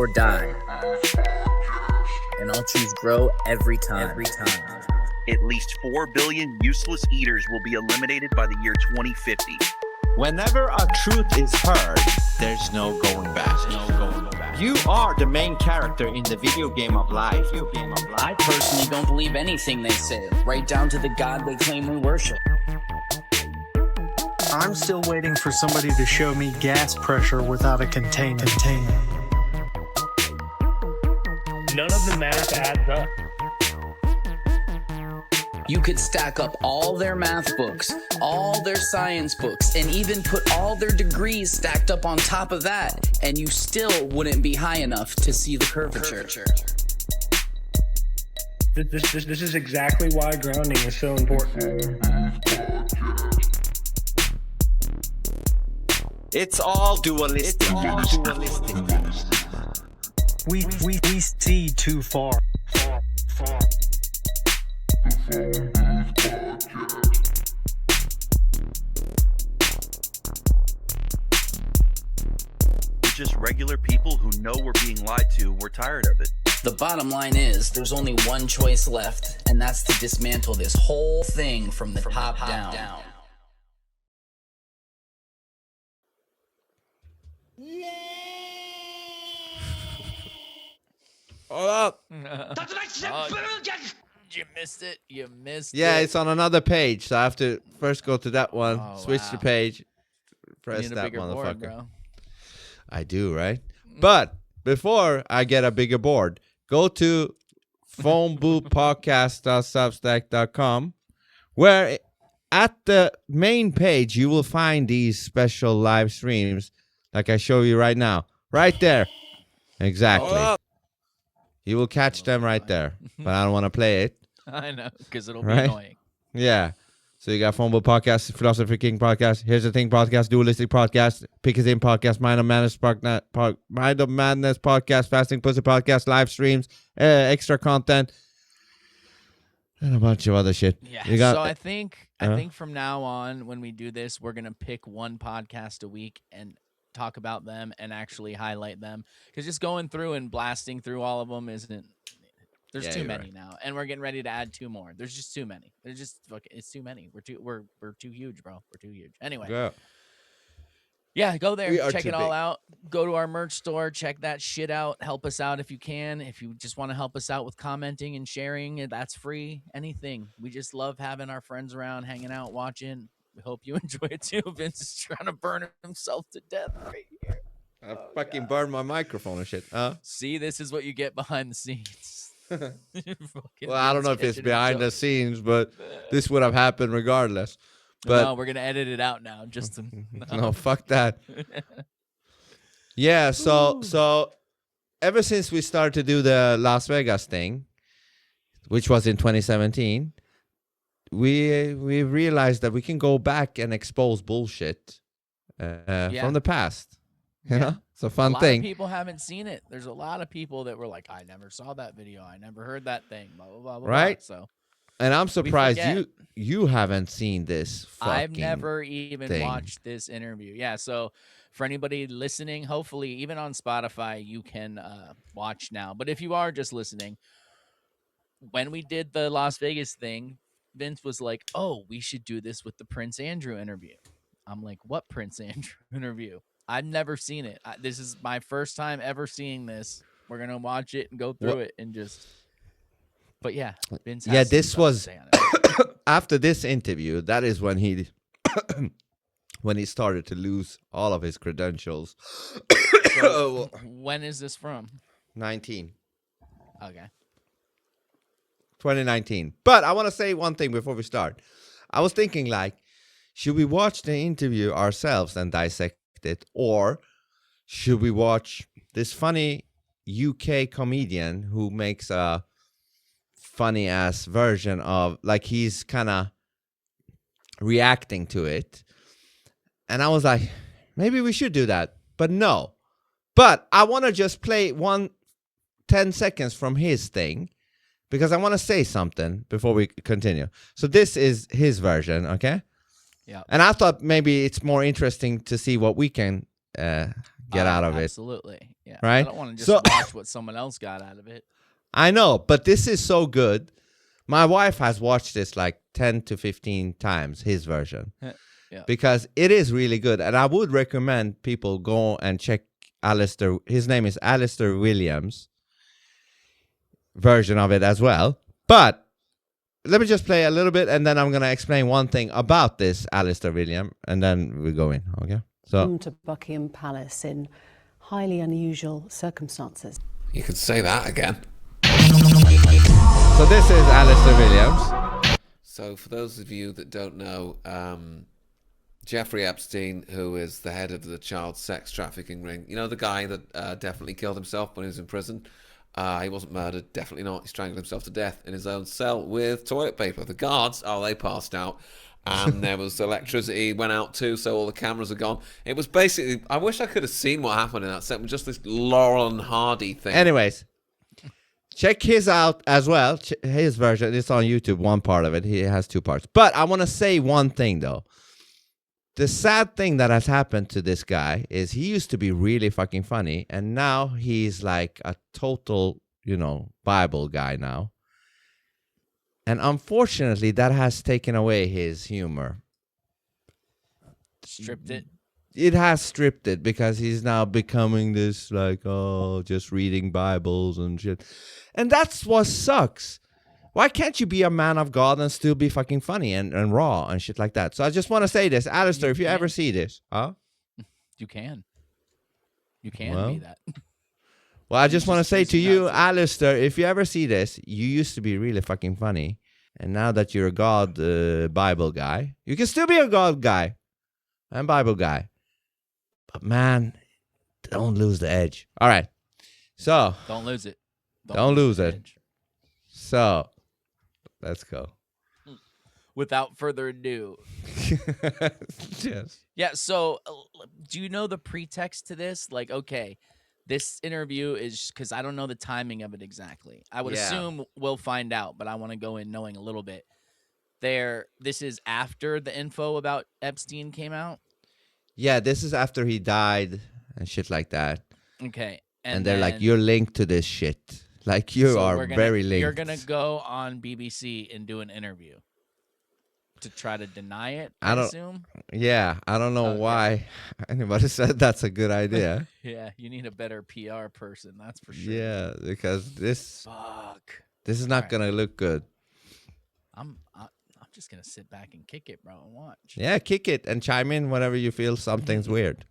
or die. And I'll choose grow every time. At least 4 billion useless eaters will be eliminated by the year 2050. Whenever a truth is heard, there's no going back. You are the main character in the video game of life. I personally don't believe anything they say, right down to the God they claim we worship. I'm still waiting for somebody to show me gas pressure without a container. None of the math adds up. You could stack up all their math books, all their science books, and even put all their degrees stacked up on top of that, and you still wouldn't be high enough to see the curvature. This is exactly why grounding is so important. It's all dualistic. We see too far. We're just regular people who know we're being lied to. We're tired of it. The bottom line is, there's only one choice left, and that's to dismantle this whole thing from the top down. Hold up. You missed it. Yeah, it's on another page, so I have to first go to that one, switch the page, You press need a that bigger board, motherfucker. bro. I do, right? But before I get a bigger board, go to phoneboothpodcast.substack.com, where at the main page you will find these special live streams, like I show you right now, right there. Exactly. You will catch them right there, but I don't want to play it. I know, because it'll be Right? annoying. Yeah. So you got Phone Booth Podcast, Philosophy King Podcast, Here's the Thing Podcast, Dualistic Podcast, Pick His In Podcast, Mind of Madness Podcast, Fasting Pussy Podcast, live streams, extra content, and a bunch of other shit. Yeah. You got, So I think from now on, when we do this, we're gonna pick one podcast a week and talk about them and actually highlight them. Because just going through and blasting through all of them isn't. There's too many now, and we're getting ready to add 2 more. There's just too many. There's just it's too many. We're too huge, bro. We're too huge. Anyway. Yeah, go there, We are check too it all big. out. Go to our merch store, check that shit out. Help us out if you can. If you just want to help us out with commenting and sharing, that's free. Anything. We just love having our friends around, hanging out, watching. We hope you enjoy it too. Vince is trying to burn himself to death right here. I fucking burned my microphone and shit. See, this is what you get behind the scenes. Well, I don't know if it's behind the scenes, but this would have happened regardless. But no, we're gonna edit it out now. Just to, no, fuck that. Yeah, so ever since we started to do the Las Vegas thing, which was in 2017, we realized that we can go back and expose bullshit from the past. You know, it's a fun a lot thing. Of people haven't seen it. There's a lot of people that were like, "I never saw that video. I never heard that thing." Blah blah blah. Blah Right? Blah. So, And I'm surprised forget. you haven't seen this. I've never even thing. watched this interview. Yeah. So, for anybody listening, hopefully, even on Spotify, you can watch now. But if you are just listening, when we did the Las Vegas thing, Vince was like, "Oh, we should do this with the Prince Andrew interview." I'm like, "What Prince Andrew interview?" I've never seen it. This is my first time ever seeing this. We're gonna watch it and go through it and just. But yeah, Vince. Has some this stuff to was say on it. after this interview. That is when he when he started to lose all of his credentials. So, when is this from? 19. Okay. 2019. But I want to say one thing before we start. I was thinking, like, should we watch the interview ourselves and dissect it, or should we watch this funny UK comedian who makes a funny ass version of, like, he's kind of reacting to it? And I was like, maybe we should do that, but no. But I want to just play 10 seconds from his thing, because I want to say something before we continue. So this is his version, okay? Yeah. And I thought maybe it's more interesting to see what we can get out of it. Absolutely. Yeah. Right? I don't want to just So- watch what someone else got out of it. I know, but this is so good. My wife has watched this like 10 to 15 times, his version. Yeah. Because it is really good. And I would recommend people go and check Alistair. His name is Alistair Williams version of it as well. But let me just play a little bit, and then I'm going to explain one thing about this Alistair Williams, and then we go in, okay? So To Buckingham Palace in highly unusual circumstances. You could say that again. So this is Alistair Williams. So for those of you that don't know, Jeffrey Epstein, who is the head of the child sex trafficking ring, you know, the guy that definitely killed himself when he was in prison. He wasn't murdered, definitely not. He strangled himself to death in his own cell with toilet paper. The guards, they passed out. And there was electricity went out too, so all the cameras are gone. It was basically, I wish I could have seen what happened in that set. Just this Laurel and Hardy thing. Anyways, check his out as well. His version, it's on YouTube, one part of it. He has two parts. But I want to say one thing, though. The sad thing that has happened to this guy is he used to be really fucking funny, and now he's like a total, Bible guy now. And unfortunately, that has taken away his humor. Stripped it. It has stripped it because he's now becoming this like, just reading Bibles and shit. And that's what sucks. Why can't you be a man of God and still be fucking funny and raw and shit like that? So I just want to say this. Alistair, if you ever see this, You can. You can Well, be that. Well, I just want to say to choose you, not to. Alistair, if you ever see this, you used to be really fucking funny. And now that you're a God Bible guy, you can still be a God guy and Bible guy. But man, don't lose the edge. All right. So, Don't lose it. Don't lose the it. edge. Let's go. Without further ado. Yes. Yeah, so do you know the pretext to this? Like, okay, this interview is because I don't know the timing of it exactly. I would Yeah. assume we'll find out, but I want to go in knowing a little bit. This is after the info about Epstein came out. Yeah, this is after he died and shit like that. Okay. And they're like, then- you're linked to this shit. Like, you so are we're gonna- very linked. You're going to go on BBC and do an interview to try to deny it, I assume? Yeah, I don't know Okay. why anybody said that's a good idea. Yeah, you need a better PR person, that's for sure. Yeah, because this Fuck. is not Alright. gonna look good. I'm just going to sit back and kick it, bro, and watch. Yeah, kick it and chime in whenever you feel something's weird.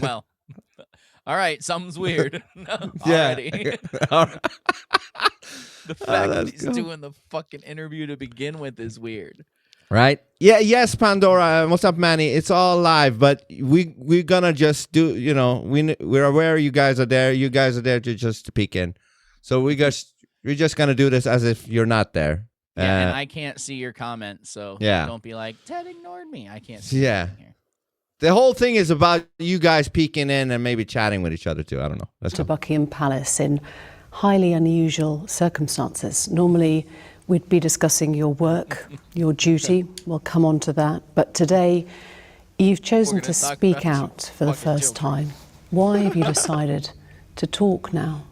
Well, all right, something's weird. No, Yeah. already. All right. The fact that let's he's go. doing the fucking interview to begin with is weird. Right? Yeah, yes, Pandora. What's up, Manny? It's all live, but we're gonna just do. We're aware you guys are there. You guys are there to just peek in. So we're just gonna do this as if you're not there. Yeah, and I can't see your comment, so Yeah. don't be like, Ted ignored me. I can't see Yeah. anything here. The whole thing is about you guys peeking in and maybe chatting with each other too. I don't know. Let's To go. Buckingham Palace in highly unusual circumstances. Normally, we'd be discussing your work, your duty. We'll come on to that. But today, you've chosen We're to gonna talk speak about your out for the fucking first children. time. Why have you decided to talk now?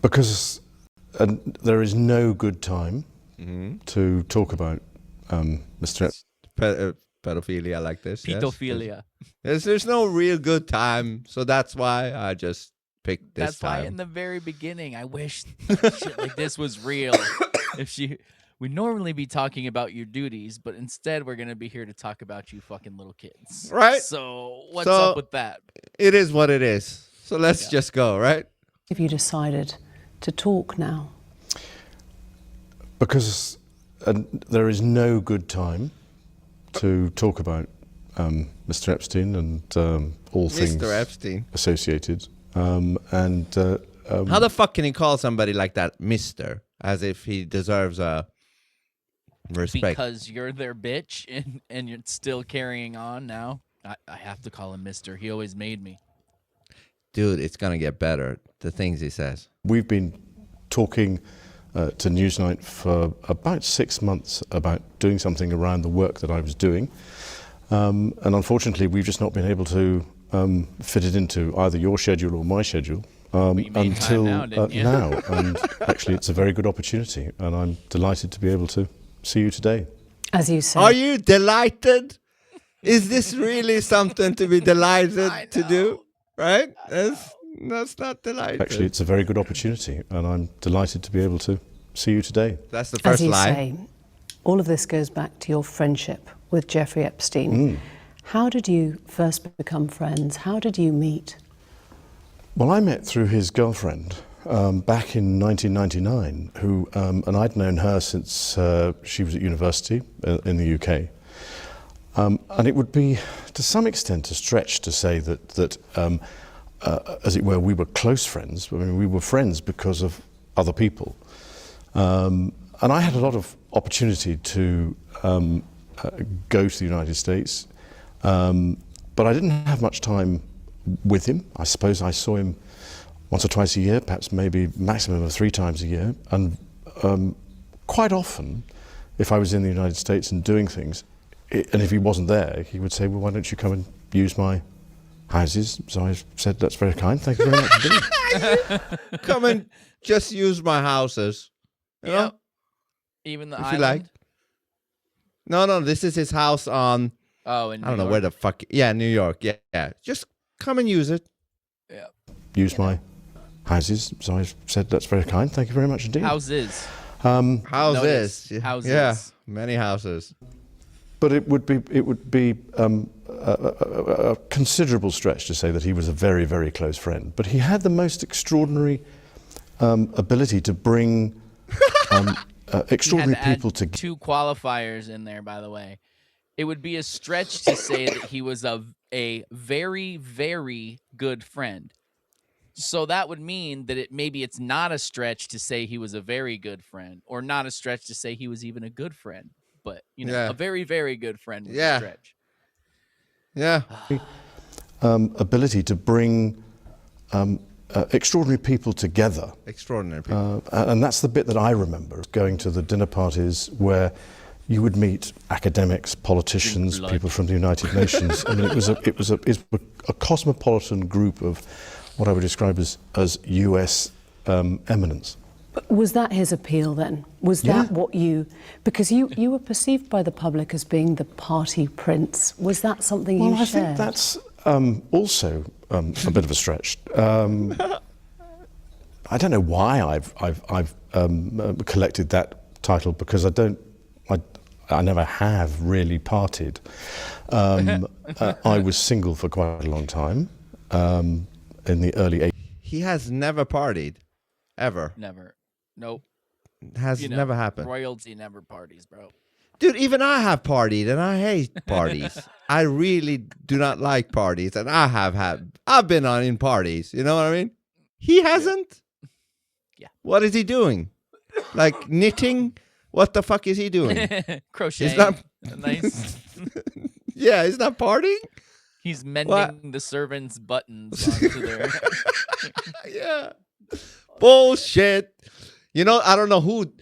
Because there is no good time to talk about Mr. Pedophilia like this. yes. Pedophilia. There's no real good time, so that's why I just picked this That's why time. in the very beginning, I wish shit like this was real. We normally be talking about your duties, but instead we're gonna be here to talk about you fucking little kids. Right. So what's So- up with that? It is what it is. So let's just go, right? Have you decided to talk now? Because there is no good time to talk about Mr. Epstein and all things Mr. Epstein. associated. How the fuck can he call somebody like that Mr. as if he deserves a respect? Because you're their bitch and you're still carrying on now. I have to call him Mister. He always made me. Dude, it's gonna get better. The things he says. We've been talking to Newsnight for about 6 months about doing something around the work that I was doing. And unfortunately, we've just not been able to fitted into either your schedule or my schedule you made until time now, didn't you? now. And actually, it's a very good opportunity, and I'm delighted to be able to see you today. As you say. Are you delighted? Is this really something to be delighted to do? Right? That's not delighted. Actually, it's a very good opportunity, and I'm delighted to be able to see you today. That's the As first you line. say, all of this goes back to your friendship with Jeffrey Epstein. How did you first become friends? How did you meet? Well, I met through his girlfriend back in 1999, who, and I'd known her since she was at university in the UK. And it would be, to some extent, a stretch to say that as it were, we were close friends. I mean, we were friends because of other people. And I had a lot of opportunity to go to the United States, but I didn't have much time with him. I suppose I saw him once or twice a year, perhaps maybe maximum of 3 times a year. And quite often, if I was in the United States and doing things, and if he wasn't there, he would say, well, why don't you come and use my houses? So I said, that's very kind, thank you very much indeed. Come and just use my houses. You know? Even the If island? you like. No, this is his house on, Oh, in I don't know where the fuck, yeah, New York, yeah. Just come and use it. Yeah. Use my houses. So I said, that's very kind, thank you very much indeed. Houses. Houses. Houses. Yeah, many houses. But it would be a considerable stretch to say that he was a very, very close friend. But he had the most extraordinary ability to bring extraordinary He had to people add together. 2 qualifiers in there, by the way. It would be a stretch to say that he was a very, very good friend. So that would mean that maybe it's not a stretch to say he was a very good friend, or not a stretch to say he was even a good friend. But, Yeah. a very, very good friend was a Yeah. stretch. Yeah. Ability to bring extraordinary people together. Extraordinary people. And that's the bit that I remember, going to the dinner parties where you would meet academics, politicians, people from the United Nations. I mean, it was a cosmopolitan group of what I would describe as US eminence. Was that his appeal then? Was that what because you were perceived by the public as being the party prince. Was that something you Well, I shared? think that's also a bit of a stretch. I don't know why I've collected that title, because I never have really partied. I was single for quite a long time in the early 80s. He has never partied, ever. Never. Nope. Has never happened. Royalty never parties, bro. Dude, even I have partied, and I hate parties. I really do not like parties, and I've been in parties. You know what I mean? He hasn't. Yeah. What is he doing? Like knitting? What the fuck is he doing? Crocheting. He's not. Nice. Yeah, he's not partying. He's mending the servants' buttons onto their. Yeah. Bullshit. You know, I don't know who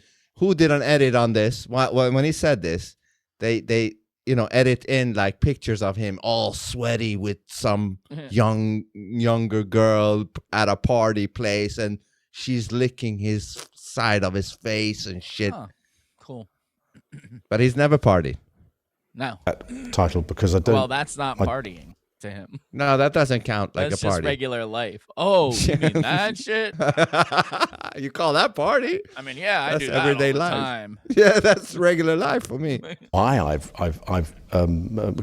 did an edit on this. When he said this, they edit in like pictures of him all sweaty with some younger girl at a party place, and she's licking his side of his face and shit. Huh. Cool. But he's never partied. No. That title, because I don't. Well, that's not partying to him. No, that doesn't count like That's a party. just regular life. Oh, you mean that shit? You call that party? I mean, yeah, I That's do that everyday all the life. time. Yeah, that's regular life for me. Why I've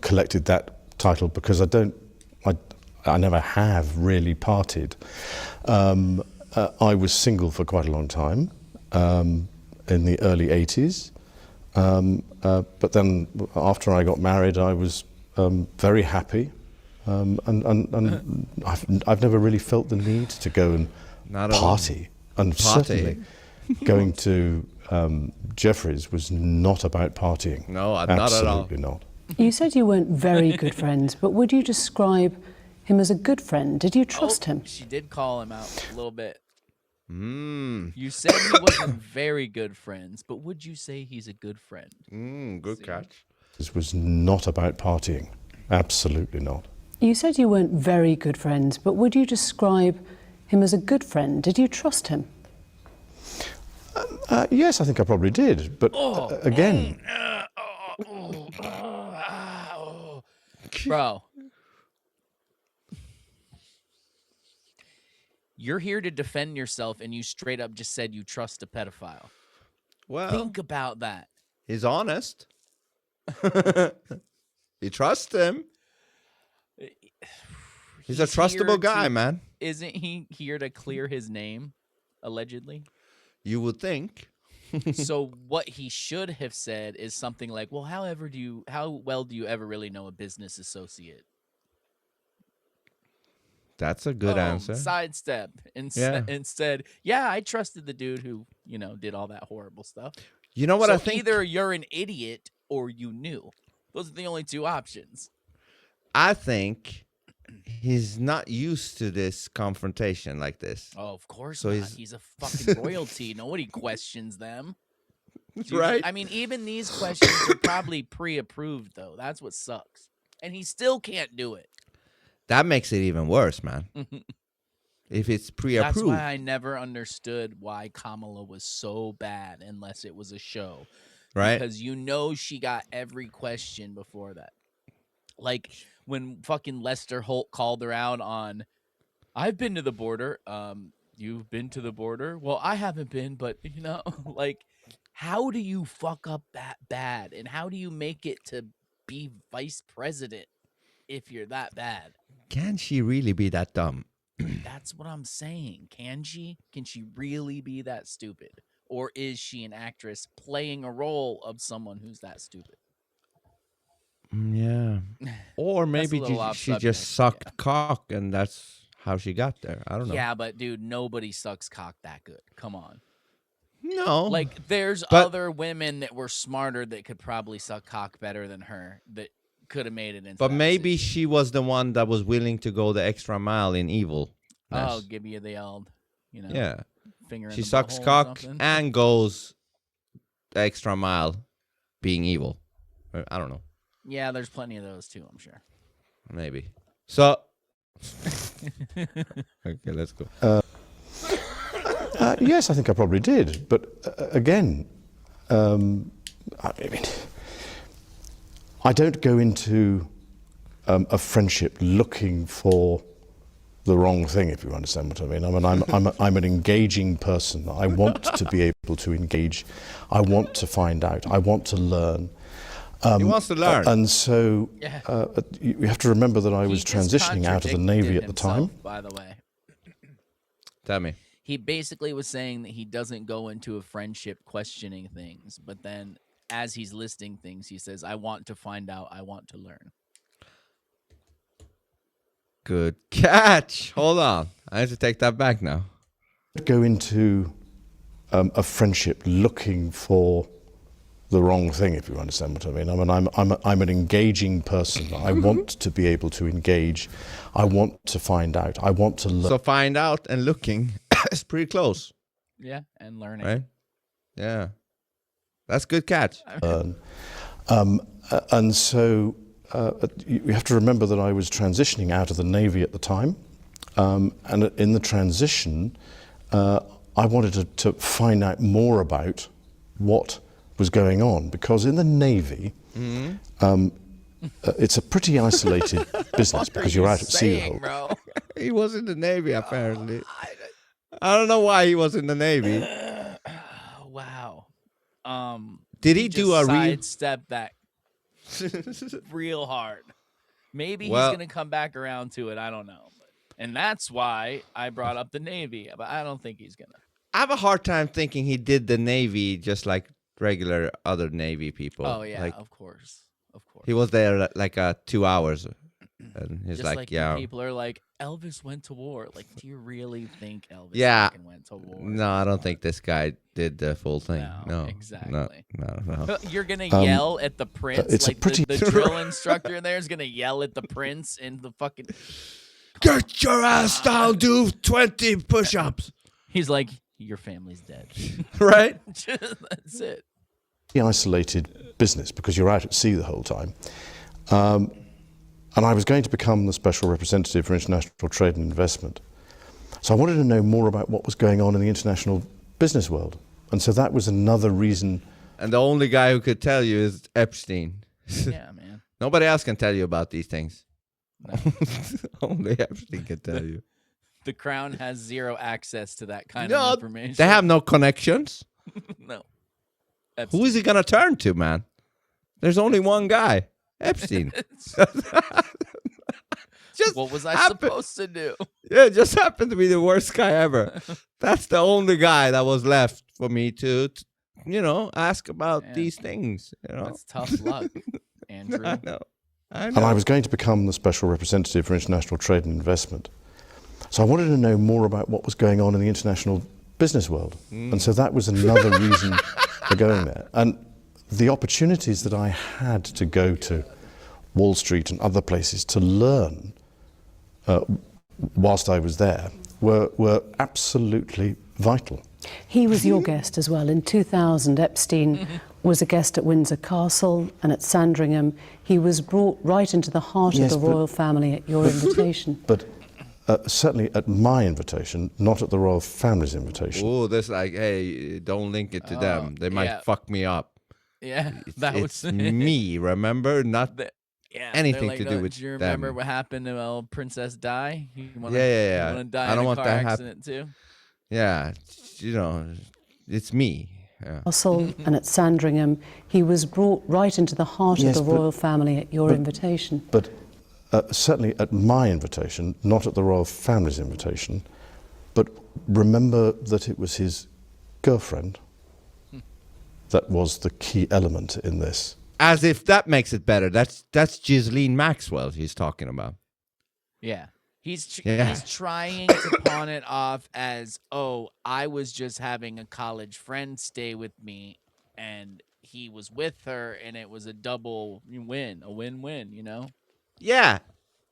collected that title, because I never have really partied. I was single for quite a long time in the early 80s, but then after I got married, I was very happy, and I've never really felt the need to go and party. And certainly going to Jeffrey's was not about partying. No, not at all. Absolutely not. You said you weren't very good friends, but would you describe him as a good friend? Did you trust him? She did call him out a little bit. Mm. You said he wasn't very good friends, but would you say he's a good friend? Good catch. This was not about partying. Absolutely not. You said you weren't very good friends, but would you describe him as a good friend? Did you trust him? Yes, I think I probably did. But again, bro, you're here to defend yourself, and you straight up just said you trust a pedophile. Well, Think about that. he's honest. You trust him. He's a trustable guy, man. Isn't he here to clear his name, allegedly? You would think. So what he should have said is something like, well, how well do you ever really know a business associate? That's a good answer. Sidestep. Instead, yeah, I trusted the dude who, did all that horrible stuff. You know what So I think? either you're an idiot or you knew. Those are the only two options. I think he's not used to this confrontation like this. Oh, of course So not. He's a fucking royalty. Nobody questions them. Right? I mean, even these questions are probably pre-approved, though. That's what sucks. And he still can't do it. That makes it even worse, man. If it's pre-approved. That's why I never understood why Kamala was so bad unless it was a show. Right? Because she got every question before that. Like when fucking Lester Holt called her out on, I've been to the border. You've been to the border? Well, I haven't been, but, like, how do you fuck up that bad? And how do you make it to be vice president if you're that bad? Can she really be that dumb? That's what I'm saying. Can she? Can she really be that stupid? Or is she an actress playing a role of someone who's that stupid? Yeah. Or maybe she just sucked cock and that's how she got there. I don't know. Yeah, but dude, nobody sucks cock that good. Come on. No. Like there's other women that were smarter that could probably suck cock better than her that could have made it into. But that maybe position. she was the one that was willing to go the extra mile in evil. Oh, give you the old, Yeah. finger in She the sucks butthole or cock something. and goes the extra mile being evil. I don't know. Yeah, there's plenty of those too, I'm sure. Maybe. So. Okay, let's go. yes, I think I probably did. But again, I mean, I don't go into a friendship looking for the wrong thing, if you understand what I mean. I'm an engaging person. I want to be able to engage. I want to find out. I want to learn. He wants to learn. And so you have to remember that I was transitioning out of the Navy at the time. By the way. Tell me. He basically was saying that he doesn't go into a friendship questioning things, but then as he's listing things, he says, I want to find out, I want to learn. Good catch. Hold on. I have to take that back now. Go into a friendship looking for the wrong thing, if you understand what I mean. I'm an engaging person. I want to be able to engage. I want to find out. I want to learn. So find out and looking is pretty close. Yeah, and learning. Right? Yeah. That's good catch. And so you have to remember that I was transitioning out of the Navy at the time. And in the transition, I wanted to find out more about what was going on, because in the Navy, it's a pretty isolated business because you're out at sea the whole time. He was in the Navy, apparently. I don't know why he was in the Navy. Wow. Did he do a sidestep that real hard? Maybe he's gonna come back around to it. I don't know, and that's why I brought up the Navy. But I don't think he's gonna. I have a hard time thinking he did the Navy just like regular other Navy people. Oh yeah, like, of course, of course. He was there like 2 hours, and he's Just like yeah. People are like, Elvis went to war. Like, do you really think Elvis fucking went to war? No, I don't think this guy did the full thing. No, exactly. No. You're gonna yell at the prince. It's like a pretty the drill instructor there is gonna yell at the prince in the fucking. Get your ass down, do 20 push-ups. He's like, your family's dead. Right? That's it. Isolated business because you're out at sea the whole time. And I was going to become the special representative for international trade and investment. So I wanted to know more about what was going on in the international business world. And so that was another reason. And the only guy who could tell you is Epstein. Yeah, man. Nobody else can tell you about these things. No. Only Epstein can tell you. The Crown has zero access to that kind of information. They have no connections. No. Who is he going to turn to, man? There's only one guy, Epstein. Just what was I supposed to do? Yeah, it just happened to be the worst guy ever. That's the only guy that was left for me to ask about these things. That's tough luck, Andrew. I know. And I was going to become the special representative for international trade and investment. So I wanted to know more about what was going on in the international business world. And so that was another reason for going there. And the opportunities that I had to go to Wall Street and other places to learn whilst I was there were absolutely vital. He was your guest as well. In 2000, Epstein was a guest at Windsor Castle and at Sandringham. He was brought right into the heart of the royal family at your invitation. But certainly at my invitation, not at the royal family's invitation. Oh, that's like, hey, don't link it to them. They might fuck me up. Yeah, it's me, remember? Not anything like, to do with Do you remember them. what happened to Princess Di? You wanna, Yeah. You want to die I don't in a want car that accident too? Yeah, it's me. Yeah. Castle and at Sandringham. He was brought right into the heart of the royal family at your invitation. But certainly at my invitation, not at the royal family's invitation. But remember that it was his girlfriend that was the key element in this. As if that makes it better. That's Ghislaine Maxwell he's talking about. Yeah. He's trying to pawn it off as, oh, I was just having a college friend stay with me, and he was with her, and it was a double win, a win-win, Yeah.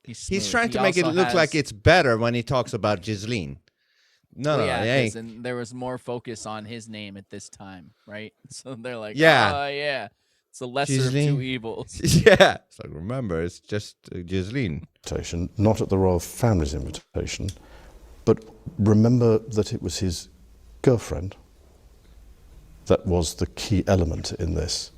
He's trying to make it look like it's better when he talks about Ghislaine. No, and there was more focus on his name at this time, right? So they're like, it's the lesser of two evils. Yeah. So remember, it's just Ghislaine. Not at the royal family's invitation, but remember that it was his girlfriend that was the key element in this.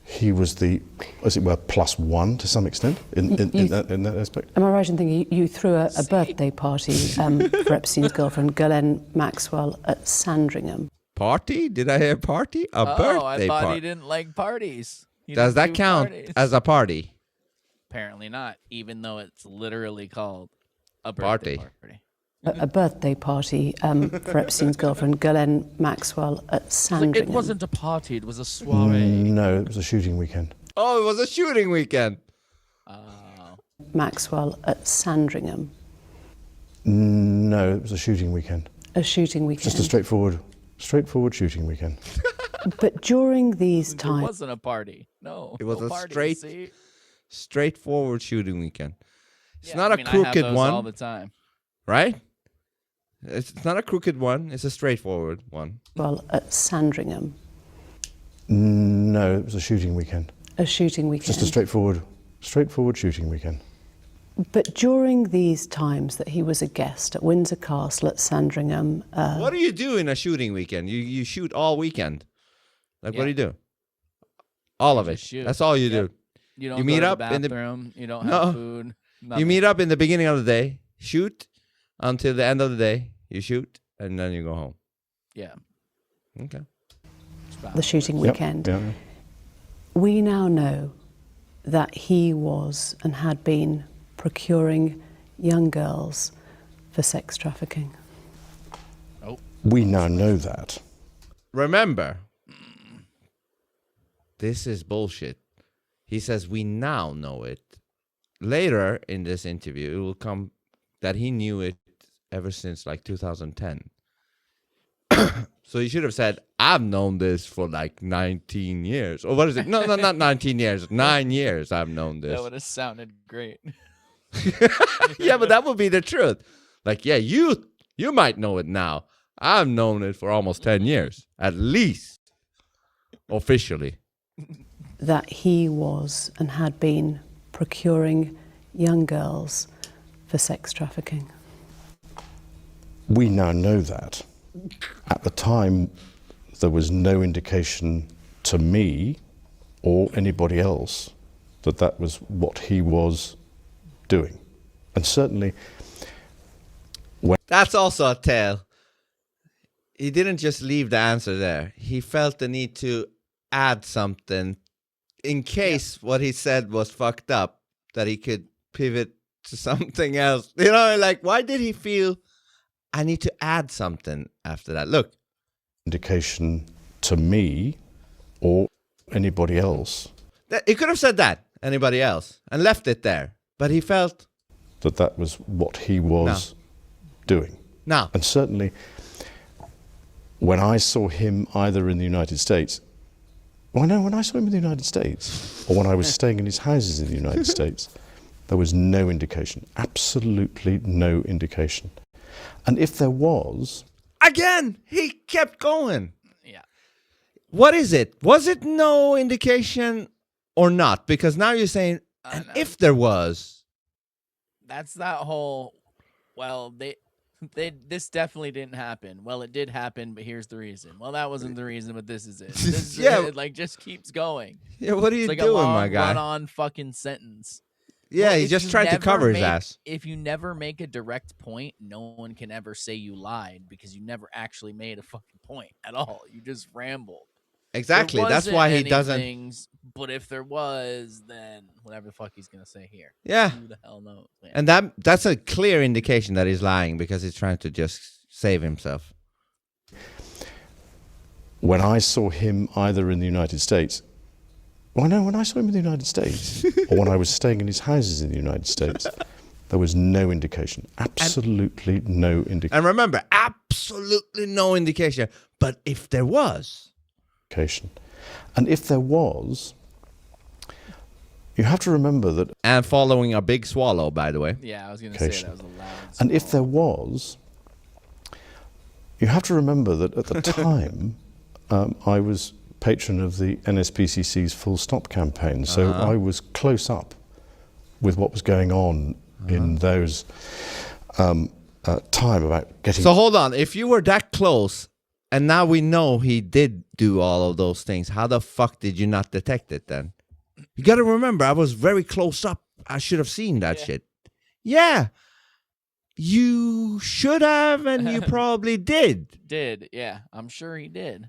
He was the, as it were, plus one to some extent in that aspect. Am I right in thinking you threw a birthday party for Epstein's girlfriend, Ghislaine Maxwell, at Sandringham? Party? Did I hear party? A birthday party. I thought he didn't like parties. Does that count as a party? Apparently not, even though it's literally called a birthday party. A birthday party for Epstein's girlfriend, Ghislaine Maxwell, at Sandringham. It wasn't a party, it was a soiree. No, it was a shooting weekend. Oh, it was a shooting weekend. Maxwell at Sandringham. No, it was a shooting weekend. A shooting weekend. Just a straightforward shooting weekend. But during these times... It wasn't a party. No. It was a party, straightforward shooting weekend. It's not a crooked I have those one. all the time. Right? It's not a crooked one. It's a straightforward one. Well, at Sandringham. No, it was a shooting weekend. A shooting weekend. Just a straightforward shooting weekend. But during these times that he was a guest at Windsor Castle, at Sandringham... what do you do in a shooting weekend? You shoot all weekend. Like, what do you do? All of it. Shoot. That's all you do. You don't meet go up to the bathroom. You don't have food. Nothing. You meet up in the beginning of the day, shoot until the end of the day. You shoot, and then you go home. Yeah. Okay. The shooting weekend. Yeah. We now know that he was and had been procuring young girls for sex trafficking. Oh. We now know that. Remember, this is bullshit. He says we now know it. Later in this interview, it will come that he knew it ever since like 2010. So he should have said, I've known this for like 19 years. Or what is it? No, not 19 years. 9 years I've known this. That would have sounded great. Yeah, but that would be the truth. Like, yeah, you might know it now. I've known it for almost 10 years, at least, officially. That he was and had been procuring young girls for sex trafficking? We now know that. At the time, there was no indication to me or anybody else that that was what he was doing. And certainly, That's also a tale. He didn't just leave the answer there. He felt the need to add something in case what he said was fucked up, that he could pivot to something else. You know, like, why did he feel I need to add something after that? Look. Indication to me or anybody else. He could have said that, anybody else, and left it there. But he felt that that was what he was doing. No. And certainly, when I saw him either in the United States, when I saw him in the United States, or when I was staying in his houses in the United States, there was no indication, absolutely no indication. And if there was... Again, he kept going. Yeah. What is it? Was it no indication or not? Because now you're saying, and if there was... That's that whole, well, this definitely didn't happen. Well, it did happen, but here's the reason. Well, that wasn't the reason, but this is it. This is it. Like, just keeps going. Yeah, what are you it's like doing, a long, my guy? run-on fucking sentence. Yeah, well, he just tried to cover his ass. If you never make a direct point, no one can ever say you lied because you never actually made a fucking point at all. You just rambled. Exactly. That's why he doesn't. But if there was, then whatever the fuck he's gonna say here. Yeah. Who the hell knows? Man. And that's a clear indication that he's lying because he's trying to just save himself. When I saw him either in the United States, when I saw him in the United States, or when I was staying in his houses in the United States, there was no indication, absolutely no indication. And remember, absolutely no indication. But if there was... And if there was, you have to remember that... And following a big swallow, by the way. Yeah, I was going to say that was a loud swallow. And if there was, you have to remember that at the time, I was patron of the NSPCC's Full Stop campaign, so I was close up with what was going on in those time about getting... So hold on, if you were that close... And now we know he did do all of those things. How the fuck did you not detect it then? You got to remember, I was very close up. I should have seen that shit. Yeah. You should have, and you probably did. Yeah. I'm sure he did.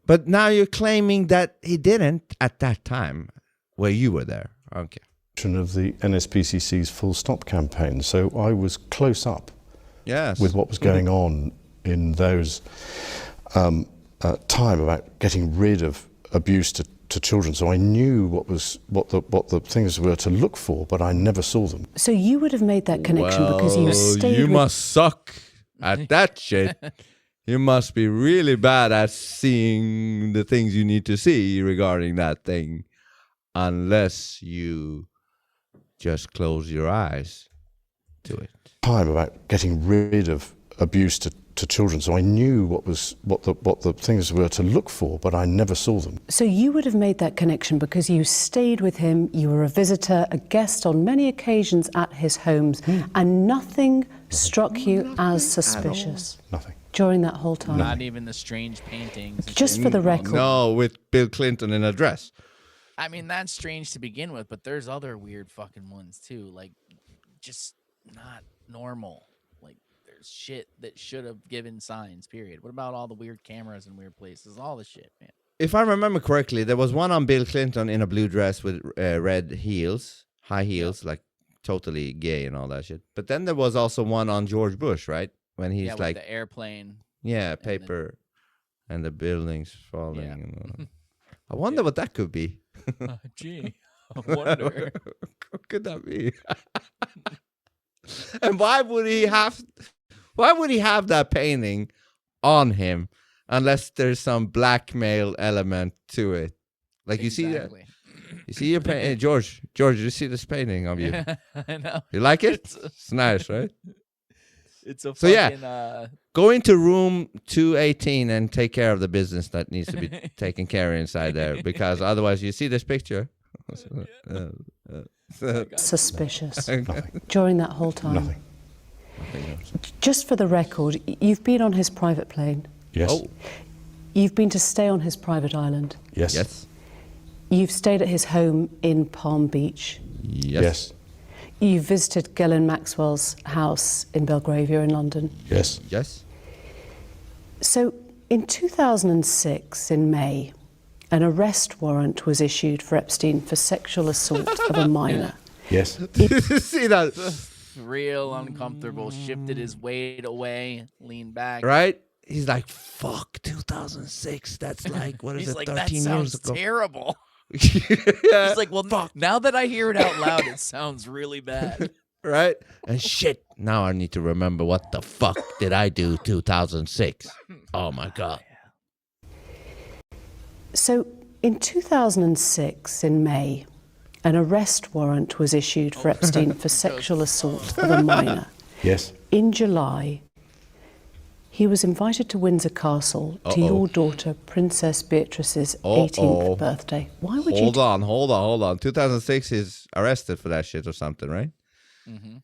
But now you're claiming that he didn't at that time where you were there. Okay. Of the NSPCC's Full Stop campaign. So I was close up with what was going on in those time about getting rid of abuse to children. So I knew what the things were to look for, but I never saw them. So you would have made that connection because you stayed you must suck at that shit. You must be really bad at seeing the things you need to see regarding that thing, unless you just close your eyes to it. Time about getting rid of abuse to children, so I knew what the things were to look for, but I never saw them. So you would have made that connection because you stayed with him, you were a visitor, a guest on many occasions at his homes, and nothing struck you as suspicious? Nothing. During that whole time? Not even the strange paintings. Just for the record. No, with Bill Clinton in a dress. I mean, that's strange to begin with, but there's other weird fucking ones too, like just not normal. Shit that should have given signs, period. What about all the weird cameras in weird places? All the shit, man. If I remember correctly, there was one on Bill Clinton in a blue dress with red heels, high heels, like totally gay and all that shit. But then there was also one on George Bush, right? When he's with like the airplane. Yeah, paper and the buildings falling. Yeah. I wonder what that could be. Gee, I wonder. What could that be? And why would he have that painting on him unless there's some blackmail element to it? Like you see that? You see your painting, George, you see this painting of you? Yeah, I know. You like it? It's nice, right? It's a so fucking, go into room 218 and take care of the business that needs to be taken care of inside there, because otherwise you see this picture. suspicious during that whole time? Nothing. Just for the record, you've been on his private plane. Yes. Oh. You've been to stay on his private island. Yes. Yes. You've stayed at his home in Palm Beach. Yes. You've visited Ghislaine Maxwell's house in Belgravia in London. Yes. Yes. So in 2006, in May, an arrest warrant was issued for Epstein for sexual assault of a minor. Yes. Did you see that? Real uncomfortable. Shifted his weight away, leaned back. Right? He's like, fuck, 2006. That's like, what is He's it, like, 13 that years sounds ago? terrible. Yeah. He's like, well, now that I hear it out loud, it sounds really bad. Right? And shit, now I need to remember what the fuck did I do 2006? Oh my God. So in 2006, in May, an arrest warrant was issued for Epstein for sexual assault of a minor. Yes. In July, he was invited to Windsor Castle to your daughter, Princess Beatrice's 18th birthday. Why would you... Hold on. 2006, he's arrested for that shit or something, right? Mm-hmm.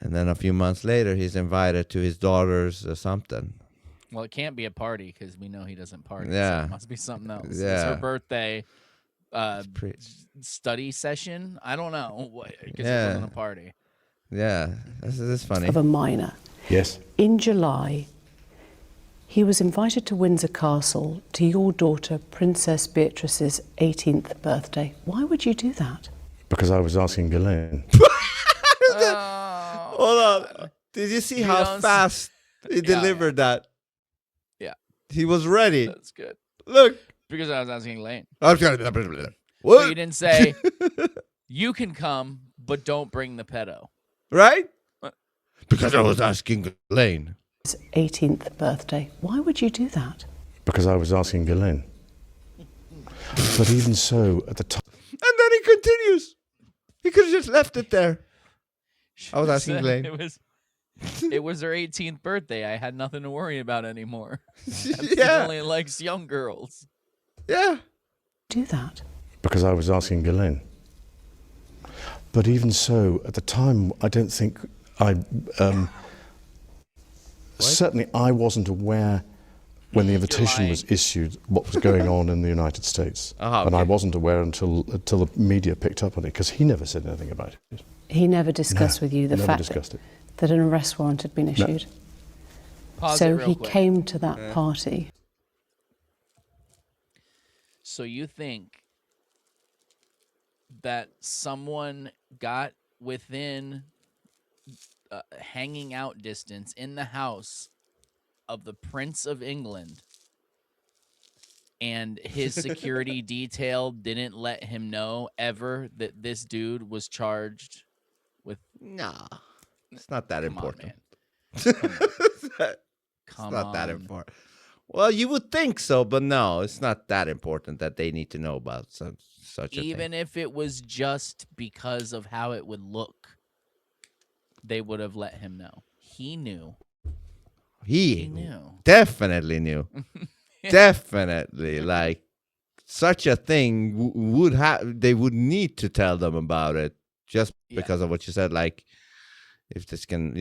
And then a few months later, he's invited to his daughter's something. Well, it can't be a party because we know he doesn't party. Yeah. So it must be something else. It's Yeah. her birthday study session. I don't know. Because it wasn't a party. Yeah, this is funny. Of a minor. Yes. In July, he was invited to Windsor Castle to your daughter, Princess Beatrice's 18th birthday. Why would you do that? Because I was asking Ghislaine. Hold on. Did you see how fast he delivered that? Yeah. He was ready. That's good. Look. Because I was asking Lane. What? But you didn't say, you can come, but don't bring the pedo. Right? Because I was asking Lane. His 18th birthday. Why would you do that? Because I was asking Ghislaine. But even so, at the time... And then he continues. He could have just left it there. I was asking Ghislaine. It was her 18th birthday. I had nothing to worry about anymore. Yeah. Only likes young girls. Yeah. Do that. Because I was asking Ghislaine. But even so, at the time, I don't think I... certainly, I wasn't aware when the invitation was issued what was going on in the United States. And I wasn't aware until the media picked up on it, because he never said anything about it. He never discussed with you the never fact discussed that an arrest warrant had been issued. Pause it So real he quick. came to that party. So you think that someone got within hanging out distance in the house of the Prince of England, and his security detail didn't let him know ever that this dude was charged with... Nah. It's not that important. Come not on. that important. Well, you would think so, but no, it's not that important that they need to know about such a thing. Even if it was just because of how it would look, they would have let him know. He knew. He knew. Definitely knew. Definitely. Like, such a thing would have, they would need to tell them about it just because of what you said. Like, if this can,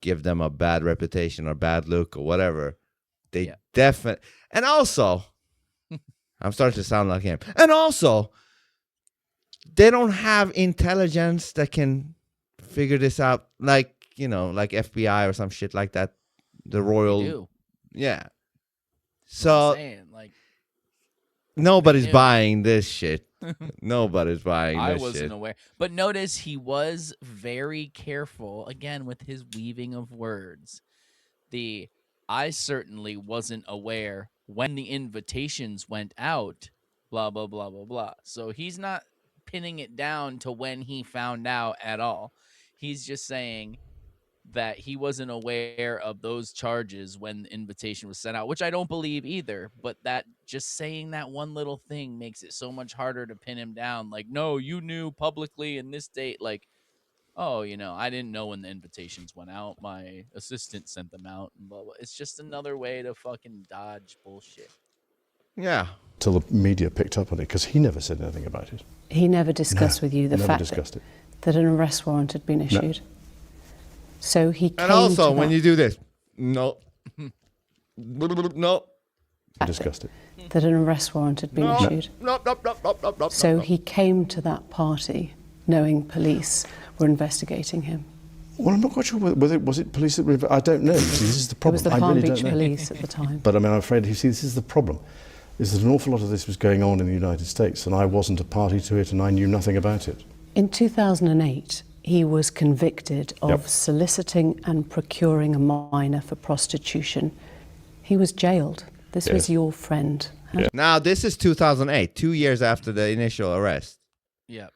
give them a bad reputation or bad look or whatever, they definitely. And also, I'm starting to sound like him. And also, they don't have intelligence that can figure this out, like FBI or some shit like that. The royal, They do. yeah. I'm So saying, like, nobody's knew. buying this shit. Nobody's buying I this wasn't shit. aware. But notice he was very careful, again, with his weaving of words. I certainly wasn't aware when the invitations went out, blah, blah, blah, blah, blah. So he's not pinning it down to when he found out at all. He's just saying that he wasn't aware of those charges when the invitation was sent out, which I don't believe either. But that just saying that one little thing makes it so much harder to pin him down. Like, no, you knew publicly in this date. Like, oh, I didn't know when the invitations went out. My assistant sent them out. And blah, blah. It's just another way to fucking dodge bullshit. Yeah. Till the media picked up on it, because he never said anything about it. He never discussed with you the never fact discussed it. that an arrest warrant had been issued. So he came And also, to when that, you do this, no. No. Discussed it. that an arrest warrant had been issued. No. So he came to that party knowing police were investigating him. Well, I'm not quite sure whether was it police that I don't know. See, this is the It problem. was the I Palm really Beach don't know. police at the time. But I mean, I'm afraid, you see, this is the problem. Is that an awful lot of this was going on in the United States, and I wasn't a party to it, and I knew nothing about it. In 2008, he was convicted of Yep. soliciting and procuring a minor for prostitution. He was jailed. This was Yes. your friend. How Now, this is 2008, 2 years after the initial arrest. Yeah.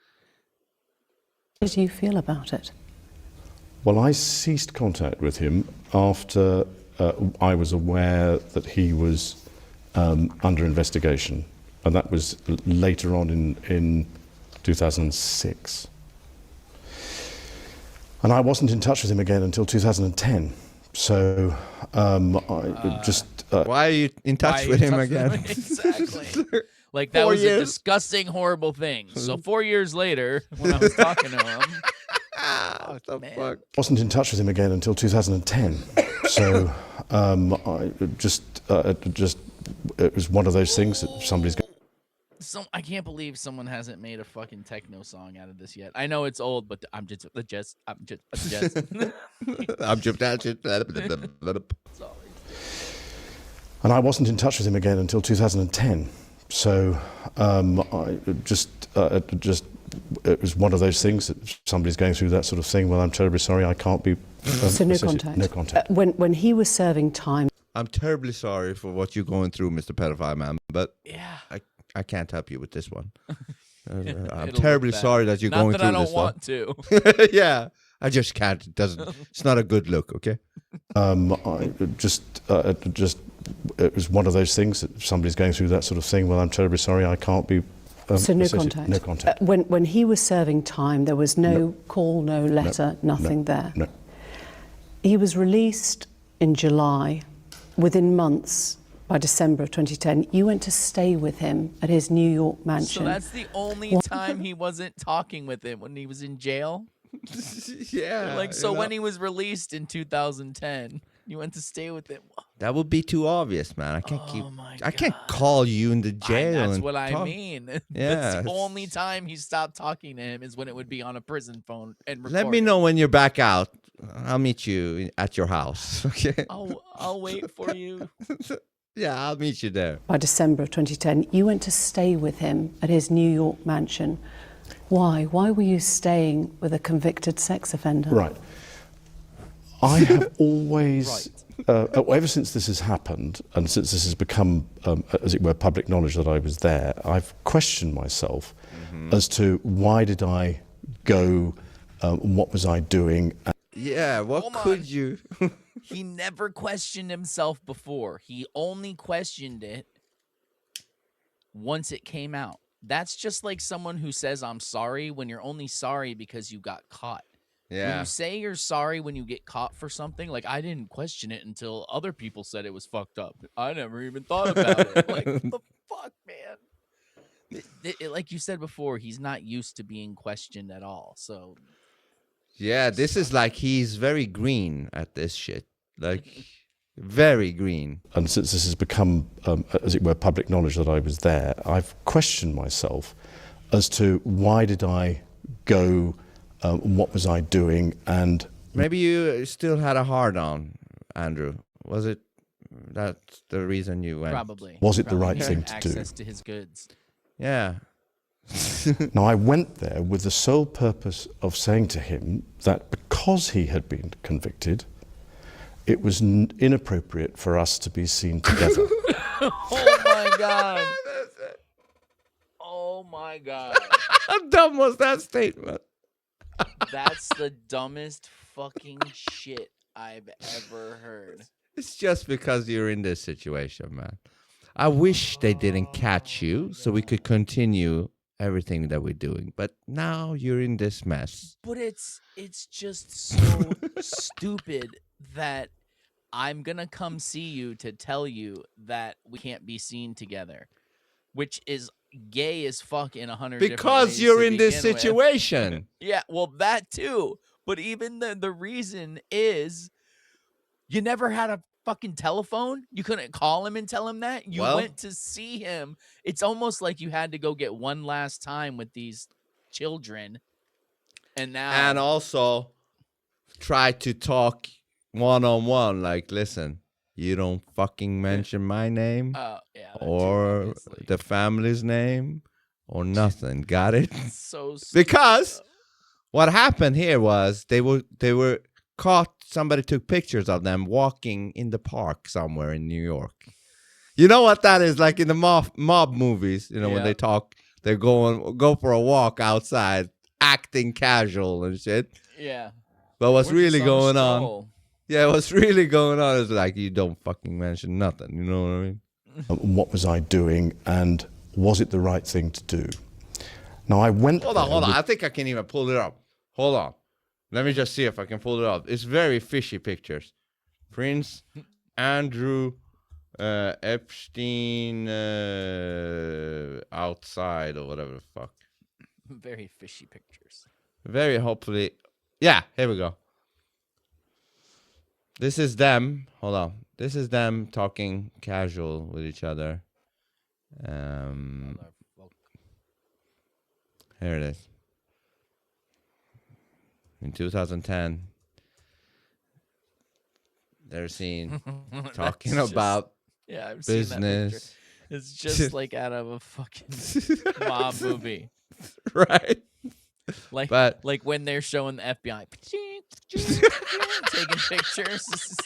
did you feel about it? Well, I ceased contact with him after I was aware that he was under investigation, and that was later on in 2006. And I wasn't in touch with him again until 2010. So I just... Why are you in touch Why with you him touched again? Exactly. Like, that 4 was a years. disgusting, horrible thing. So 4 years later, when I was talking to him, What the man. fuck? wasn't in touch with him again until 2010. So I just it was one of those things that somebody's going. I can't believe someone hasn't made a fucking techno song out of this yet. I know it's old, but I'm just. I'm just And I wasn't in touch with him again until 2010. So I just it was one of those things that somebody's going through that sort of thing. Well, I'm terribly sorry, I can't be. So no contact. No contact. When he was serving time, I'm terribly sorry for what you're going through, Mr. Pedophile Man, but Yeah. I can't help you with this one. I'm It'll terribly look bad. sorry that you're Not going that through I don't this want stuff. to. Yeah, I just can't. It doesn't. It's not a good look. Okay. I just it was one of those things that somebody's going through that sort of thing. Well, I'm terribly sorry, I can't be. so no associated- contact. No contact. When he was serving time, there was no call, no letter, nothing there. No. He was released in July. Within months, by December of 2010, you went to stay with him at his New York mansion. So that's the only time he wasn't talking with him, when he was in jail. Yeah. Like, so when he was released in 2010, you went to stay with him. That would be too obvious, man. I can't keep. Oh my I can't God. call you in the jail. That's and what I talk. mean. Yeah, That's the it's- only time he stopped talking to him is when it would be on a prison phone and Let me recorded. know when you're back out. I'll meet you at your house. Okay. I'll wait for you. Yeah, I'll meet you there. By December of 2010, you went to stay with him at his New York mansion. Why? Why were you staying with a convicted sex offender? Right. I have always, ever since this has happened, and since this has become, as it were, public knowledge that I was there, I've questioned myself as to why did I go, what was I doing. Yeah. What Hold could on. you? He never questioned himself before. He only questioned it once it came out. That's just like someone who says, I'm sorry, when you're only sorry because you got caught. When Yeah. you say you're sorry when you get caught for something, like, I didn't question it until other people said it was fucked up. I never even thought about it. Like, what the fuck, man? Like you said before, he's not used to being questioned at all. So, Yeah. This is like he's very green at this shit. Like very green. And since this has become, as it were, public knowledge that I was there, I've questioned myself as to why did I go, what was I doing, and Maybe you still had a hard on, Andrew. Was it? That's the reason you went. probably. Was it the Probably right had thing to do? Access to his goods. Yeah. Now, I went there with the sole purpose of saying to him that because he had been convicted, it was inappropriate for us to be seen together. Oh my god. Oh my god. How dumb was that statement? That's the dumbest fucking shit I've ever heard. It's just because you're in this situation, man. I wish they didn't catch you so we could continue everything that we're doing. But now you're in this mess. But it's just so stupid that I'm going to come see you to tell you that we can't be seen together, which is gay as fuck in 100 different Because ways you're to in this begin with. situation. Yeah, well, that too. But even the reason is you never had a fucking telephone. You couldn't call him and tell him that. You Well- went to see him. It's almost like you had to go get one last time with these children. And now. And also try to talk one-on-one. Like, listen, you don't fucking mention my name Yeah, that too, or obviously. the family's name or nothing. Got it? So stupid, Because though. what happened here was they were caught. Somebody took pictures of them walking in the park somewhere in New York. You know what that is like in the mob movies. You know when Yeah. they talk, they go for a walk outside, acting casual and shit. Yeah. But what's We're just really on a going on? stroll. Yeah, what's really going on is like you don't fucking mention nothing. You know what I mean? What was I doing, and was it the right thing to do? Now I went. Hold on. there with- I think I can even pull it up. Hold on. Let me just see if I can pull it up. It's very fishy pictures. Prince Andrew Epstein outside or whatever the fuck. Very fishy pictures. Very hopefully. Yeah, here we go. This is them. Hold on. This is them talking casual with each other. Here it is. In 2010, they're seen talking That's about Yeah, I've seen that picture. business. It's just like out of a fucking mob movie. Right. Like, But- like when they're showing the FBI taking pictures. This is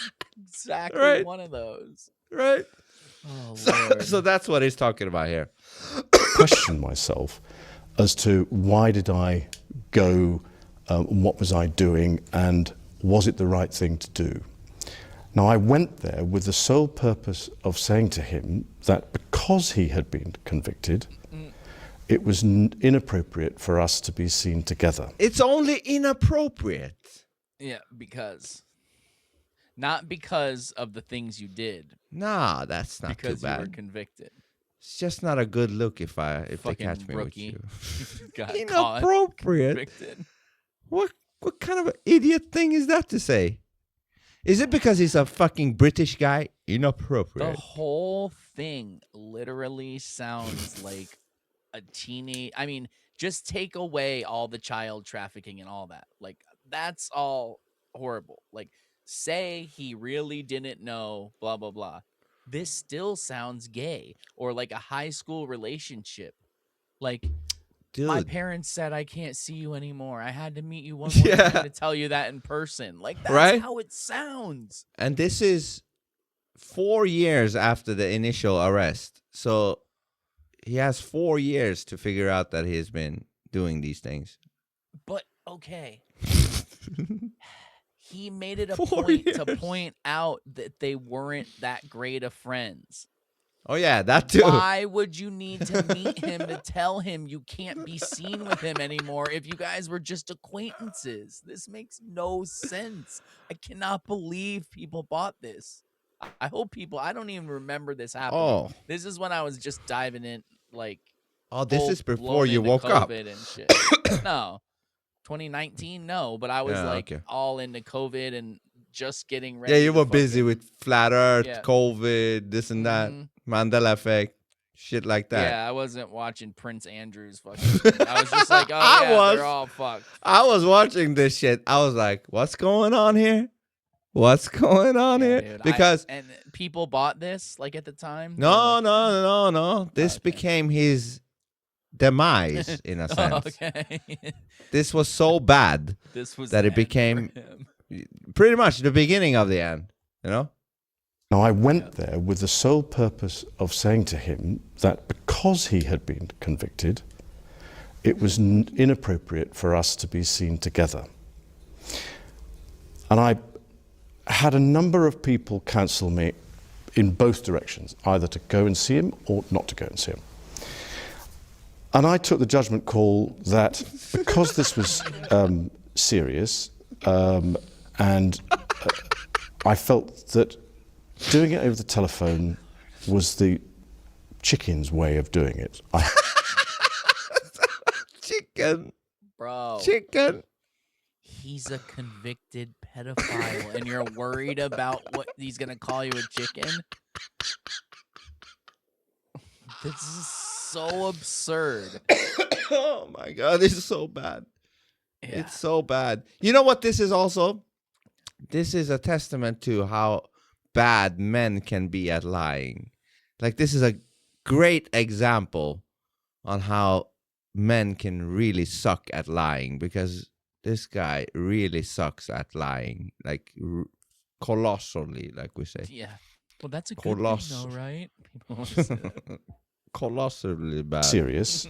exactly Right. one of those. Right. Oh, So, Lord. so that's what he's talking about here. question myself as to why did I go, what was I doing, and was it the right thing to do? Now I went there with the sole purpose of saying to him that because he had been convicted, it was inappropriate for us to be seen together. It's only inappropriate. Yeah, because. Not because of the things you did. Nah, that's not Because too you were bad. convicted. It's just not a good look if they Fucking catch me rookie. with you. Got caught, Inappropriate. convicted. What kind of an idiot thing is that to say? Is it because he's a fucking British guy? Inappropriate. The whole thing literally sounds like a teenage. I mean, just take away all the child trafficking and all that. Like, that's all horrible. Like, say he really didn't know, blah, blah, blah. This still sounds gay or like a high school relationship. Like, my Dude, parents said I can't see you anymore. I had to meet you one more time to tell you that in person. Like, that's Right? how it sounds. and this is 4 years after the initial arrest. So he has 4 years to figure out that he's been doing these things. But okay. He made it a 4 point to years. point out that they weren't that great of friends. Oh yeah, that too. Why would you need to meet him to tell him you can't be seen with him anymore if you guys were just acquaintances? This makes no sense. I cannot believe people bought this. I hope people, I don't even remember this happening. Oh. This is when I was just diving in, like, Oh, this full is before blown you into woke up. COVID and shit. No. 2019, no, but I was Yeah, like okay. all into COVID and just getting ready. Yeah, you to were busy fucking- with flat Earth, Yeah. COVID, this and that, Mhm. Mandela effect, shit like that. Yeah, I wasn't watching Prince Andrew's fucking. I was just like, oh I yeah, was. they're all fucked. I was watching this shit. I was like, what's going on here? What's going on Yeah, here? dude, Because and people bought this like at the time. They no, were no. This okay. became his demise in a like, sense. oh, okay. This was so bad, This was That it the end for became- him. pretty much the beginning of the end. You know? Now I went there with the sole purpose of saying to him that because he had been convicted, it was inappropriate for us to be seen together. And I had a number of people counsel me in both directions, either to go and see him or not to go and see him. And I took the judgment call that because this was serious and I felt that doing it over the telephone was the chicken's way of doing it. Chicken. Bro. Chicken. He's a convicted pedophile, and you're worried about what he's gonna call you a chicken? This is so absurd. Oh my God, this is so bad. Yeah. It's so bad. You know what this is also? This is a testament to how bad men can be at lying. Like, this is a great example on how men can really suck at lying, because this guy really sucks at lying, like colossally, like we say. Yeah. Well, that's a good thing, though, right? People want to say that. Colossally bad. Serious.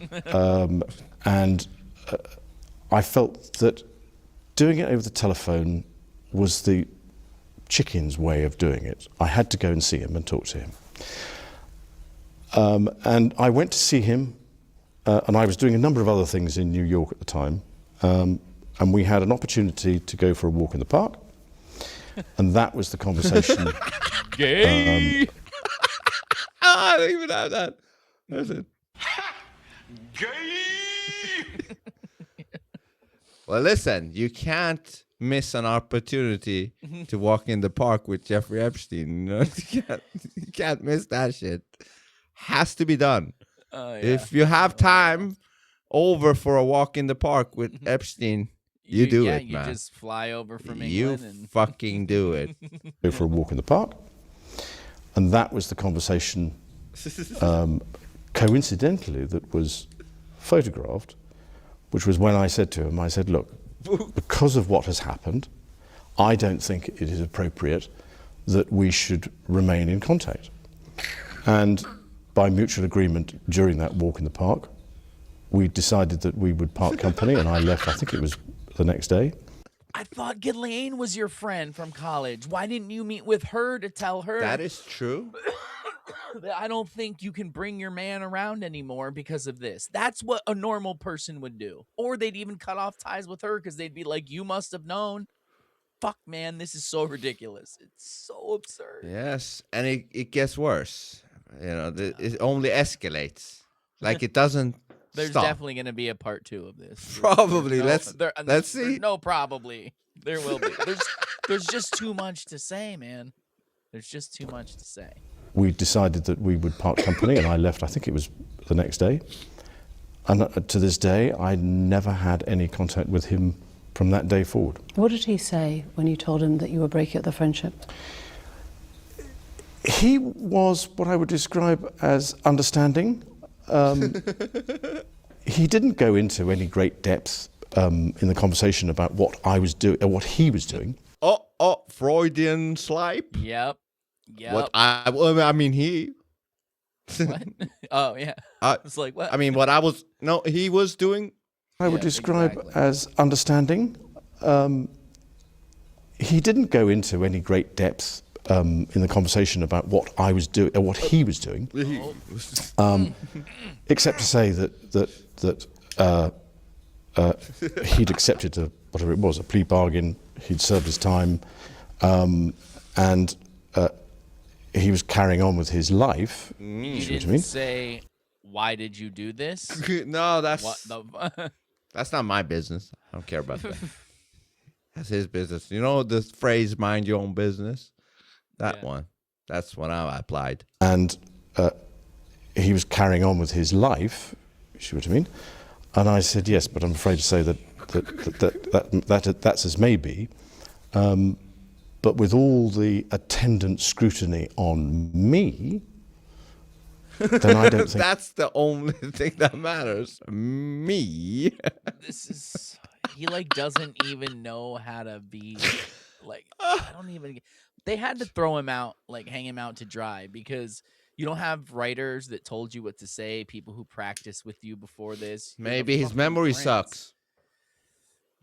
And I felt that doing it over the telephone was the chicken's way of doing it. I had to go and see him and talk to him. And I went to see him, and I was doing a number of other things in New York at the time. And we had an opportunity to go for a walk in the park. And that was the conversation. Gay! I don't even have that. Listen. Well, listen, you can't miss an opportunity to walk in the park with Jeffrey Epstein. You know? You can't miss that shit. Has to be done. Yeah. If you have time over for a walk in the park with Epstein, you do it, man. You just fly over from England. You and fucking do it. Go for a walk in the park. And that was the conversation, coincidentally, that was photographed, which was when I said to him, I said, look, because of what has happened, I don't think it is appropriate that we should remain in contact. And by mutual agreement during that walk in the park, we decided that we would part company, and I left, I think it was the next day. I thought Ghislaine was your friend from college. Why didn't you meet with her to tell her? That is true. I don't think you can bring your man around anymore because of this. That's what a normal person would do. Or they'd even cut off ties with her because they'd be like, you must have known. Fuck, man, this is so ridiculous. It's so absurd. Yes, and it gets worse. You know, it only escalates. Like, it doesn't There's stop. definitely going to be a part 2 of this. Probably. Let's see. No, probably. There will be. There's just too much to say, man. There's just too much to say. We decided that we would part company, and I left, I think it was the next day. And to this day, I never had any contact with him from that day forward. What did he say when you told him that you were breaking up the friendship? He was what I would describe as understanding. He didn't go into any great depth in the conversation about what I was doing, or what he was doing. Oh, Freudian slip. Yep. What I mean, he. What? Oh, yeah. It's like, what? I mean, he was doing. I would describe as understanding. He didn't go into any great depth in the conversation about what I was doing, or what he was doing, except to say that he'd accepted whatever it was, a plea bargain. He'd served his time, and he was carrying on with his life. You didn't say, why did you do this? No, that's What the that's not my business. I don't care about that. That's his business. You know the phrase "mind your own business"? That one. That's what I applied. And he was carrying on with his life. You see what I mean? And I said yes, but I'm afraid to say that's as may be. But with all the attendant scrutiny on me, then I don't think that's the only thing that matters. Me. This is, he like doesn't even know how to be like, I don't even, they had to throw him out, like hang him out to dry, because you don't have writers that told you what to say, people who practice with you before this. Maybe his memory sucks.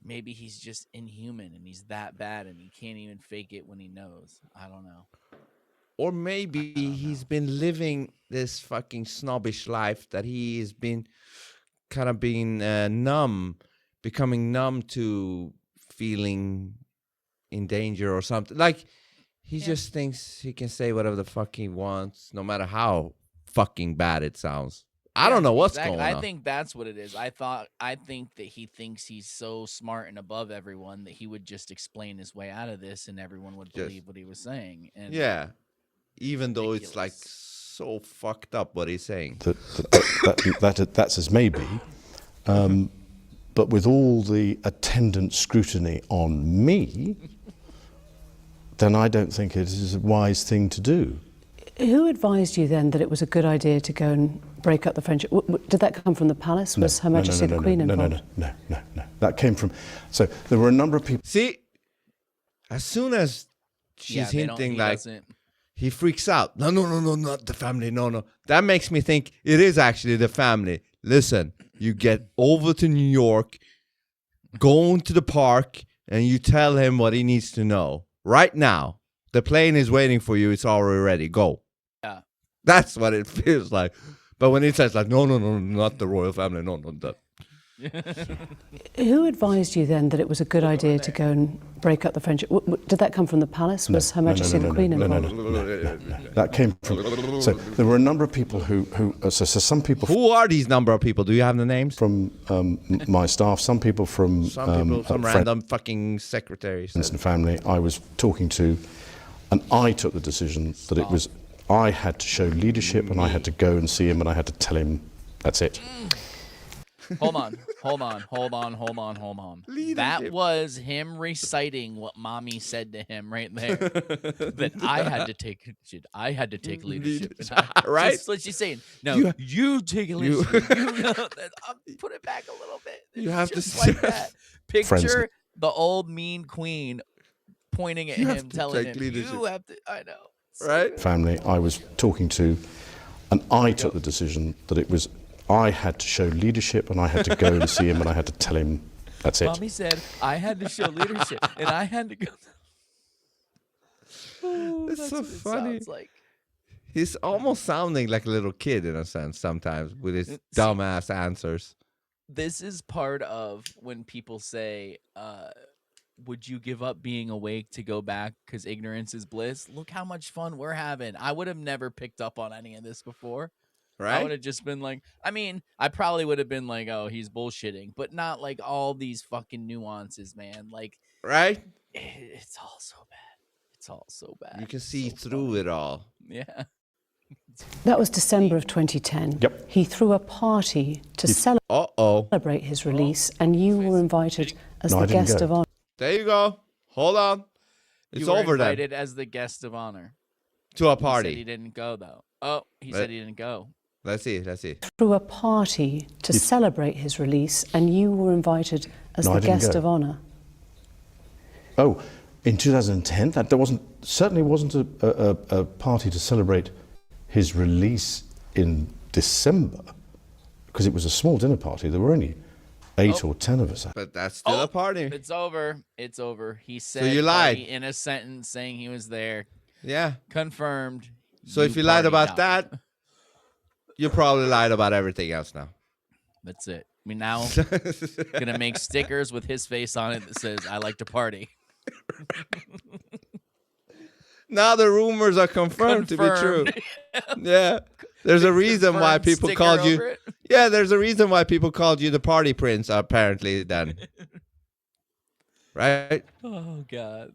Maybe he's just inhuman and he's that bad and he can't even fake it when he knows. I don't know. Or maybe he's been living this fucking snobbish life that he's been kind of being becoming numb to feeling in danger or something. Like, He just thinks he can say whatever the fuck he wants, no matter how fucking bad it sounds. I don't know what's going on. I think that's what it is. I think that he thinks he's so smart and above everyone that he would just explain his way out of this, and everyone would believe what he was saying. And yeah, even though it's like so fucked up what he's saying. That's as maybe, but with all the attendant scrutiny on me, then I don't think it is a wise thing to do. Who advised you then that it was a good idea to go and break up the friendship? Did that come from the palace? Was Her Majesty the Queen involved? No. That came from... So there were a number of people... See, as soon as she's hinting like... He freaks out. No, not the family. No. That makes me think it is actually the family. Listen, you get over to New York, go into the park, and you tell him what he needs to know. Right now. The plane is waiting for you. It's already ready. Go. Yeah. That's what it feels like. But when it says like, no, not the royal family. No, that. Who advised you then that it was a good idea to go and break up the friendship? Did that come from the palace? Was Her Majesty the Queen involved? No. That came from... So there were a number of people who so some people... Who are these number of people? Do you have the names? From my staff, some people from... Some random fucking secretaries. And family I was talking to, and I took the decision that it was... I had to show leadership, and I had to go and see him, and I had to tell him, that's it. Hold on. That was him reciting what mommy said to him right there. That I had to take leadership. Right? That's what she's saying. No, you take leadership. I'll put it back a little bit. You have just to like that. Picture the old mean queen pointing at him, telling him, you have to. I know. Right? Family I was talking to, and I took the decision that it was... I had to show leadership, and I had to go and see him, and I had to tell him, that's it. Mommy said I had to show leadership, and I had to go. It's so funny. Like. He's almost sounding like a little kid in a sense sometimes with his dumbass answers. This is part of when people say, would you give up being awake to go back because ignorance is bliss? Look how much fun we're having. I would have never picked up on any of this before. Right? I would have just been like, I mean, I probably would have been like, oh, he's bullshitting, but not like all these fucking nuances, man. Like, right? It's all so bad. It's all so bad. You can see through it all. Yeah. That was December of 2010. Yep. He threw a party to celebrate his release, and you were invited as the guest of honor. There you go. Hold on. It's over then. Invited as the guest of honor. To a party. He said he didn't go, though. Oh, he said he didn't go. Let's see. Threw a party to celebrate his release, and you were invited as the guest of honor. Oh, in 2010, there certainly wasn't a party to celebrate his release in December, because it was a small dinner party. There were only 8 or 10 of us. But that's still a party. It's over. It's over. He said so you lied in a sentence saying he was there. Yeah. Confirmed. So if you lied about that, you probably lied about everything else now. That's it. I mean, now gonna make stickers with his face on it that says, I like to party. Now the rumors are confirmed. To be true. Yeah. There's a reason why people called you. Yeah, there's a reason why people called you the party prince, apparently, then. Right? Oh, God.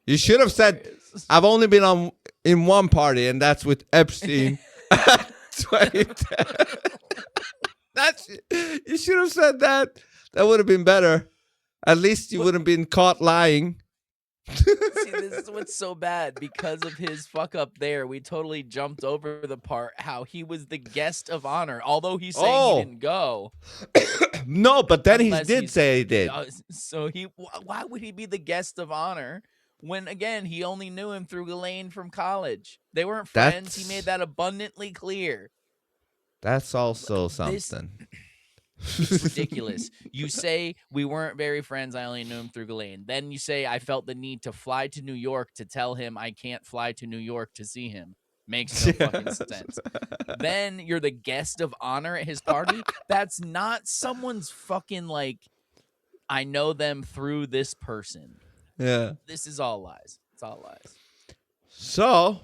You should have said, I've only been in one party, and that's with Epstein. 2010. You should have said that. That would have been better. At least you wouldn't have been caught lying. See, this is what's so bad. Because of his fuck up there, we totally jumped over the part how he was the guest of honor, although he's saying he didn't go. No, but then he did say he did. So why would he be the guest of honor when, again, he only knew him through Ghislaine from college? They weren't friends. He made that abundantly clear. That's also something. It's ridiculous. You say we weren't very friends. I only knew him through Ghislaine. Then you say I felt the need to fly to New York to tell him I can't fly to New York to see him. Makes no fucking sense. Then you're the guest of honor at his party. That's not someone's fucking like, I know them through this person. Yeah. This is all lies. It's all lies. So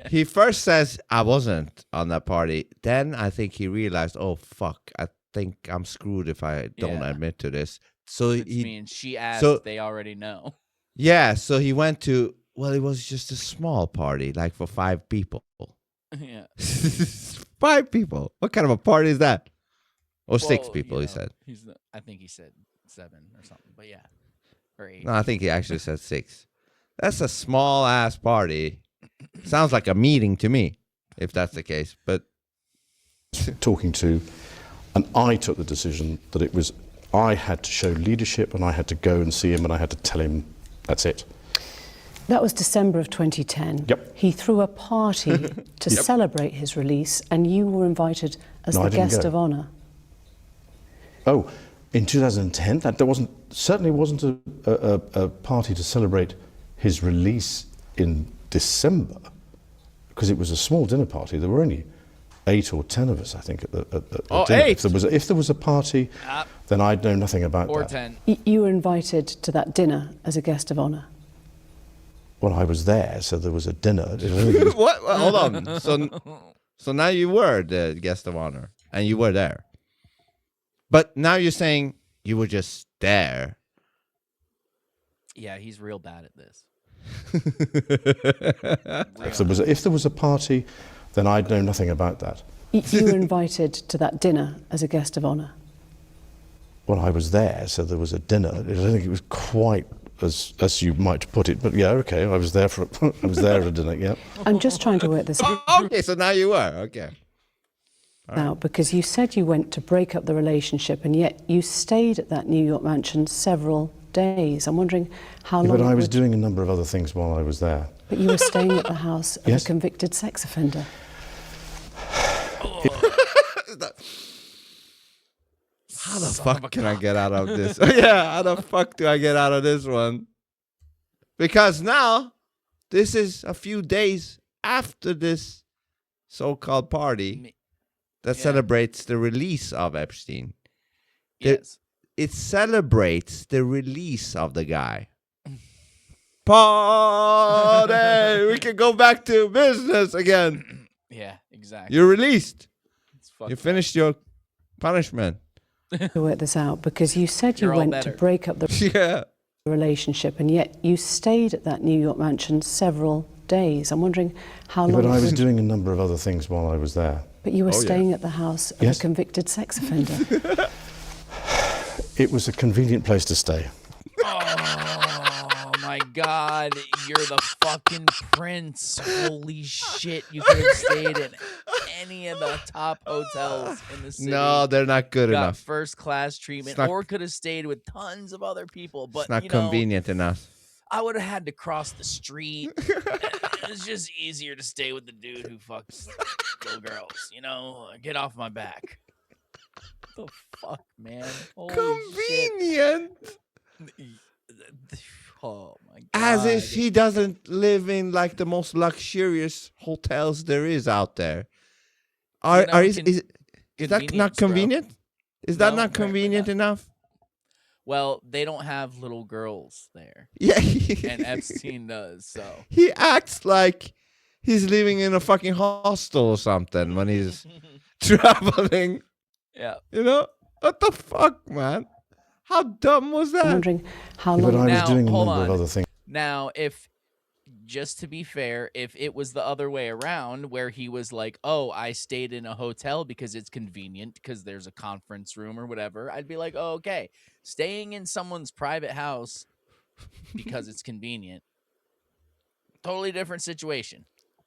he first says, I wasn't on that party. Then I think he realized, oh, fuck, I think I'm screwed if I don't admit to this. So Which means she asked, they already know. Yeah, so he went to, well, it was just a small party, like for 5 people. Yeah. 5 people. What kind of a party is that? Or 6 people, he said. I think he said 7 or something, but yeah. Or 8. No, I think he actually said 6. That's a small ass party. Sounds like a meeting to me, if that's the case. But talking to, and I took the decision that it was, I had to show leadership and I had to go and see him and I had to tell him, that's it. That was December of 2010. Yep. He threw a party to celebrate his release, and you were invited as the guest of honour. Oh, in 2010, that certainly wasn't a party to celebrate his release in December, because it was a small dinner party. There were only 8 or 10 of us, I think, at dinner. 8? If there was a party, then I'd know nothing about or that. 10. You were invited to that dinner as a guest of honour. Well, I was there, so there was a dinner. What? Hold on. So now you were the guest of honor, and you were there. But now you're saying you were just there. Yeah, he's real bad at this. If there was a party, then I'd know nothing about that. You were invited to that dinner as a guest of honour. Well, I was there, so there was a dinner. I don't think it was quite as you might put it, but yeah, okay. I was there at a dinner. Yeah. I'm just trying to work this out. Okay, so now you were. Okay. Now, because you said you went to break up the relationship, and yet you stayed at that New York mansion several days. I'm wondering how long. But I was doing a number of other things while I was there. But you were staying at the house of a convicted sex offender. How the fuck can I get out of this? Yeah, how the fuck do I get out of this one? Because now, this is a few days after this so-called party that celebrates the release of Epstein. Yes. It celebrates the release of the guy. Party! We can go back to business again. Yeah, exactly. You're released. You finished your punishment. To work this out, because you said you went to break up the relationship, and yet you stayed at that New York mansion several days. I'm wondering how long. But I was doing a number of other things while I was there. But you were staying at the house of a convicted sex offender. It was a convenient place to stay. Oh my God, you're the fucking prince. Holy shit, you could have stayed in any of the top hotels in the city. No, they're not good got enough. First class treatment, or could have stayed with tons of other people. But It's not convenient enough. I would have had to cross the street. It's just easier to stay with the dude who fucks little girls. Get off my back. What the fuck, man? Holy Convenient. Shit. Oh my God. As if he doesn't live in like the most luxurious hotels there is out there. Is that not convenient? Is that not convenient enough? Well, they don't have little girls there. Yeah. And Epstein does, so. He acts like he's living in a fucking hostel or something when he's traveling. Yeah. What the fuck, man? How dumb was that? I'm wondering how long. But I was doing a number of other things. Now, just to be fair, if it was the other way around, where he was like, oh, I stayed in a hotel because it's convenient, because there's a conference room or whatever, I'd be like, oh, okay. Staying in someone's private house because it's convenient. Totally different situation.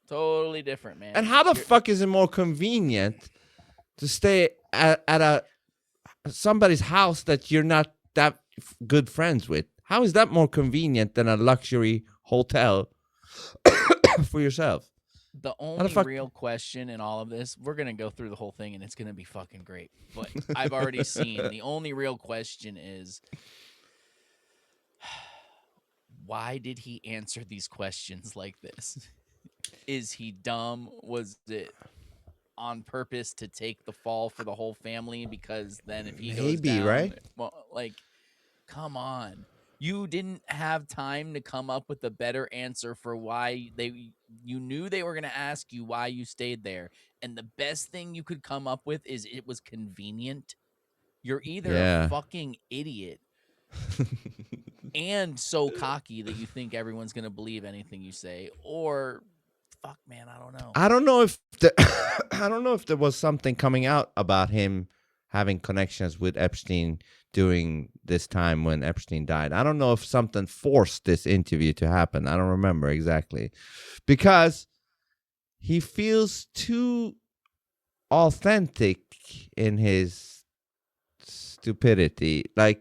Totally different, man. And how the fuck is it more convenient to stay at somebody's house that you're not that good friends with? How is that more convenient than a luxury hotel for yourself? The only real question in all of this, we're going to go through the whole thing and it's going to be fucking great. But I've already seen, the only real question is, why did he answer these questions like this? Is he dumb? Was it on purpose to take the fall for the whole family? Because then if he goes down, right? well, like, come on. You didn't have time to come up with a better answer for why you knew they were going to ask you why you stayed there. And the best thing you could come up with is it was convenient. You're either a fucking idiot and so cocky that you think everyone's going to believe anything you say, or fuck, man, I don't know. I don't know if I don't know if there was something coming out about him having connections with Epstein during this time when Epstein died. I don't know if something forced this interview to happen. I don't remember exactly, because he feels too authentic in his stupidity. Like,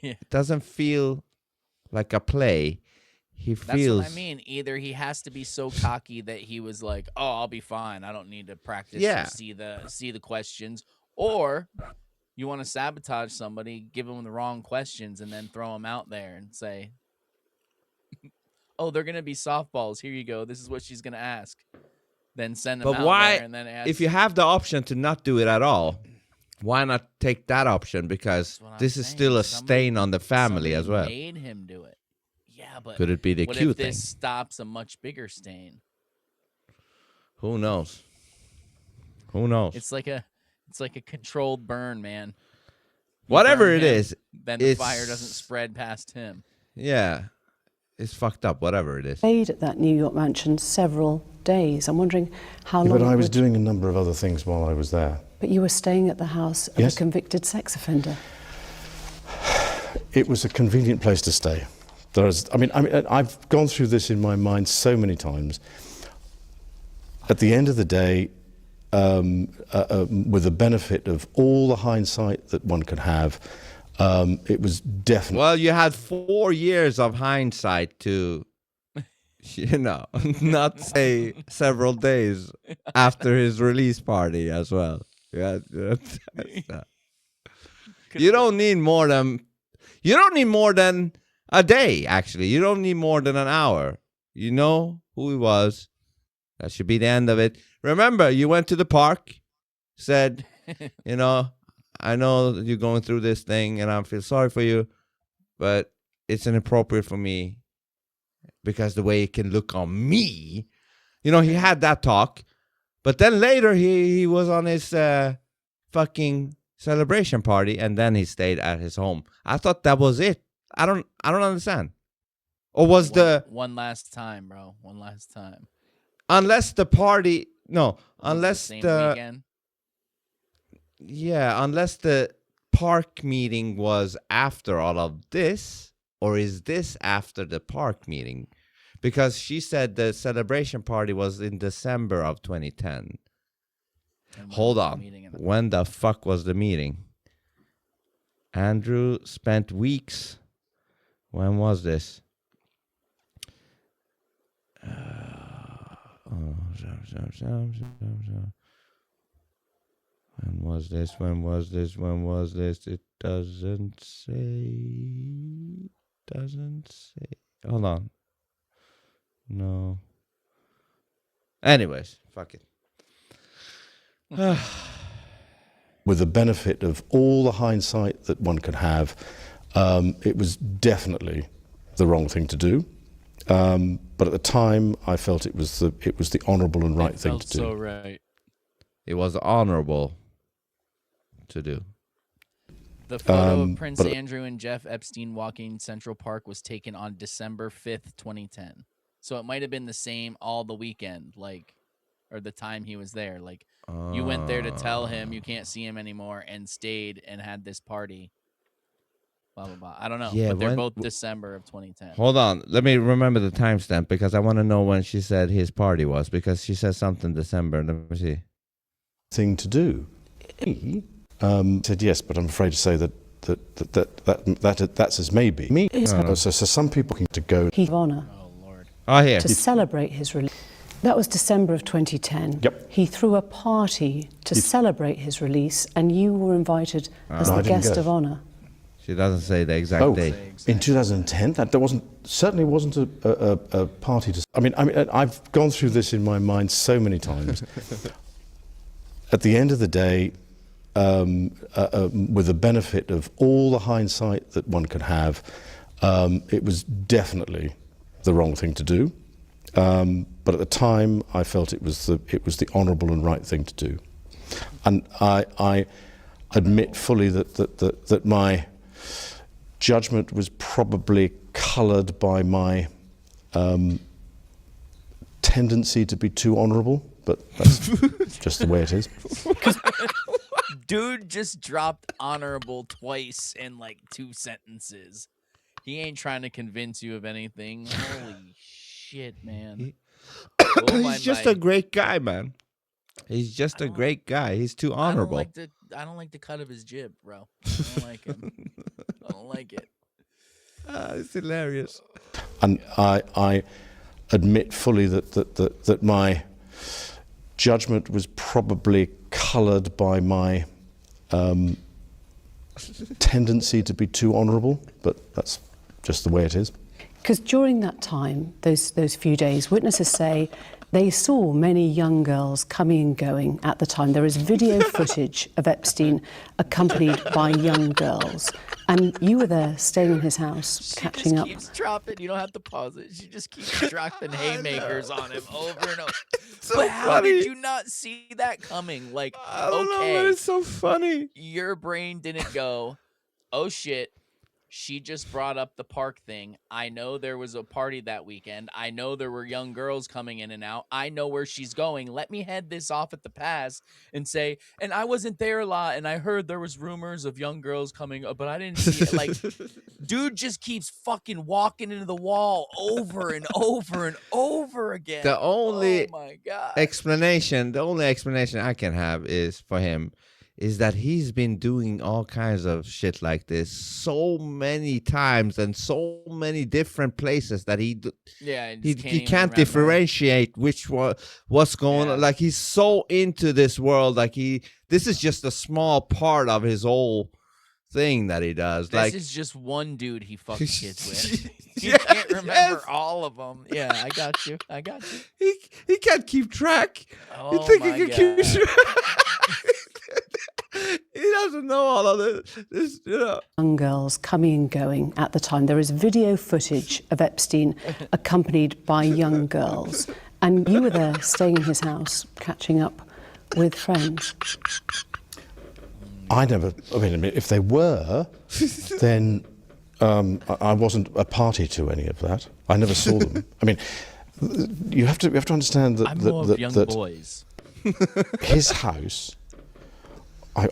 it doesn't feel like a play. That's what I mean. Either he has to be so cocky that he was like, "Oh, I'll be fine. I don't need to practice or see the questions," or you want to sabotage somebody, give them the wrong questions, and then throw them out there and say, "Oh, they're gonna be softballs. Here you go. This is what she's gonna ask." Then send them out there and then ask. If you have the option to not do it at all, why not take that option? Because this is still a stain on the family as well. Made him do it. Yeah, but could it be the what cute if thing? This stops a much bigger stain? Who knows? Who knows? It's like a controlled burn, man. Whatever it is, then the fire doesn't spread past him. Yeah, it's fucked up. Whatever it is. Stayed at that New York mansion several days. I'm wondering how long. But I was doing a number of other things while I was there. But you were staying at the house of a convicted sex offender. It was a convenient place to stay. I've gone through this in my mind so many times. At the end of the day, with the benefit of all the hindsight that one could have, it was definitely... Well, you had 4 years of hindsight to, not say several days after his release party as well. Yeah, you don't need more than a day, actually. You don't need more than an hour. You know who he was. That should be the end of it. Remember, you went to the park, said, I know you're going through this thing and I feel sorry for you, but it's inappropriate for me because the way it can look on me. He had that talk. But then later he was on his fucking celebration party and then he stayed at his home. I thought that was it. I don't understand. Or was one last time, bro? One last time. Unless the party, unless the weekend. Yeah, unless the park meeting was after all of this, or is this after the park meeting? Because she said the celebration party was in December of 2010. Hold on. When the fuck was the meeting? Andrew spent weeks. When was this? When was this? When was this? When was this? It doesn't say. Hold on. No. Anyways, fuck it. With the benefit of all the hindsight that one could have, it was definitely the wrong thing to do. But at the time, I felt it was the honourable and right thing to do. So right. It was honourable to do. The photo of Prince Andrew and Jeff Epstein walking Central Park was taken on December 5th, 2010. So it might have been the same all the weekend, or the time he was there. You went there to tell him you can't see him anymore and stayed and had this party. Blah, blah, blah. I don't know. Yeah, but they're both December of 2010. Hold on. Let me remember the timestamp because I want to know when she said his party was, because she said something December. Let me see. Thing to do. He said yes, but I'm afraid to say that's as maybe. Me. So some people can to go. He of honour. Oh Lord. Oh, here. To celebrate his release. That was December of 2010. Yep. He threw a party to celebrate his release, and you were invited as the guest of honour. She doesn't say the exact date. In 2010, that certainly wasn't a party to. I mean, I've gone through this in my mind so many times. At the end of the day, with the benefit of all the hindsight that one could have, It was definitely the wrong thing to do, but at the time I felt it was the honourable and right thing to do, and I admit fully that my judgment was probably coloured by my tendency to be too honourable, but that's just the way it is. Dude just dropped honorable twice in like 2 sentences. He ain't trying to convince you of anything. Holy shit, man. He's just a great guy, man. He's just a great guy. He's too honorable. I don't like the cut of his jib, bro. I don't like him. I don't like it. It's hilarious. And I admit fully that my judgment was probably coloured by my tendency to be too honourable, but that's just the way it is. Because during that time, those few days, witnesses say they saw many young girls coming and going at the time. There is video footage of Epstein accompanied by young girls. And you were there, staying in his house, catching up. She just keeps dropping. You don't have to pause it. She just keeps dropping haymakers on him over and over. So but how funny. did you not see that coming? Like, I don't know, okay, but it's so funny. your brain didn't go, oh shit, she just brought up the park thing. I know there was a party that weekend. I know there were young girls coming in and out. I know where she's going. Let me head this off at the pass and say, and I wasn't there a lot, and I heard there was rumors of young girls coming, but I didn't see it. Like, dude just keeps fucking walking into the wall over and over and over again. The only oh my God. the only explanation I can have is for him is that he's been doing all kinds of shit like this so many times and so many different places that he can't differentiate what's going on. Like, he's so into this world. Like, this is just a small part of his whole thing that he does. This is just one dude he fucks kids with. You can't remember all of them. Yeah, I got you. He can't keep track. Oh, You think my he can God. keep track? He doesn't know all of this, you know. Young girls coming and going at the time. There is video footage of Epstein accompanied by young girls. And you were there, staying in his house, catching up with friends. I mean, if they were, then I wasn't a party to any of that. I never saw them. I mean, you have to understand that I'm more of young boys. his house.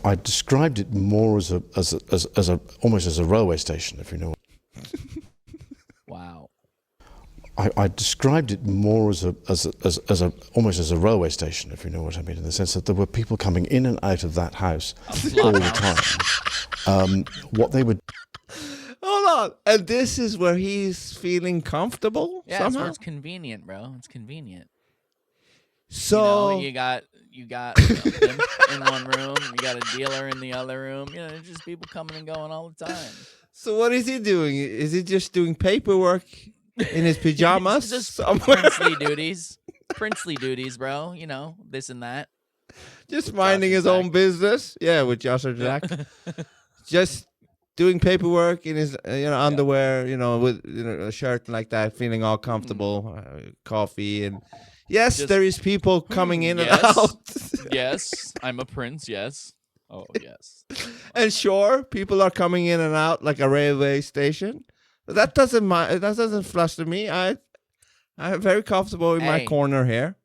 I described it more as almost as a railway station, if you know. Wow. I described it more as almost as a railway station, if you know what I mean, in the sense that there were people coming in and out of that house all the time. What they would. Hold on, and this is where he's feeling comfortable. Yeah, somehow? it's where it's convenient, bro. It's convenient. So you got you got a pimp in one room, you got a dealer in the other room. You know, there's just people coming and going all the time. So what is he doing? Is he just doing paperwork in his pajamas? Just somewhere? princely duties, bro. You know, this and that. Just With minding Josh his and own Zach. business. Yeah, with Josh or Jack. Just doing paperwork in his underwear, with a shirt like that, feeling all comfortable, coffee and yes, Just- there is people coming in and Yes. out. Yes, I'm a prince. Yes. Oh, yes. And sure, people are coming in and out like a railway station. But that doesn't fluster me. I'm very comfortable in my Hey. corner here.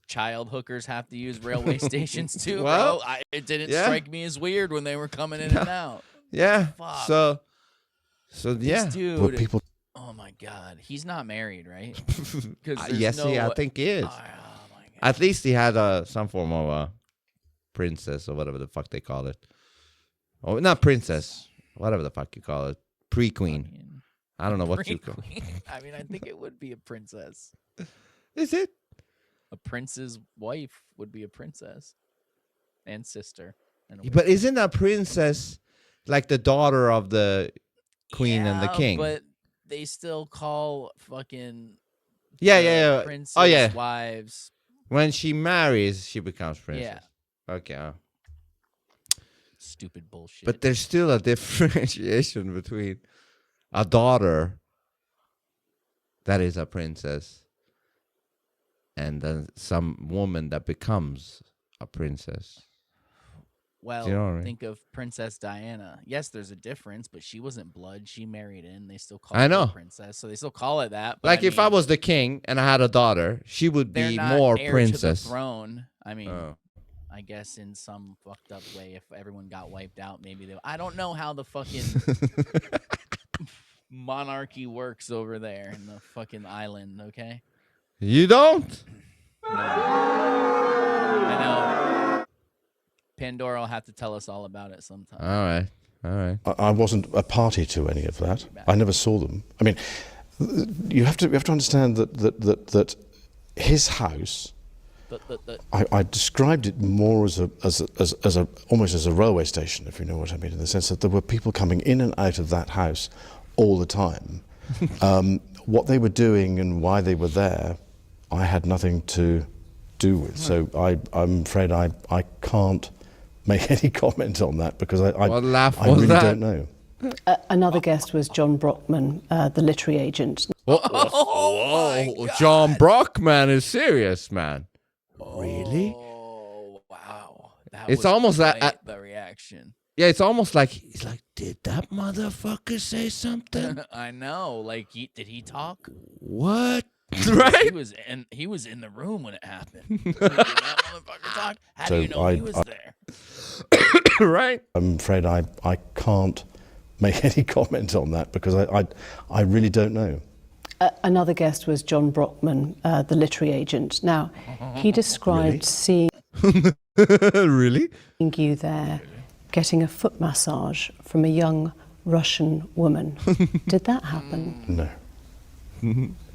Child hookers have to use railway stations too, Well, bro. It didn't yeah. strike me as weird when they were coming in and out. Yeah. Fuck. So yeah. This dude. Were people. Oh my God, he's not married, right? 'Cause there's Yes, no I wa- think he is. Oh my God. At least he had some form of a princess or whatever the fuck they call it. Oh, not princess. Whatever the fuck you call it. Pre-queen. Fucking I don't know what you call it. pre-queen. I mean, I think it would be a princess. Is it? A prince's wife would be a princess and sister. in a way. But isn't a princess like the daughter of the queen and the Yeah, king? But they still call fucking Yeah. princes Oh, yeah. wives. When she marries, she becomes Yeah. princess. Okay. Stupid bullshit. But there's still a differentiation between a daughter that is a princess, and then some woman that becomes a princess. Well, you know what I mean? think of Princess Diana. Yes, there's a difference, but she wasn't blood. She married in. They still call I her know. a princess, so they still call it that. But Like if I mean, was the king and I had a daughter, she would they're be not more heir princess. to the throne. I mean, Oh. I guess in some fucked up way, if everyone got wiped out, maybe they. I don't know how the fucking monarchy works over there in the fucking island. Okay. You don't? I know. Pandora will have to tell us all about it sometime. All right. All right. I wasn't a party to any of that. I never saw them. I mean, you have to understand that his house. I described it more as a almost as a railway station, if you know what I mean, in the sense that there were people coming in and out of that house all the time. What they were doing and why they were there, I had nothing to do with. So I'm afraid I can't make any comment on that because I really don't know. Another guest was John Brockman, the literary agent. Whoa, John Brockman is serious, man. Really? Oh wow! It's almost like the reaction. Yeah, it's almost like he's like, did that motherfucker say something? I know. Like, did he talk? What? Right? He was in the room when it happened. Did that motherfucker talk? How do you know he was there? Right? I'm afraid I can't make any comment on that because I really don't know. Another guest was John Brockman, the literary agent. Now, he described seeing really you there getting a foot massage from a young Russian woman. Did that happen? No.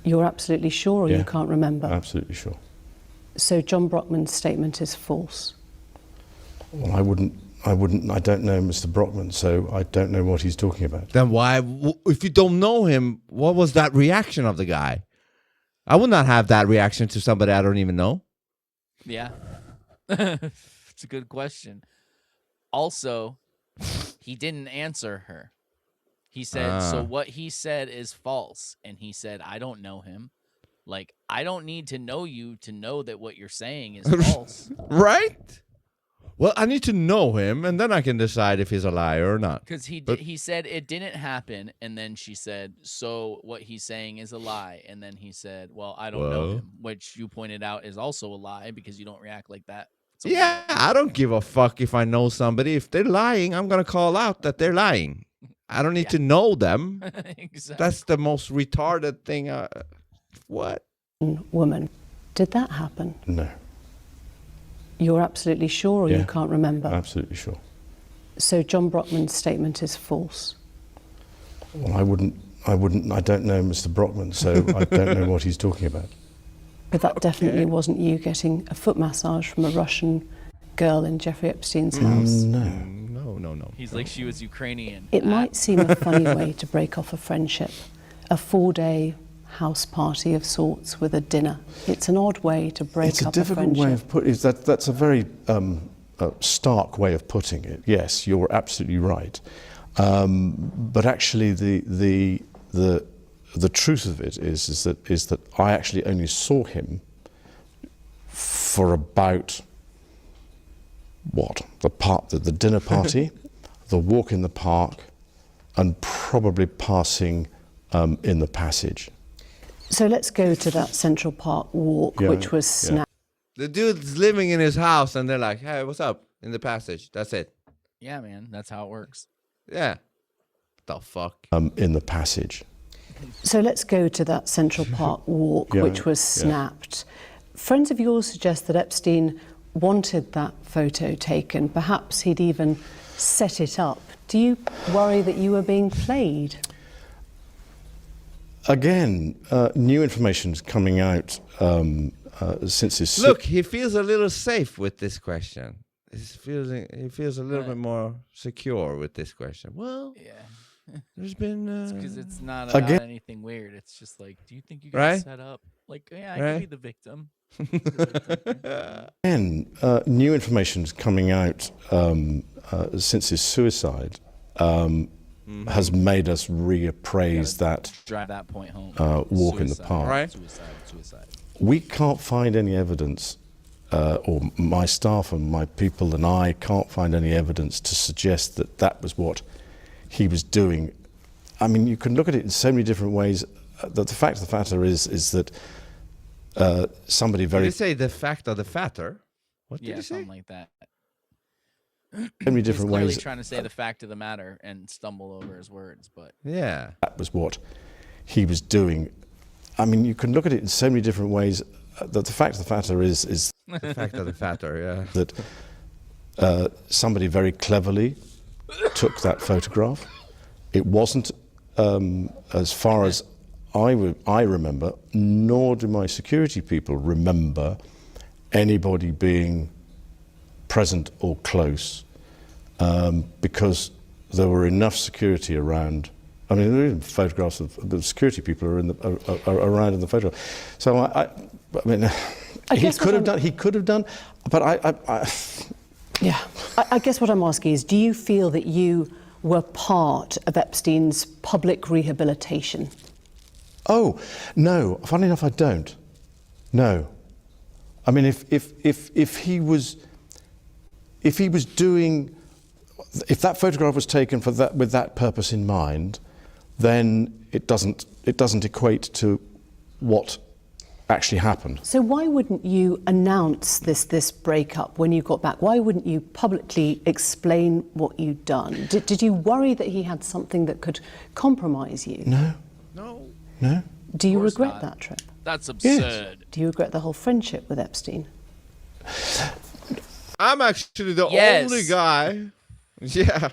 You're absolutely sure, or you can't remember? Absolutely sure. So John Brockman's statement is false. Well, I don't know Mr. Brockman, so I don't know what he's talking about. Then why, if you don't know him, what was that reaction of the guy? I would not have that reaction to somebody I don't even know. Yeah. It's a good question. Also, he didn't answer her. He said, so what he said is false. And he said, I don't know him. Like, I don't need to know you to know that what you're saying is false. Right? Well, I need to know him, and then I can decide if he's a liar or not. Because he said it didn't happen, and then she said, so what he's saying is a lie. And then he said, well, I don't know him, which you pointed out is also a lie because you don't react like that. Yeah, I don't give a fuck if I know somebody. If they're lying, I'm going to call out that they're lying. I don't need to know them. Exactly. That's the most retarded thing. What? Woman. Did that happen? No. You're absolutely sure, or you can't remember? Absolutely sure. So John Brockman's statement is false. Well, I don't know Mr. Brockman, so I don't know what he's talking about. But that definitely wasn't you getting a foot massage from a Russian girl in Jeffrey Epstein's house. No. He's like, she was Ukrainian. It might seem a funny way to break off a friendship, a 4-day house party of sorts with a dinner. It's an odd way to break up a friendship. It's a difficult way of putting it. That's a very stark way of putting it. Yes, you're absolutely right. But actually, the truth of it is that I actually only saw him for about the dinner party, the walk in the park, and probably passing in the passage. So let's go to that Central Park walk, which was snapped. The dude's living in his house, and they're like, hey, what's up? In the passage. That's it. Yeah, man. That's how it works. Yeah. The fuck? In the passage. So let's go to that Central Park walk, which was snapped. Friends of yours suggest that Epstein wanted that photo taken. Perhaps he'd even set it up. Do you worry that you were being played? Again, new information's coming out since his... Look, he feels a little safe with this question. He feels a little bit more secure with this question. Well, there's been... because it's not about anything weird. It's just like, do you think you got set up? Like, yeah, I could be the victim. Again, new information's coming out since his suicide. has made us reappraise that Drive that point home. walk in the park. Right. Suicide. We can't find any evidence, or my staff and my people and I can't find any evidence to suggest that that was what he was doing. I mean, you can look at it in so many different ways. The fact of the matter is that somebody very... Did you say the fact of the fatter? What did you say? Something like that. so many different He's clearly ways. trying to say the fact of the matter and stumble over his words, but Yeah. That was what he was doing. I mean, you can look at it in so many different ways. The fact of the matter is The fact of the fatter, yeah. that somebody very cleverly took that photograph. It wasn't, as far as I remember, nor do my security people remember anybody being present or close, because there were enough security around. I mean, there are even photographs of the security people are around in the photograph. So I mean, he could have done, but Yeah. I guess what I'm asking is, do you feel that you were part of Epstein's public rehabilitation? Oh, no. Funny enough, I don't. No. I mean, if he was doing, if that photograph was taken for that with that purpose in mind, then it doesn't equate to what actually happened. So why wouldn't you announce this breakup when you got back? Why wouldn't you publicly explain what you'd done? Did you worry that he had something that could compromise you? No. No. No. Do you course regret not. that trip? that's absurd. Do you regret the whole friendship with Epstein? I'm actually the Yes. only guy. Yeah.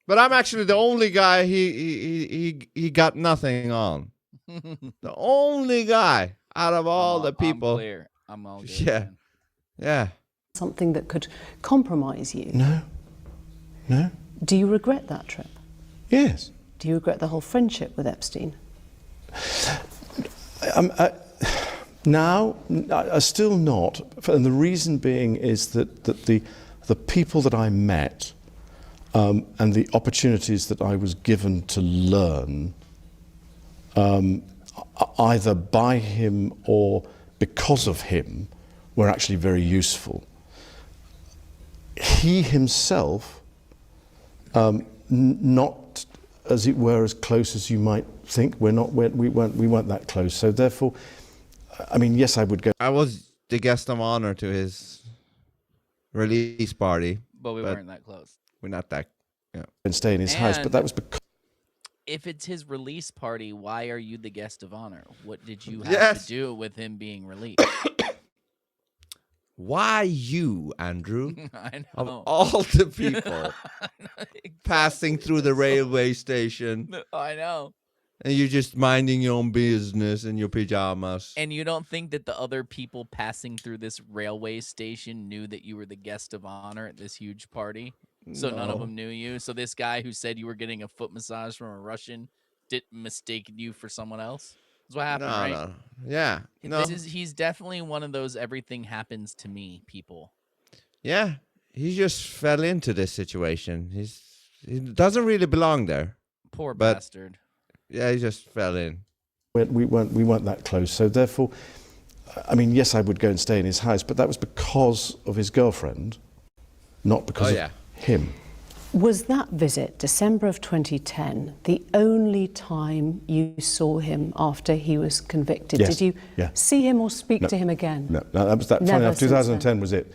But I'm actually the only guy he got nothing on. The only guy out of all the people. I'm clear. I'm all good. Yeah. man. Yeah. Something that could compromise you? No. No. Do you regret that trip? Yes. Do you regret the whole friendship with Epstein? Now, still not, and the reason being is that the people that I met and the opportunities that I was given to learn, either by him or because of him, were actually very useful. He himself, not as it were as close as you might think. We weren't that close. So therefore, I mean, yes, I would go. I was the guest of honor to his release party. But we weren't that close. We're not that. Yeah. And stay in his house, but that was because. If it's his release party, why are you the guest of honor? What did you have to do with him being released? Why you, Andrew? I know. Of all the people passing through the railway station, I know. and you're just minding your own business in your pajamas. And you don't think that the other people passing through this railway station knew that you were the guest of honor at this huge party? So none of them knew you? So this guy who said you were getting a foot massage from a Russian didn't mistake you for someone else? That's what happened, right? No. Yeah. No. He's definitely one of those everything happens to me people. Yeah. He just fell into this situation. He doesn't really belong there. Poor But- bastard. Yeah, he just fell in. We weren't that close. So therefore, I mean, yes, I would go and stay in his house, but that was because of his girlfriend, not because of him. Was that visit, December of 2010, the only time you saw him after he was convicted? Yes. Did you see him or speak to him again? No, that was that. Funny Never enough, since 2010 was it.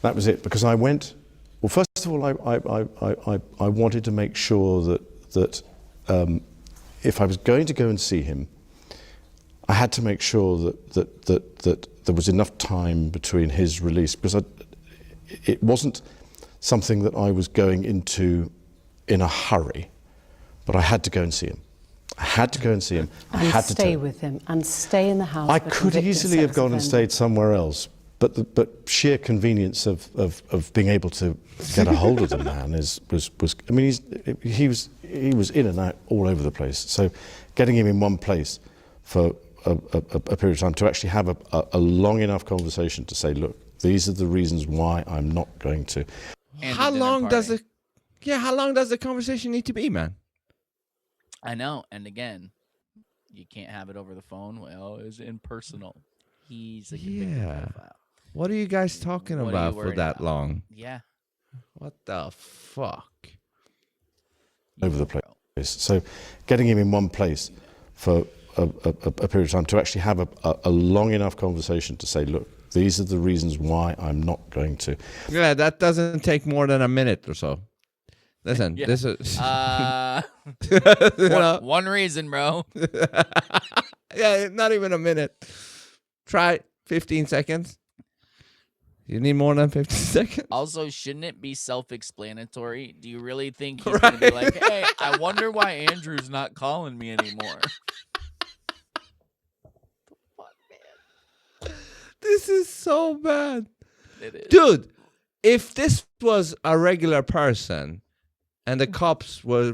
That was it, because I went. Well, first of all, I wanted to make sure that if I was going to go and see him, I had to make sure that there was enough time between his release, because it wasn't something that I was going into in a hurry, but I had to go and see him. I had to go and see him. I And had to stay with him and stay in the house. I of a could convicted easily have sex gone and offender. stayed somewhere else, but sheer convenience of being able to get a hold of the man was. I mean, he was in and out all over the place. So, getting him in one place for a period of time to actually have a long enough conversation to say, look, these are the reasons why I'm not going to. And How the dinner long does party. it? Yeah, how long does the conversation need to be, man? I know. And again, you can't have it over the phone. Well, it's impersonal. He's a convicted pedophile. What are you guys talking What are you about for worried that about? long? Yeah. What the fuck? Over the place. So getting him in one place for a period of time to actually have a long enough conversation to say, look, these are the reasons why I'm not going to. Yeah, that doesn't take more than a minute or so. Listen, Yeah. this is one reason, bro. Yeah, not even a minute. Try 15 seconds. You need more than 15 seconds. Also, shouldn't it be self-explanatory? Do you really think he's going to be like, hey, I wonder why Andrew's not calling me anymore? This is so bad. It is. Dude, if this was a regular person and the cops were,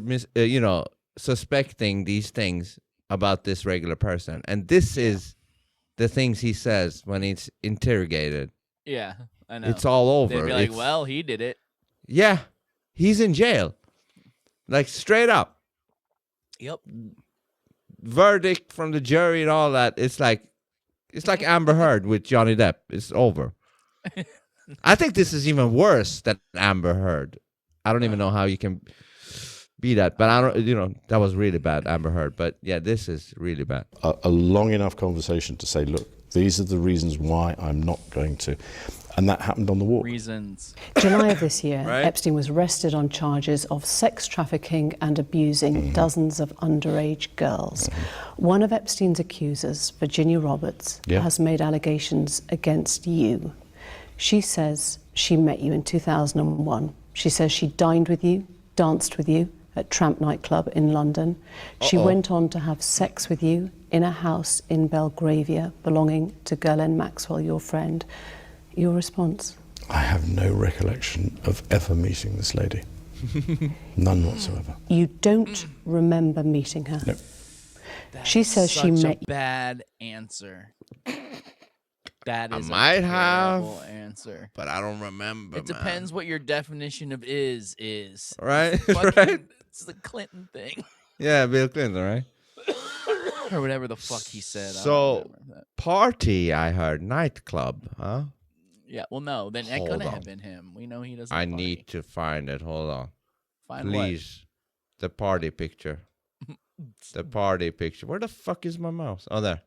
suspecting these things about this regular person, and this is the things he says when he's interrogated. Yeah, I know. It's all over. They'd be like, well, he did it. Yeah, he's in jail. Like, straight up. Yep. Verdict from the jury and all that. It's like Amber Heard with Johnny Depp. It's over. I think this is even worse than Amber Heard. I don't even know how you can be that, but I don't. That was really bad, Amber Heard. But yeah, this is really bad. A long enough conversation to say, look, these are the reasons why I'm not going to. And that happened on the walk. Reasons. July of this year, Right. Epstein was arrested on charges of sex trafficking and abusing dozens of underage girls. One of Epstein's accusers, Virginia Roberts, has made allegations against you. She says she met you in 2001. She says she dined with you, danced with you at Tramp nightclub in London. She went on to have sex with you in a house in Belgravia belonging to Ghislaine Maxwell, your friend. Your response? I have no recollection of ever meeting this lady. None whatsoever. You don't remember meeting her? No. She says she met you. Bad answer. That is might a have, terrible answer. but I don't remember. It depends what your definition of is. Right? Fucking, Right? It's the Clinton thing. Yeah, Bill Clinton, right? Or whatever the fuck he said. I don't So, remember that. party, I heard. Nightclub, huh? Yeah, well, no, then it Hold couldn't on. have been him. We know he doesn't. I party. need to find it. Hold on. Find Please. The party picture. The party picture. Where the fuck is my mouse? Oh, there.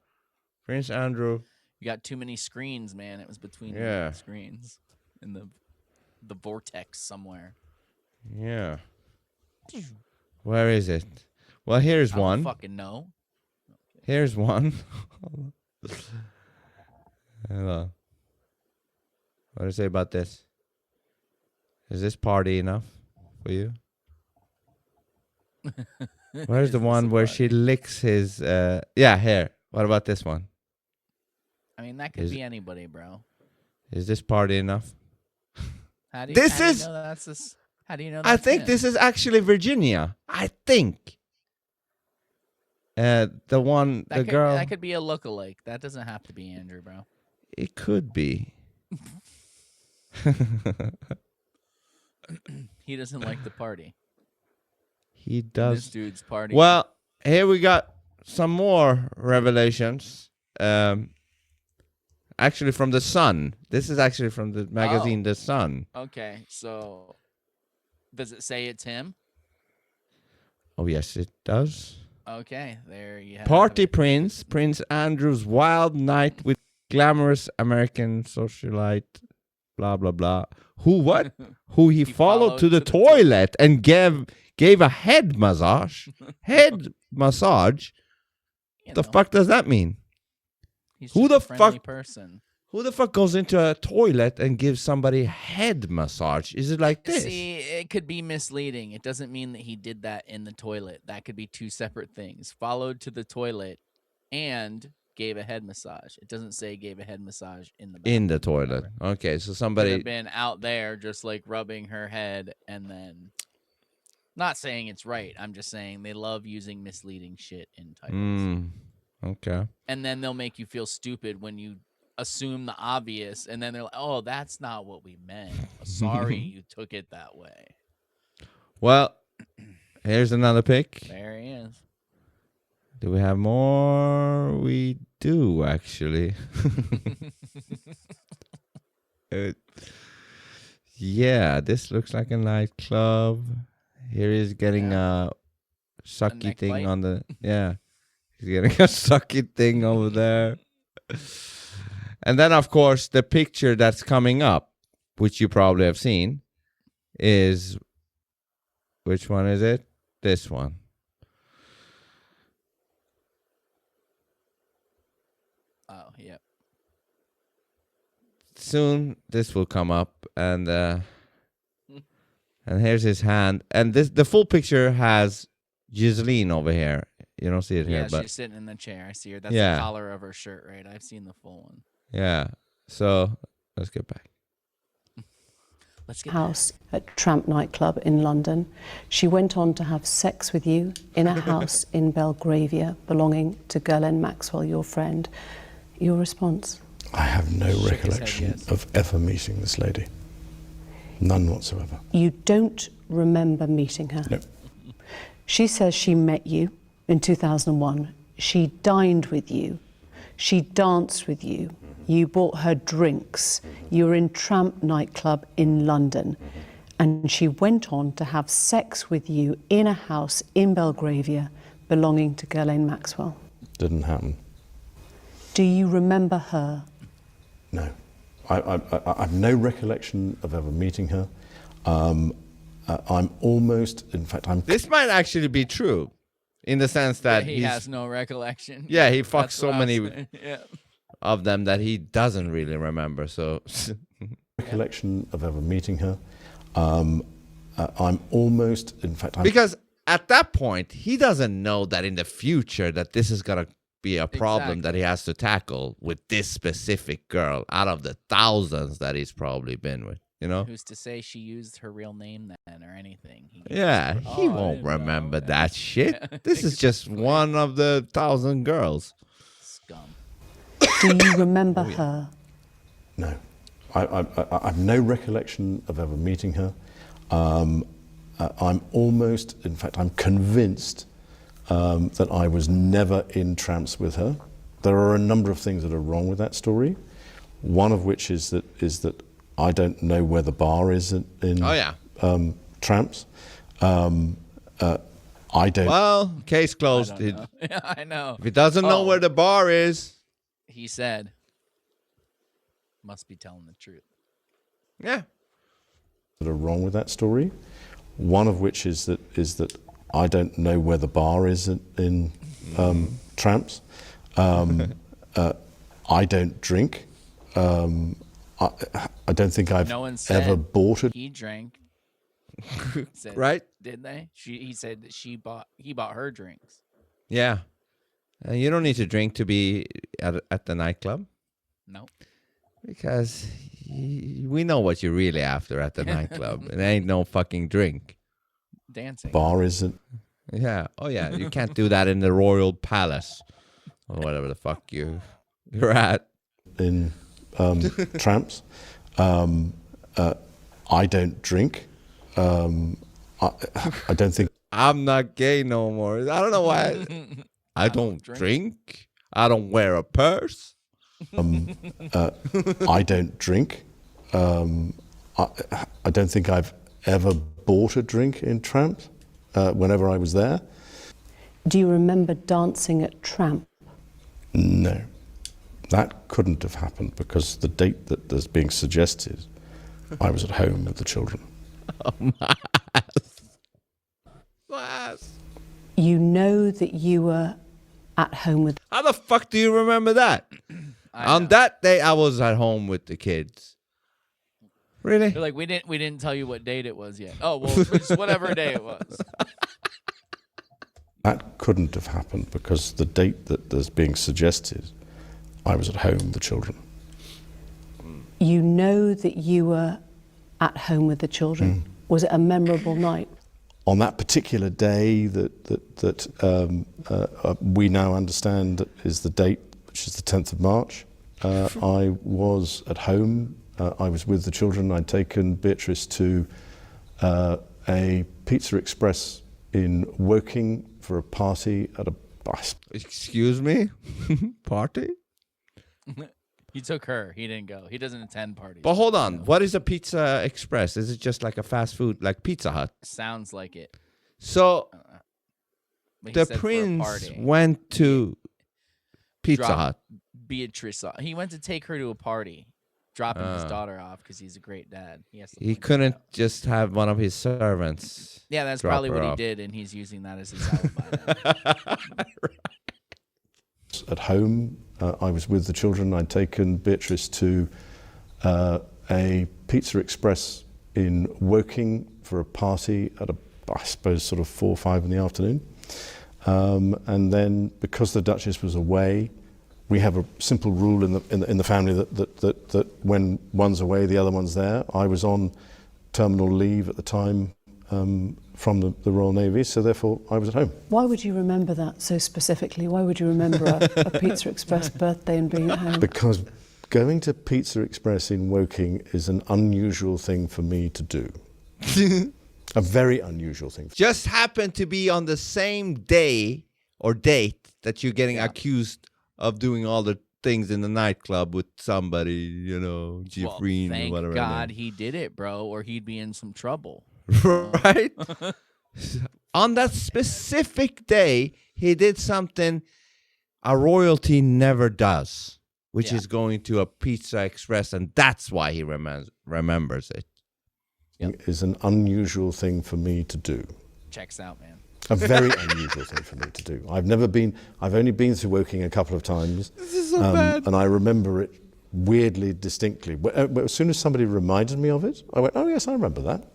Prince Andrew. What? You got too many screens, man. It was between Yeah. the screens in the vortex somewhere. Yeah. Where is it? Well, here's I don't one. fucking know. Here's one. Hello. What do you say about this? Is this party enough for you? Where's Is the this one a where party? she licks his yeah, here. What about this one? I mean, that could Is- be anybody, bro. Is this party enough? How do you, This how do you is- know that's this? How do you know? I That's think him? this is actually Virginia. I think. The one, That the could, girl. That could be a lookalike. That doesn't have to be Andrew, bro. It could be. He doesn't like the party. He This does. dude's party. Well, here we got some more revelations. Actually, from the Sun. This is actually from the magazine The Sun. Okay, so does it say it's him? Oh yes, it does. Okay, there you have Party it. Prince Andrew's wild night with glamorous American socialite, blah blah blah. Who what? Who he followed to the toilet and gave a head massage. Head massage. You The know, fuck does that mean? he's who just the a friendly fuck- person. Who the fuck goes into a toilet and gives somebody head massage? Is it like this? See, it could be misleading. It doesn't mean that he did that in the toilet. That could be two separate things. Followed to the toilet and gave a head massage. It doesn't say gave a head massage in the In the bathroom or toilet. whatever. Okay, so Could somebody. have been out there just like rubbing her head and then. Not saying it's right. I'm just saying they love using misleading shit in titles. Okay. And then they'll make you feel stupid when you assume the obvious, and then they're like, "Oh, that's not what we meant. Sorry, you took it that way." Well, here's another pic. There he is. Do we have more? We do, actually. Yeah, this looks like a nightclub. Here he's getting a sucky neck thing bite? on the... Yeah. He's getting a sucky thing over there. And then, of course, the picture that's coming up, which you probably have seen, is... Which one is it? This one. Oh, yeah. Soon this will come up, and here's his hand, and the full picture has Ghislaine over here. You don't see it here, Yeah, but she's sitting in the chair. I see her. That's Yeah. the collar of her shirt, right? I've seen the full one. yeah. So let's get back. Let's get House at Tramp nightclub in London. She went on to have sex with you in a house in Belgravia belonging to Ghislaine Maxwell, your friend. Your response? I have no Shook his head, recollection yes. of ever meeting this lady. None whatsoever. You don't remember meeting her? No. She says she met you in 2001. She dined with you. She danced with you. You bought her drinks. You were in Tramp nightclub in London. And she went on to have sex with you in a house in Belgravia belonging to Ghislaine Maxwell. Didn't happen. Do you remember her? No. I have no recollection of ever meeting her. I'm almost, in fact, I'm... This might actually be true, in the sense that he has no recollection. Yeah, he fucks That's so what I was many saying. Yeah. of them that he doesn't really remember. So recollection of ever meeting her. I'm almost, in fact, I'm... because at that point he doesn't know that in the future that this is gonna be a problem that he has to tackle with this specific girl out of the thousands that he's probably been with. You know? Who's to say she used her real name then or anything? Yeah, he won't remember that shit. This is just one of the 1,000 girls. Scum. Do you remember her? No. I have no recollection of ever meeting her. I'm almost, in fact, I'm convinced that I was never in Tramps with her. There are a number of things that are wrong with that story. One of which is that I don't know where the bar is in Tramps. I don't... Well, case closed. Yeah, I know. If he doesn't know where the bar is... He said, must be telling the truth. Yeah. That are wrong with that story. One of which is that I don't know where the bar is in Tramps. I don't drink. I don't think I've No one said ever bought it. He drank. Said, Right? Didn't they? He said that he bought her drinks. Yeah. You don't need to drink to be at the nightclub. No. Because we know what you're really after at the nightclub. It ain't no fucking drink. Dancing. Bar isn't. Yeah. Oh, yeah. You can't do that in the Royal Palace. Or whatever the fuck you're at. In Tramps. I don't drink. I don't think... I'm not gay no more. I don't know why. I don't drink. I don't wear a purse. I don't drink. I don't think I've ever bought a drink in Tramp whenever I was there. Do you remember dancing at Tramp? No. That couldn't have happened because the date that is being suggested, I was at home with the children. You know that you were at home with... How the fuck do you remember that? On that day, I was at home with the kids. Really? They're like, we didn't tell you what date it was yet. Oh, well, it's whatever day it was. That couldn't have happened because the date that is being suggested, I was at home with the children. You know that you were at home with the children. Was it a memorable night? On that particular day that we now understand is the date, which is the 10th of March, I was at home. I was with the children. I'd taken Beatrice to a Pizza Express in Woking for a party at Excuse me? Party? He took her. He didn't go. He doesn't attend parties. But hold on. What is a Pizza Express? Is it just like a fast food, like Pizza Hut? Sounds like it. So But he the said for a prince party. went to Pizza Drop Hut. Beatrice off. He went to take her to a party, dropping his daughter off because he's a great dad. He has to He point that couldn't out. just have one of his servants. Yeah, that's drop probably her what he off. did, and he's using that as his alibi now. At home, I was with the children. I'd taken Beatrice to a Pizza Express in Woking for a party at I suppose sort of 4 or 5 in the afternoon. And then because the Duchess was away, we have a simple rule in the family that when one's away, the other one's there. I was on terminal leave at the time from the Royal Navy, so therefore I was at home. Why would you remember that so specifically? Why would you remember a Pizza Express birthday and being at home? Because going to Pizza Express in Woking is an unusual thing for me to do. A very unusual thing. Just happened to be on the same day or date that you're getting accused of doing all the things in the nightclub with somebody, you know, Jeffreen or whatever. Thank God he did it, bro, or he'd be in some trouble. Right? On that specific day, he did something a royalty never does, which is going to a Pizza Express, and that's why he remembers it. Is an unusual thing for me to do. Checks out, man. A very unusual thing for me to do. I've only been to Woking a couple of times. This is so bad. And I remember it weirdly distinctly. As soon as somebody reminded me of it, I went, oh yes, I remember that.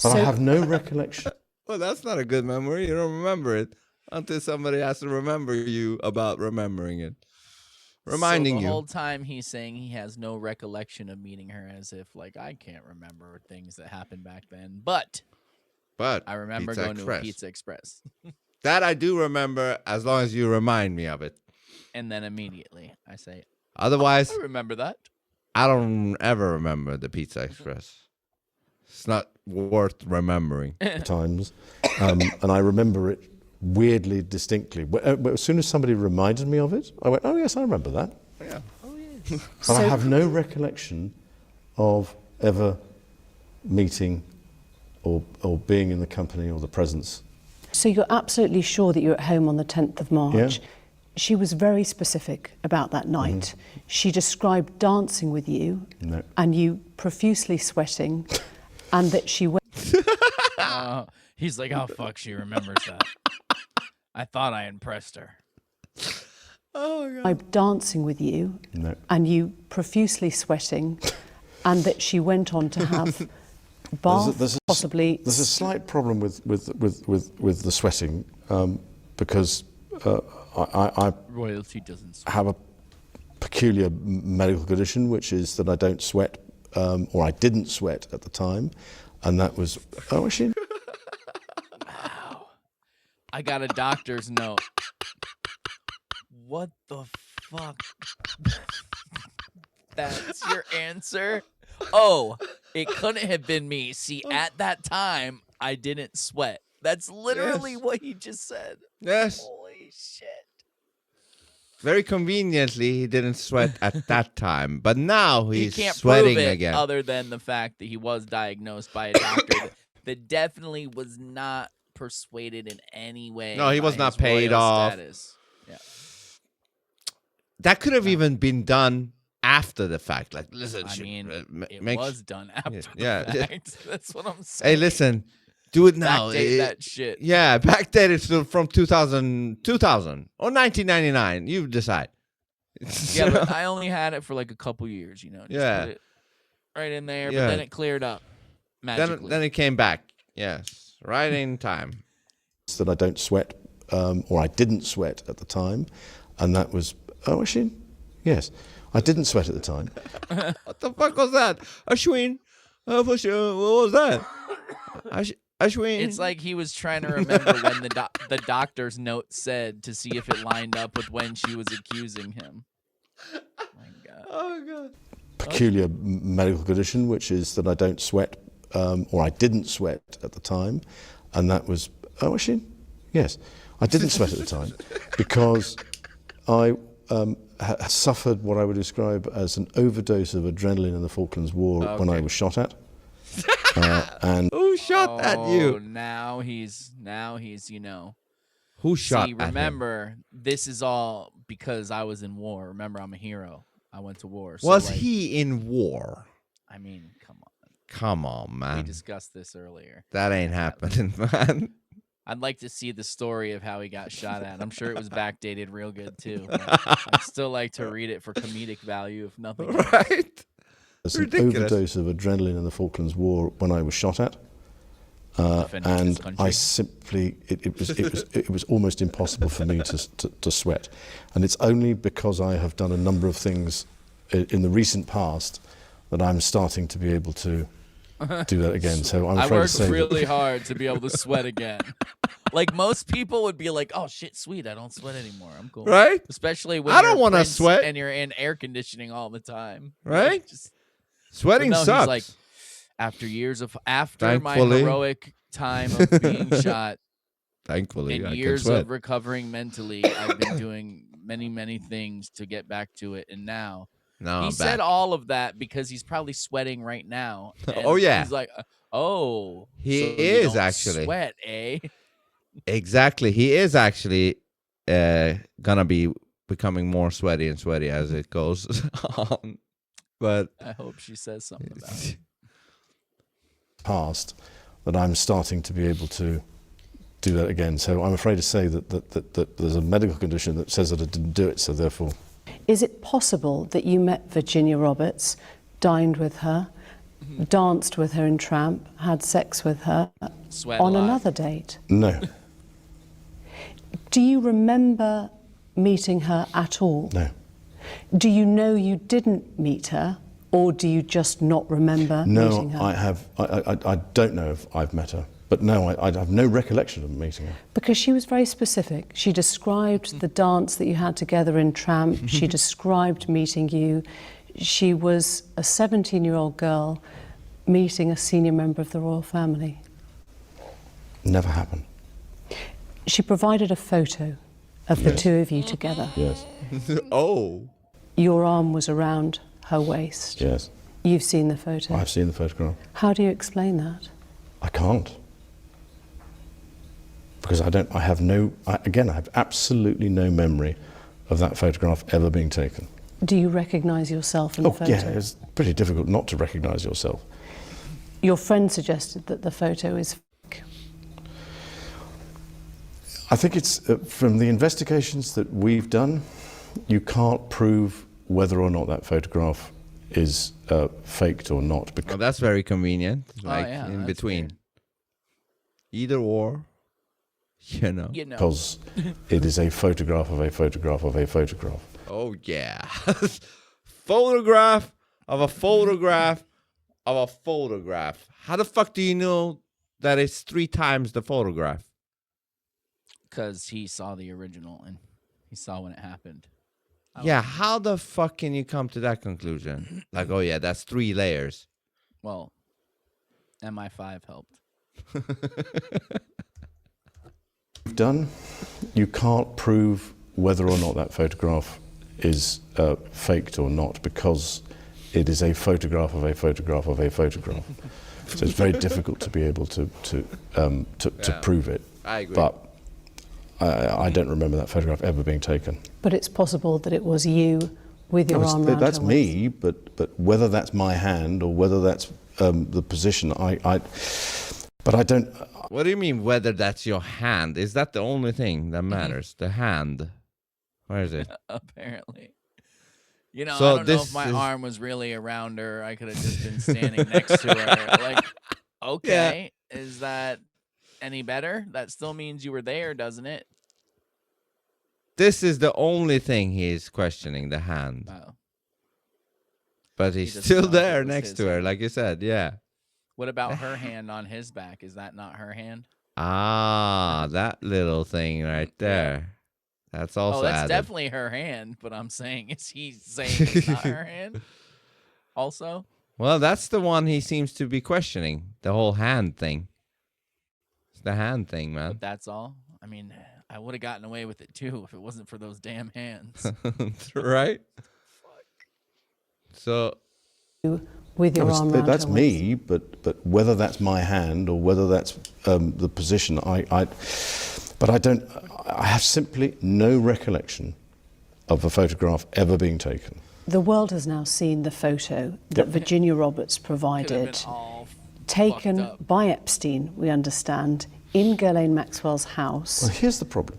But I have no recollection. Well, that's not a good memory. You don't remember it until somebody has to remember you about remembering it. Reminding so the you. whole time he's saying he has no recollection of meeting her, as if like I can't remember things that happened back then. But I remember Pizza going Express. to a Pizza Express. That I do remember as long as you remind me of it. And then immediately I say, Otherwise, I remember that. I don't ever remember the Pizza Express. It's not worth remembering. Times. And I remember it weirdly distinctly. As soon as somebody reminded me of it, I went, oh yes, I remember that. Yeah. Oh, yes. But I have no recollection of ever meeting or being in the company or the presence. So you're absolutely sure that you're at home on the 10th of March. Yeah. She was very specific about that night. She described dancing with you and you profusely sweating and that she went... He's like, oh, fuck, she remembers that. I thought I impressed her. Oh, God. I'm dancing with you and you profusely sweating and that she went on to have bath, possibly... There's a slight problem with the sweating because I Royalty doesn't sweat. have a peculiar medical condition, which is that I don't sweat, or I didn't sweat at the time, and that was... Oh, actually... Wow. I got a doctor's note. What the fuck? That's your answer? Oh, it couldn't have been me. See, at that time, I didn't sweat. That's literally what he just said. Yes. Holy shit. Very conveniently, he didn't sweat at that time, but now he's He can't sweating prove it again. other than the fact that he was diagnosed by a doctor that definitely was not persuaded in any way. No, he by was not his paid royal off. status. Yeah. That could have even been done after the fact. Like, listen, I mean, it make was done after yeah, the yeah. fact. That's what I'm saying. Hey, listen, do it now. Backdate that shit. Yeah, backdate it from 2000 or 1999. You decide. Yeah, but I only had it for like a couple years, you know. Just Yeah. put it right in there, Yeah. but then it cleared up magically. Then it came back. Yes, right in time. that I don't sweat, or I didn't sweat at the time, and that was... Oh, actually, yes. I didn't sweat at the time. What the fuck was that? Ashwin? What was that? Ashwin? It's like he was trying to remember when the doctor's note said to see if it lined up with when she was accusing him. My God. Oh, God. Peculiar medical condition, which is that I don't sweat, or I didn't sweat at the time, and that was... Oh, actually, yes. I didn't sweat at the time because I suffered what I would describe as an overdose of adrenaline in the Falklands War when I was shot at. And Who shot at you? Now he's Who shot See, at him? remember, this is all because I was in war. Remember, I'm a hero. I went to war. So, Was he in war? I mean, come on. Come on, We man. discussed this earlier. That ain't happening, man. I'd like to see the story of how he got shot at. I'm sure it was backdated real good, too. I'd still like to read it for comedic value, if nothing else. Right? there's an Ridiculous. overdose of adrenaline in the Falklands War when I was shot at. Defending his And country. I simply, it was almost impossible for me to sweat. And it's only because I have done a number of things in the recent past that I'm starting to be able to do that again. So I'm I afraid to worked say that- really hard to be able to sweat again. Like most people would be like, "Oh shit, sweet, I don't sweat anymore. I'm cool." Right? Especially when I don't you're wanna Prince sweat. and you're in air conditioning all the time. Right? Just, Sweating but no, sucks. He's like, after my Thankfully. heroic time of being shot Thankfully, and I years can sweat. of recovering mentally, I've been doing many things to get back to it. And now No, he I'm said back. all of that because he's probably sweating right now. And Oh, yeah. he's like, oh, He so you is don't actually. sweat, eh? Exactly. He is actually gonna be becoming more sweaty and sweaty as it goes on. But I hope she says something about it. past that I'm starting to be able to do that again. So I'm afraid to say that there's a medical condition that says that I didn't do it, so therefore... Is it possible that you met Virginia Roberts, dined with her, danced with her in Tramp, had sex with her Sweat on a lot. another date? No, Do you remember meeting her at all? no. Do you know you didn't meet her, or do you just not remember meeting No, her? I don't know if I've met her. But no, I have no recollection of meeting her. Because she was very specific. She described the dance that you had together in Tramp. She described meeting you. She was a 17-year-old girl meeting a senior member of the royal family. Never happened. She provided a photo of the two of you together. Yes, oh, Your arm was around her waist. yes. You've seen the photo. I've seen the photograph. How do you explain that? I can't. Because I have absolutely no memory of that photograph ever being taken. Do you recognise yourself in the photo? Yeah, it's pretty difficult not to recognise yourself. Your friend suggested that the photo is fake. I think it's, from the investigations that we've done, you can't prove whether or not that photograph is faked or not. well, that's very convenient. Like yeah, in that's between. weird. Either or, you know. You know. Because it is a photograph of a photograph of a photograph. Oh yeah, photograph of a photograph of a photograph. How the fuck do you know that it's 3 times the photograph? Because he saw the original and he saw when it happened. Yeah, how the fuck can you come to that conclusion? Like, oh yeah, that's 3 layers. Well, MI5 helped. Done, you can't prove whether or not that photograph is faked or not, because it is a photograph of a photograph of a photograph. So it's very difficult to be able to prove it. I agree. But I don't remember that photograph ever being taken. But it's possible that it was you with your arm around That's her waist. me, but whether that's my hand or whether that's the position, but I don't. What do you mean whether that's your hand? Is that the only thing that matters? The hand. Where is it? Apparently. You know, So I don't know this if my is- arm was really around her. I could have just been standing next to her. Like, okay, is that any better? That still means you were there, doesn't it? This is the only thing he's questioning, the hand. Oh. But he's doesn't still know if there it was next his to her, hand. like you said, yeah. What about her hand on his back? Is that not her hand? Ah, that little thing right there. That's also Oh, that's added. definitely her hand. But I'm saying, is he saying it's not her hand? Also? Well, that's the one he seems to be questioning, the whole hand thing. It's the hand thing, man. But that's all? I mean, I would have gotten away with it too if it wasn't for those damn hands. Right? So with your arm around that's her waist. me, but whether that's my hand or whether that's the position, but I have simply no recollection of a photograph ever being taken. The world has now seen the photo that Virginia Roberts Could have been provided, all taken fucked up. by Epstein, we understand, in Ghislaine Maxwell's house. Well, here's the problem.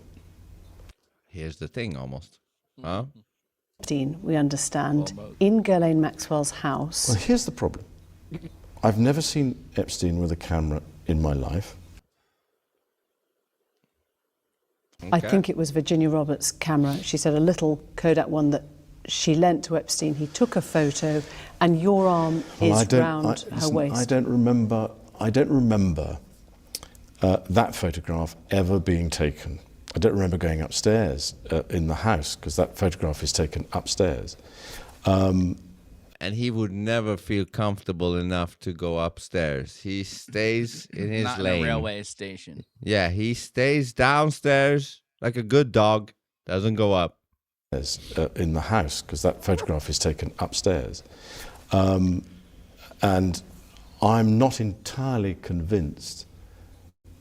here's the thing, almost. Huh? Epstein, we understand, in Ghislaine Maxwell's house. Well, here's the problem. I've never seen Epstein with a camera in my life. I think it was Virginia Roberts' camera. She said a little Kodak one that she lent to Epstein. He took a photo, and your arm is round her waist. I don't remember that photograph ever being taken. I don't remember going upstairs in the house, because that photograph is taken upstairs. And he would never feel comfortable enough to go upstairs. He stays in his Not lane. in a railway station. Yeah, he stays downstairs like a good dog. Doesn't go up. In the house, because that photograph is taken upstairs. And I'm not entirely convinced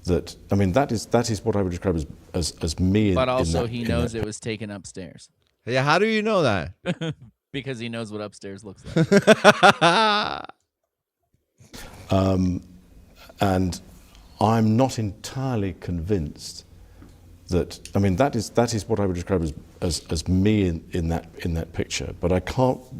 that, I mean, that is what I would describe as me. But also he knows it was taken upstairs. Yeah, how do you know that? Because he knows what upstairs looks like. And I'm not entirely convinced that, I mean, that is what I would describe as me in that picture. But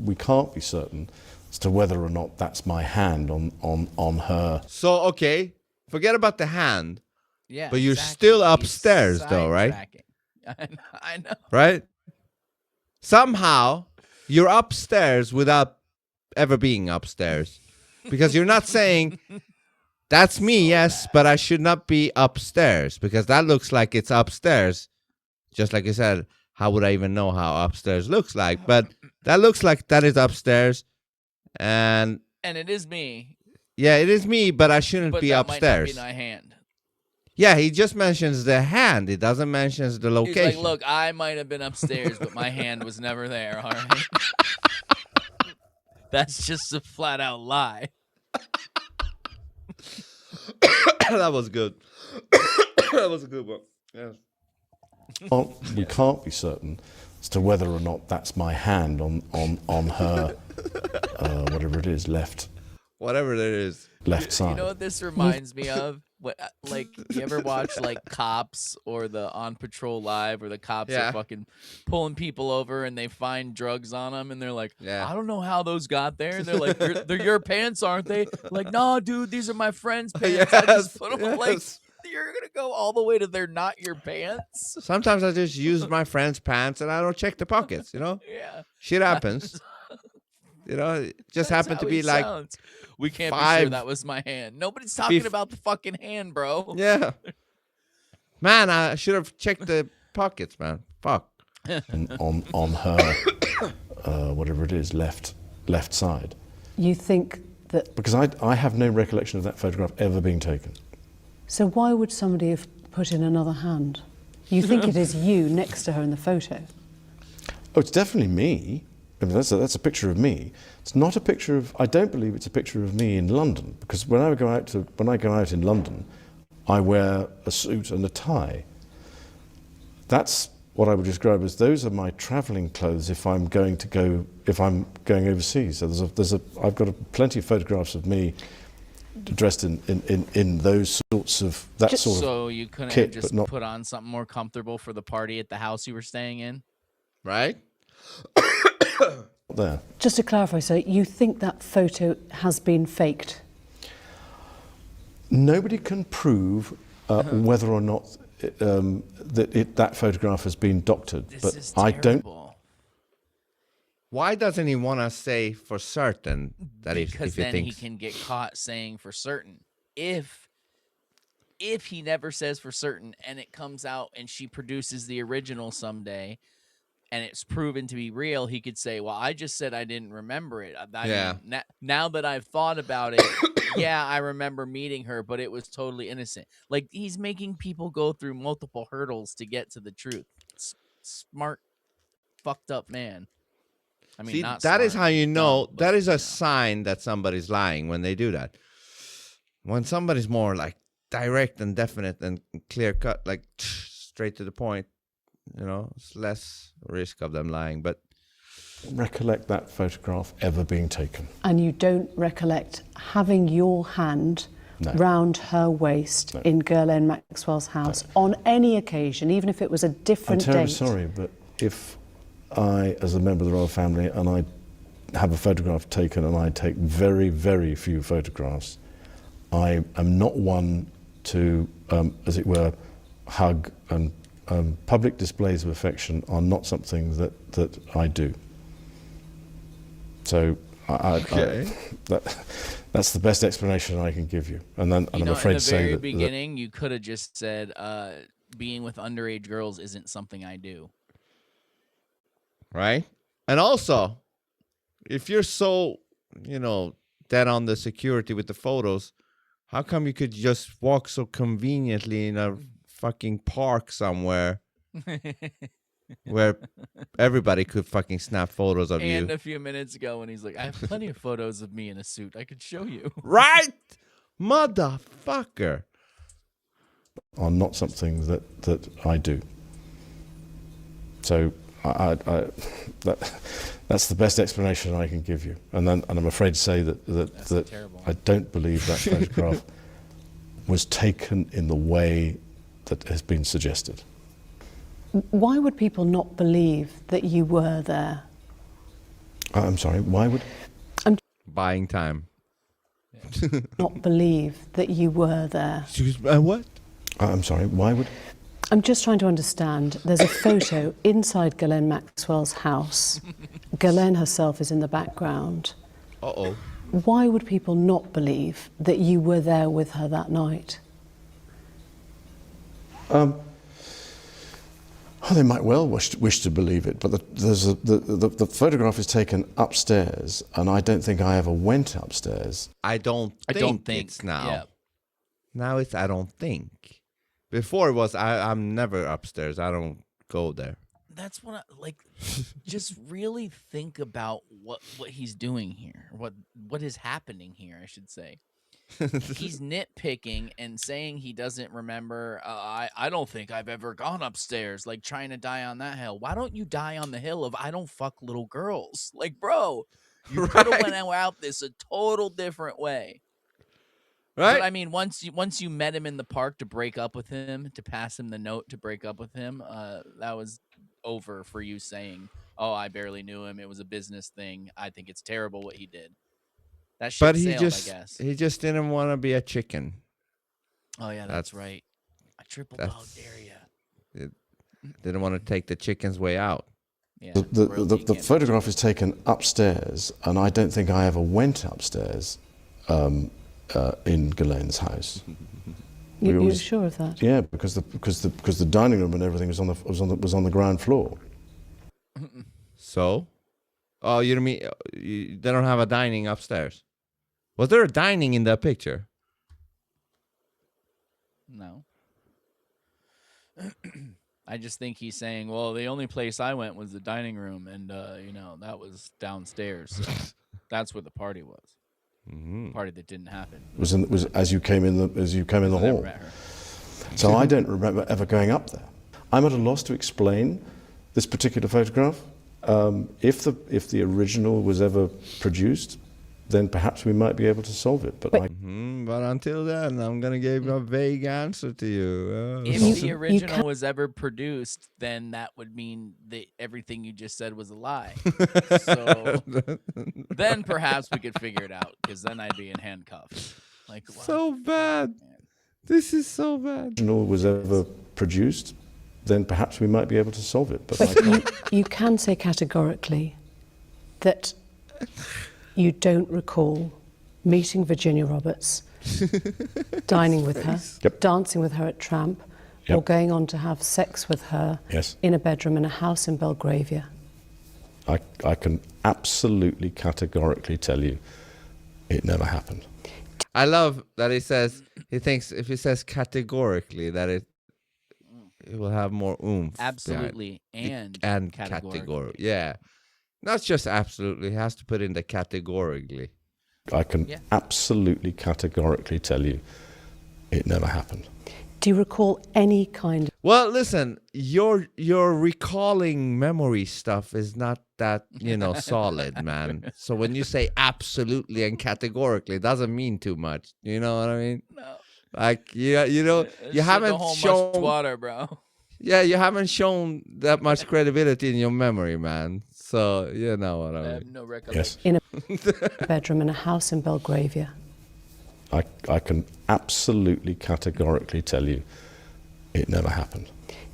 we can't be certain as to whether or not that's my hand on her. So, okay, forget about the hand. Yeah, But you're exactly. still He's upstairs though, right? sidetracking. I know. Right? Somehow, you're upstairs without ever being upstairs. Because you're not saying, that's me, yes, but I should not be upstairs. Because that looks like it's upstairs. Just like you said, how would I even know how upstairs looks like? But that looks like that is upstairs. And it is me. yeah, it is me, but I shouldn't But be that upstairs. might not be my hand. Yeah, he just mentions the hand. He doesn't mention the He's location. like, look, I might have been upstairs, but my hand was never there, all right? That's just a flat out lie. That was good. That was a good one. Yeah. We can't be certain as to whether or not that's my hand on her, whatever it is, left Whatever that is. side. You know what this reminds me of? What, like, you ever watch like Cops or the On Patrol Live, where the cops Yeah. are fucking pulling people over and they find drugs on them, and they're like, Yeah. I don't know how those got there. And they're like, they're your pants, aren't they? Like, no, dude, these are my friend's pants. I just put them like, yes. you're gonna go all the way to they're not your pants. Sometimes I just use my friend's pants and I don't check the pockets, you know? Yeah, Shit happens. You know, it just That's happened how to he be like, sounds. We can't be sure five- that was my hand. Nobody's talking Fif- about the fucking hand, bro. yeah. Man, I should have checked the pockets, man. Fuck. And on her, whatever it is, left side. You think that... Because I have no recollection of that photograph ever being taken. So why would somebody have put in another hand? You think it is you next to her in the photo? Oh, it's definitely me. I mean, that's a picture of me. It's not a picture of. I don't believe it's a picture of me in London, because when I go out in London, I wear a suit and a tie. That's what I would describe as those are my travelling clothes if I'm going overseas. So I've got plenty of photographs of me dressed in those sorts of So you couldn't kit, have just but not- put on something more comfortable for the party at the house you were staying in? Right? there. Just to clarify, so you think that photo has been faked? Nobody can prove whether or not that photograph has been doctored, This but is I don't. terrible. Why doesn't he want to say for certain that Because if he then thinks... he can get caught saying for certain. If he never says for certain and it comes out and she produces the original someday, and it's proven to be real, he could say, well, I just said I didn't remember it. Yeah. Now that I've thought about it, yeah, I remember meeting her, but it was totally innocent. Like, he's making people go through multiple hurdles to get to the truth. Smart, fucked up man. I mean, See, not that is smart, how you know, dumb, that but, is a you know. sign that somebody's lying when they do that. When somebody's more like direct and definite and clear cut, like straight to the point, you know, it's less risk of them lying. But Recollect that photograph ever being taken. And you don't recollect having your hand No. round her waist in Ghislaine Maxwell's house on any occasion, even if it was a I'm different terribly date? sorry, but if I, as a member of the royal family, and I have a photograph taken, and I take very, very few photographs, I am not one to, as it were, hug, and public displays of affection are not something that I do. So that's the best explanation I can give you. And then I'm afraid in to the say very that beginning, you could have just said, being with underage girls isn't something I do. right? And also, if you're so, you know, dead on the security with the photos, how come you could just walk so conveniently in a fucking park somewhere where everybody could fucking snap photos of And you? a few minutes ago when he's like, I have plenty of photos of me in a suit. I could show you. Right? Motherfucker. are not something that I do. So that's the best explanation I can give you. And I'm afraid to say that terrible. I don't believe that photograph was taken in the way that has been suggested. Why would people not believe that you were there? I'm sorry, why would? Buying time. Not believe that you were there? Excuse me, what? I'm sorry, why would? I'm just trying to understand. There's a photo inside Ghislaine Maxwell's house. Ghislaine herself is in the background. Uh-oh. Why would people not believe that you were there with her that night? Oh, they might well wish to believe it, but the photograph is taken upstairs, and I don't think I ever went upstairs. I don't think it's now. Yeah. Now it's I don't think. Before it was I'm never upstairs. I don't go there. That's what just really think about what he's doing here. What is happening here, I should say. He's nitpicking and saying he doesn't remember. I don't think I've ever gone upstairs, like trying to die on that hill. Why don't you die on the hill of I don't fuck little girls? Like, bro, you could have went out this a total different way. Right? But I mean, once you met him in the park to break up with him, to pass him the note to break up with him, that was over for you saying, "Oh, I barely knew him. It was a business thing. I think it's terrible what he did." That ship But he sailed, I guess. he just didn't want to be a chicken. Oh yeah, that's right. I triple dog dare ya. Didn't want to take the chicken's way out. Yeah, The photograph is taken upstairs, and I don't think I ever went upstairs in Ghislaine's house. You're sure of that? Yeah, because the dining room and everything was on the ground floor. So, oh, you don't mean they don't have a dining upstairs? Was there a dining in that picture? No. I just think he's saying, well, the only place I went was the dining room, and that was downstairs. So that's where the party was. Mm-hmm. Party that didn't happen. Was as you came in the I never hall. met her. So I don't remember ever going up there. I'm at a loss to explain this particular photograph. If the original was ever produced, then perhaps we might be able to solve it. But But until then, I'm gonna give a vague answer to you. If the original was ever produced, then that would mean that everything you just said was a lie. So then perhaps we could figure it out, because then I'd be in handcuffs. Like, wow. So bad. This is so bad. original was ever produced, then perhaps we might be able to solve it. But I But can't. you can say categorically that you don't recall meeting Virginia Roberts, dining with her, Yep. dancing with her at Tramp, or going on to have sex with her Yes. in a bedroom in a house in Belgravia? I can absolutely categorically tell you it never happened. I love that he thinks if he says categorically that it will have more oomph. Absolutely, behind it. and category. Yeah. Not just absolutely, he has to put in the categorically. I can absolutely categorically tell you it never happened. Do you recall any kind of... Well, listen, your recalling memory stuff is not that, solid, man. So when you say absolutely and categorically, it doesn't mean too much. You know what I mean? No. Like, you haven't shown water, bro. Yeah, you haven't shown that much credibility in your memory, man. So you know what I mean. I have no recollection. in a bedroom in a house in Belgravia? I can absolutely categorically tell you it never happened.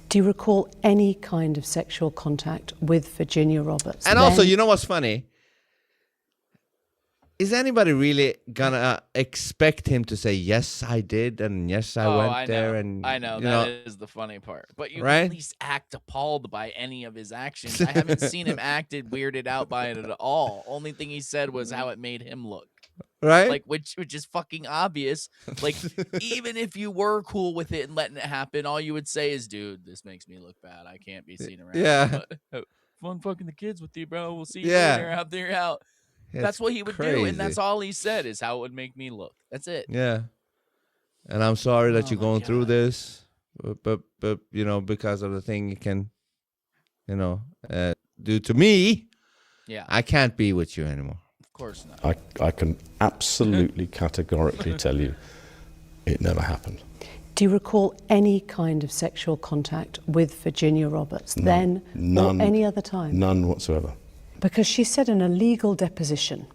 Do you recall any kind of sexual contact with Virginia Roberts? And also, you know what's funny? Is anybody really gonna expect him to say, yes, I did, and yes, I went there? And I know, that is the funny part. But you Right? at least act appalled by any of his actions. I haven't seen him acted weirded out by it at all. Only thing he said was how it made him look. Right? Like, which is fucking obvious. Like, even if you were cool with it and letting it happen, all you would say is, dude, this makes me look bad. I can't be seen around. Yeah. But, fun fucking the kids with you, bro. We'll see you Yeah. later out there out. That's what he would do, and that's all he said is how it would make me look. That's it. Yeah. And I'm sorry that you're my going through God. this, but because of the thing you can, do to me, Yeah, I can't be with you anymore. of course not. I can absolutely categorically tell you it never happened. Do you recall any kind of sexual contact with Virginia Roberts then None. or any other time? None whatsoever. Because she said in a legal deposition,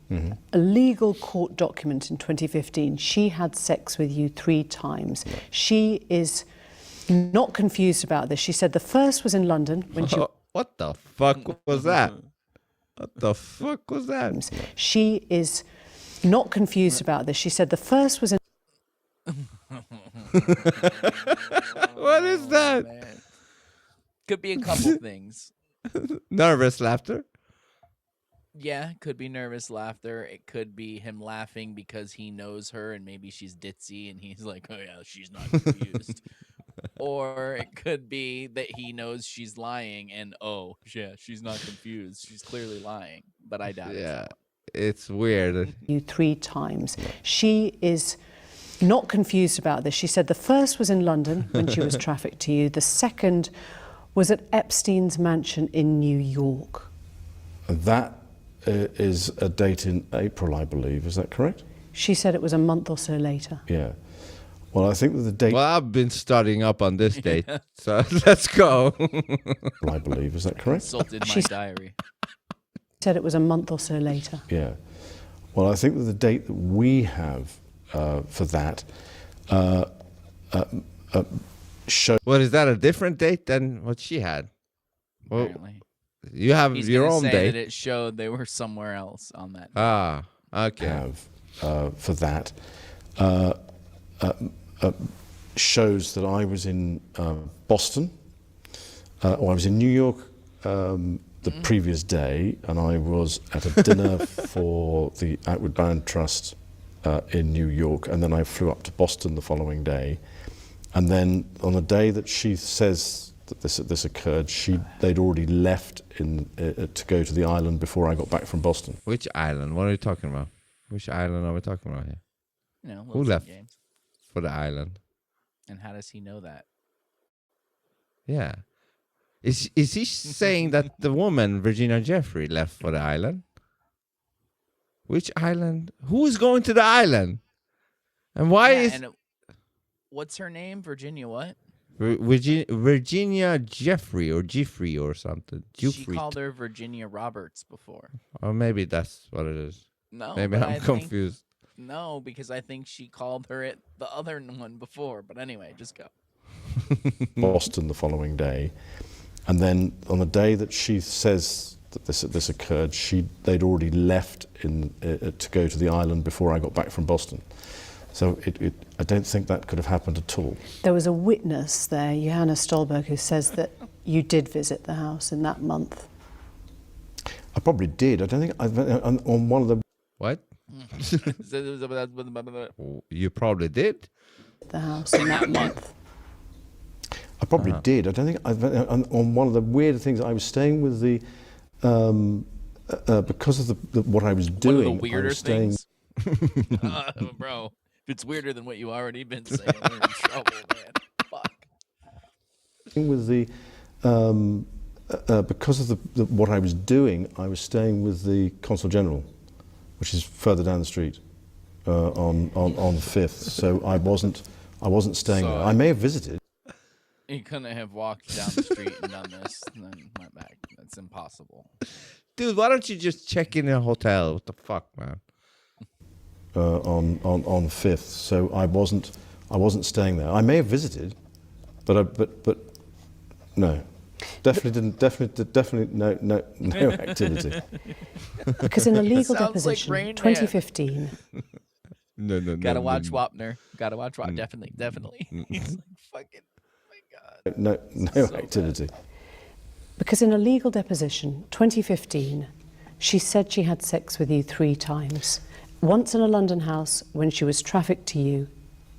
a legal court document in 2015, she had sex with you 3 times. She is not confused about this. She said the first was in London when she... What the fuck was that? What the fuck was that? She is not confused about this. She said the first was in... What is that? Man. Could be a couple things. Nervous laughter? Yeah, could be nervous laughter. It could be him laughing because he knows her and maybe she's ditzy and he's like, oh yeah, she's not confused. Or it could be that he knows she's lying and oh yeah, she's not confused. She's clearly lying. But I doubt it. Yeah, it's weird. You 3 times. She is not confused about this. She said the first was in London when she was trafficked to you. The second was at Epstein's mansion in New York. That is a date in April, I believe. Is that correct? She said it was a month or so later. Yeah. Well, I think that the date, Well, I've been studying up on this date, so let's go. I believe, is that correct? Consulted my diary. Said it was a month or so later. Yeah. Well, I think that the date that we have for that shows. What, is that a different date than what she had? Well, Apparently. you have He's your gonna own say date. that it showed they were somewhere else on that. Ah, okay. Have for that shows that I was in Boston, or I was in New York the previous day, and I was at a dinner for the Outward Bound Trust in New York, and then I flew up to Boston the following day, and then on the day that she says that this occurred, they'd already left to go to the island before I got back from Boston. Which island? What are you talking about? Which island are we talking about here? You know, Who Wilson left Games. for the island? And how does he know that? Yeah. Is he saying that the woman, Virginia Jeffrey, left for the island? Which island? Who is going to the island? And why is... What's her name? Virginia what? Virginia Jeffrey or something. She called her Virginia Roberts before. Or maybe that's what it is. No. Maybe but I'm confused. No, because I think she called her it the other one before. But anyway, just go. Boston the following day, and then on the day that she says that this occurred, they'd already left to go to the island before I got back from Boston. So I don't think that could have happened at all. There was a witness there, Johanna Stolberg, who says that you did visit the house in that month. I probably did. I don't think I've on one of the. What? You probably did. The house in that month. I probably did. I don't think I've on one of the weird things. I was staying with the because of what I was doing. One of the weirder I was staying, things. Bro, if it's weirder than what you already been saying, you're in trouble, man. Fuck. With the because of what I was doing, I was staying with the Consul General, which is further down the street on Fifth. So I wasn't staying there. I may have visited. You couldn't have walked down the street and done this and then went back. That's impossible. Dude, why don't you just check in a hotel? What the fuck, man? On Fifth, so I wasn't staying there. I may have visited, but no, definitely no activity. Because in a legal Sounds deposition, like Rain Man. 2015. No. Gotta watch Wapner. Gotta watch Wapner. Definitely. He's like, fucking, oh my God. No So activity. Because in a legal deposition, 2015, she said she had sex with you 3 times. Once in a London house when she was trafficked to you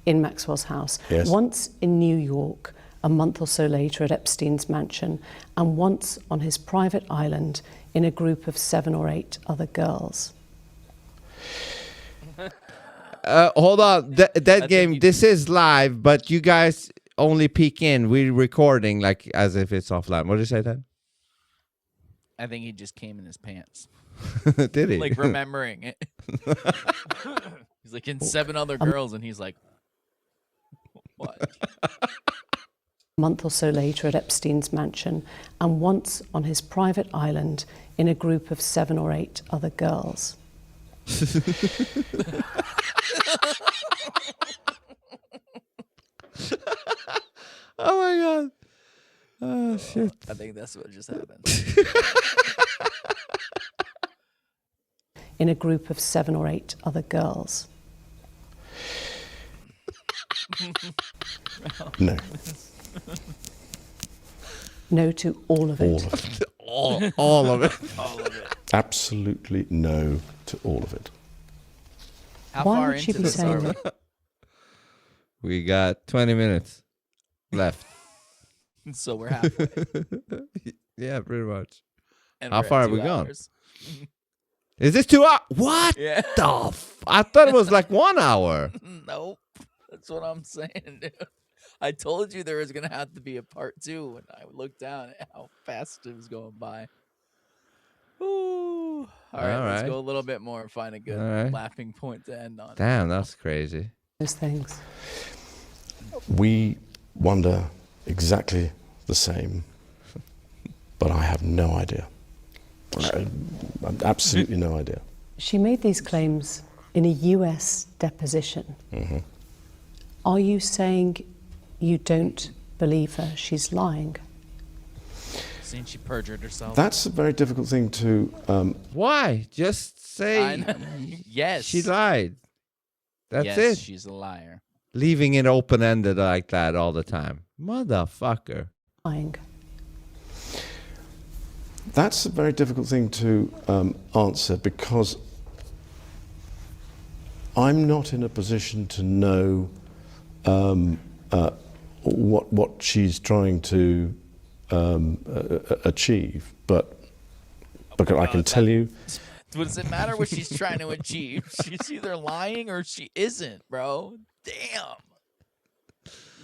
in Maxwell's house. Yes. Once in New York a month or so later at Epstein's mansion. And once on his private island in a group of 7 or 8 other girls. Hold on. That game, this is live, but you guys only peek in. We're recording like as if it's offline. What did you say, Ted? I think he just came in his pants. Did he? Like remembering it. He's like in 7 other girls, and he's like, what? A month or so later at Epstein's mansion, and once on his private island in a group of 7 or 8 other girls. Oh my God. Oh shit. I think that's what just happened. In a group of 7 or 8 other girls. No. No to all of it. All of it. All of it. All of it. Absolutely no to all of it. How Why far would she into be this are saying we? that? We got 20 minutes left. So we're halfway. Yeah, pretty much. And How we're at far have 2 we gone? hours. Is this 2 hours? What Yeah. the I thought it was like 1 hour. Nope. That's what I'm saying, dude. I told you there was going to have to be a part 2 when I looked down at how fast it was going by. Ooh. All right, let's right. go a little bit more and find a good All right. laughing point to end on. Damn, that's crazy. Those things. We wonder exactly the same, but I have no idea. Absolutely no idea. She made these claims in a US deposition. Mm-hmm. Are you saying you don't believe her? She's lying. Saying she perjured herself. That's a very difficult thing to. Why? Just say Yes. she lied. That's yes, it. she's a liar. Leaving it open-ended like that all the time. Motherfucker. Lying. That's a very difficult thing to answer because I'm not in a position to know what she's trying to achieve, but I can tell you. Does it matter what she's trying to achieve? She's either lying or she isn't, bro. Damn.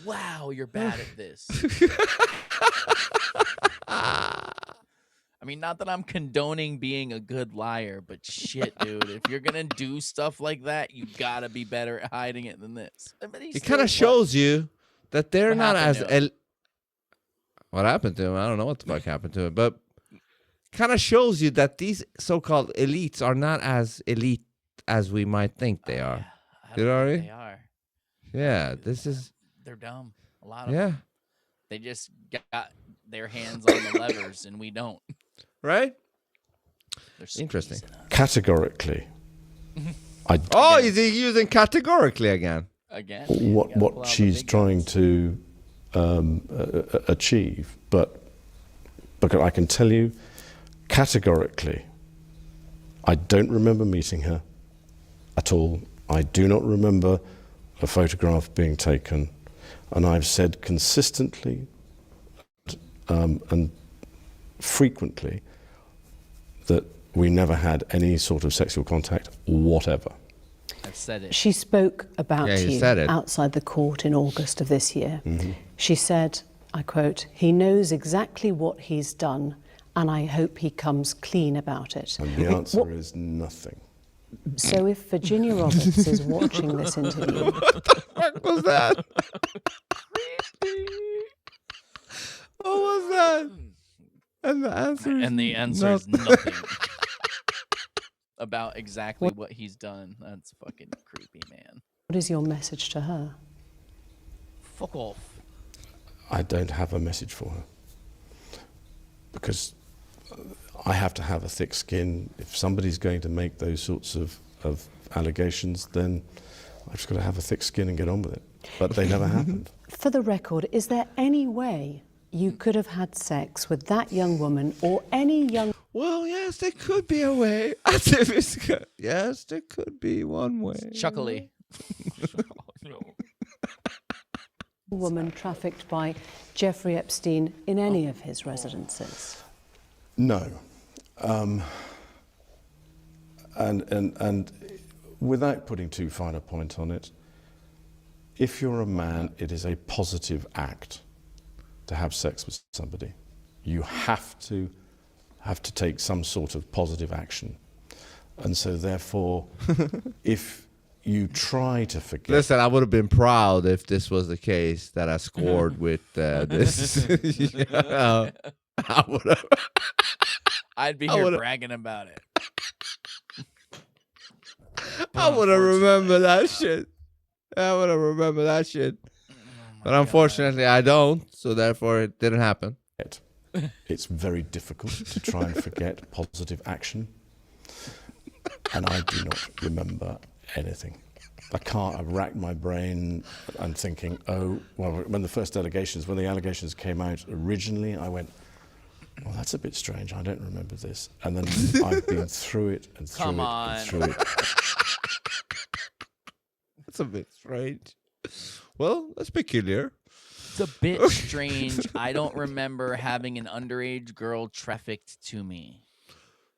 Wow, you're bad at this. I mean, not that I'm condoning being a good liar, but shit, dude. If you're going to do stuff like that, you got to be better at hiding it than this. It kind of shows you that they're What not as... happened to him? What happened to him? I don't know what the fuck happened to him, but kind of shows you that these so-called elites are not as elite as we might think they are. I You don't know what I think mean? they are. Yeah, this is... They're dumb. A lot of Yeah. them. They just got their hands on the levers, and we don't. Right? They're Interesting. squeezing us. Categorically, Oh, is he using categorically again? Again. man, you gotta pull what out the she's big trying guns. to achieve, but I can tell you categorically, I don't remember meeting her at all. I do not remember a photograph being taken, and I've said consistently and frequently that we never had any sort of sexual contact whatever. I've said it. She spoke about Yeah, you you said it. outside the court in August of this year. She said, I quote, "He knows exactly what he's done, and I hope he comes clean about it." And the answer is nothing. So if Virginia Roberts is watching this interview, What was that? What was that? And the answer is And the answer is nothing. About exactly what he's done. That's fucking creepy, man. what is your message to her? Fuck off. I don't have a message for her because I have to have a thick skin. If somebody's going to make those sorts of allegations, then I've just got to have a thick skin and get on with it. But they never happened. For the record, is there any way you could have had sex with that young woman or any young Well, yes, there could be a way. Yes, there could be one way. Chuckly. woman trafficked by Jeffrey Epstein in any of his residences? No. And without putting too fine a point on it, if you're a man, it is a positive act to have sex with somebody. You have to take some sort of positive action. And so therefore, if you try to forget... Listen, I would have been proud if this was the case that I scored with this. Yeah, I would have. I'd be here bragging about it. I would have remembered that shit. I would have remembered that shit. But unfortunately, I don't. So therefore, it didn't happen. It's very difficult to try and forget positive action. And I do not remember anything. I've racked my brain and thinking, oh, well, when the allegations came out originally, I went, well, that's a bit strange. I don't remember this. And then I've been through it and through Come it on. and through it. That's a bit strange. Well, that's peculiar. It's a bit strange. I don't remember having an underage girl trafficked to me.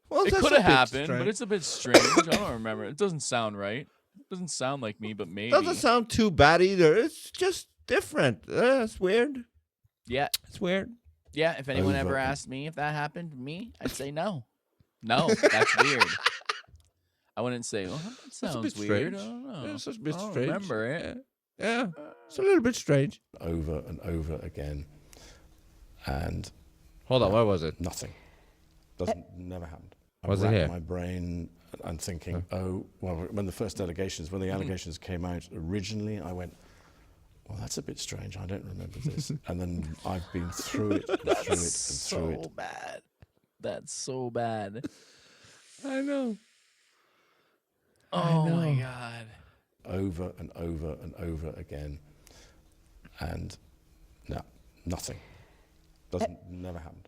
Well, It that's could a have bit happened, strange. but it's a bit strange. I don't remember. It doesn't sound right. It doesn't sound like me, but maybe. Doesn't sound too bad either. It's just different. It's weird. Yeah. It's weird. Yeah, if anyone ever asked me if that happened to me, I'd say no. No, that's weird. I wouldn't say, well, that It's a sounds bit weird. strange. I don't know. Yeah, it's a bit I don't strange. remember it. Yeah, it's a little bit strange. Over and over again. And Hold on, where was it? nothing. Never happened. Was I it racked here? my brain and thinking, oh, well, when the allegations came out originally, I went, well, that's a bit strange. I don't remember this. And then I've been through it and through it and through it. So bad. That's so bad. I know. Oh my God. Over and over and over again. And no, nothing. Never happened.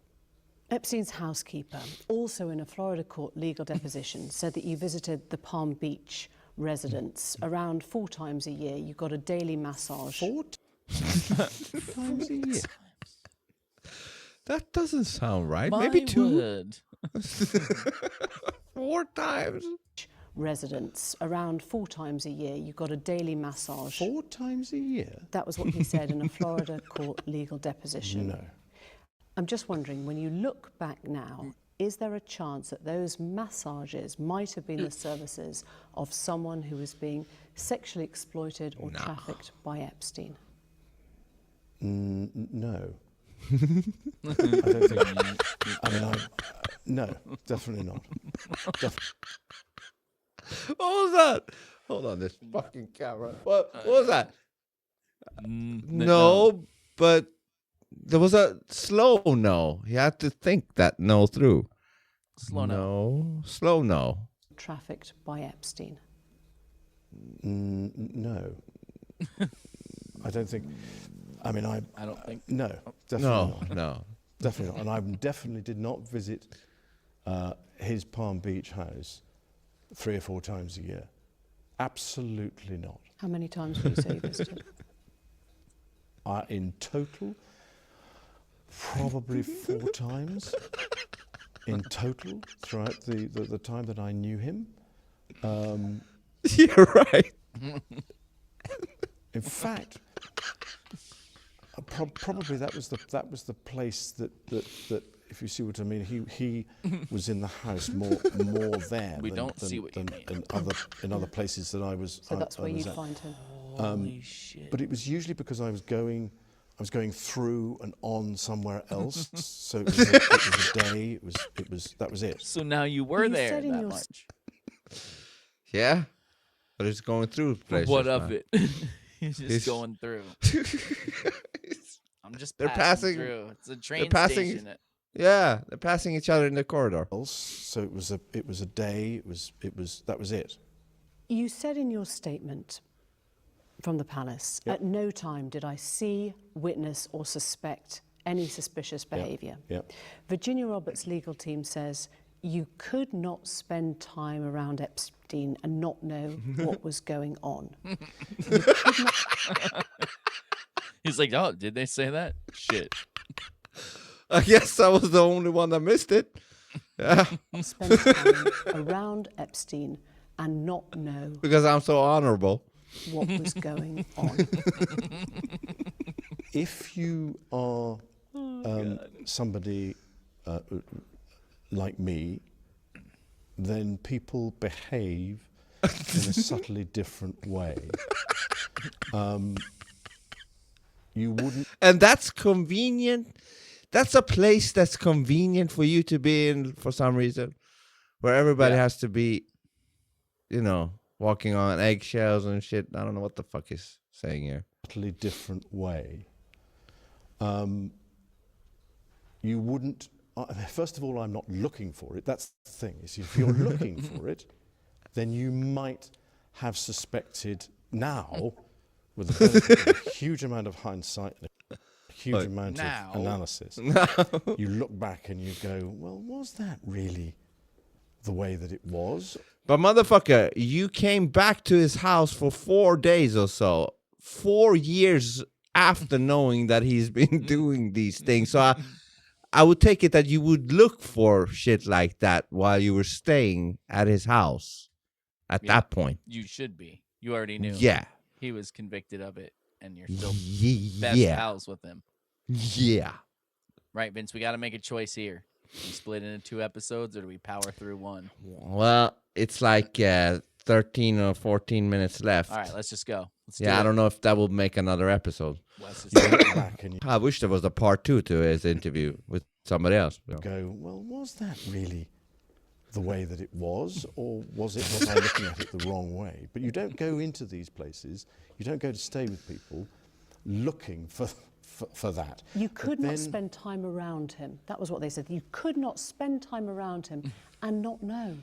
Epstein's housekeeper, also in a Florida court legal deposition, said that you visited the Palm Beach residence around 4 times a year. You got a daily massage. 4 times a year. That doesn't sound right. My Maybe 2. word. 4 times. Residence around 4 times a year. You got a daily massage. 4 times a year? That was what he said in a Florida court legal deposition. No. I'm just wondering, when you look back now, is there a chance that those massages might have been the services of someone who was being sexually exploited or trafficked by Epstein? No. I don't think. No, definitely not. What was that? Hold on, this fucking camera. What was that? No, but there was a slow no. You had to think that no through. Slow no. Slow no. Trafficked by Epstein. No. I don't think. I mean, I don't think. No, definitely not. No. Definitely not. And I definitely did not visit his Palm Beach house 3 or 4 times a year. Absolutely not. How many times would you say you visited? In total, probably 4 times. In total, throughout the time that I knew him. You're right. In fact, probably that was the place that if you see what I mean, he was in the house more there. We don't see what you mean. In other places that I was. So that's where you you'd find him. Holy shit! But it was usually because I was going through and on somewhere else. So it was a day. That was it. So now you were there said in that your much. Yeah. But it's going through places. What of man. it? He's just going through. I'm just They're passing through. It's a train passing- station. Yeah, they're passing each other in the corridor. So it was a day. That was it. You said in your statement from the palace, Yep. at no time did I see, witness or suspect any suspicious behaviour. Yep. Virginia Roberts' legal team says you could not spend time around Epstein and not know what was going on. You could not- He's like, oh, did they say that? Shit. I guess I was the only one that missed it. Yeah. spend time around Epstein and not know Because I'm so honorable. what was going on. If you are somebody like me, then people behave in a subtly different way. You wouldn't. And that's convenient. That's a place that's convenient for you to be in for some reason. Where everybody has to be, walking on eggshells and shit. I don't know what the fuck he's saying here. Totally different way. You wouldn't. First of all, I'm not looking for it. That's the thing. Is if you're looking for it, then you might have suspected now, with a huge amount of hindsight and a huge amount of analysis. You look back and you go, well, was that really the way that it was? But motherfucker, you came back to his house for 4 days or so. 4 years after knowing that he's been doing these things. So I would take it that you would look for shit like that while you were staying at his house at that point. You should be. You already knew. Yeah. He was convicted of it, and you're still Yeah. best pals with him. Yeah. Right, Vince, we got to make a choice here. Do we split into 2 episodes, or do we power through one? Well, it's like 13 or 14 minutes left. All right, let's just go. Let's Yeah, do I it. don't know if that will make another episode. Let's just You do it. look back and you I wish there was a part 2 to his interview with somebody else. go, well, was that really the way that it was, or was I looking at it the wrong way? But you don't go into these places, you don't go to stay with people looking for that. You could But not then- spend time around him. That was what they said. You could not spend time around him and not know.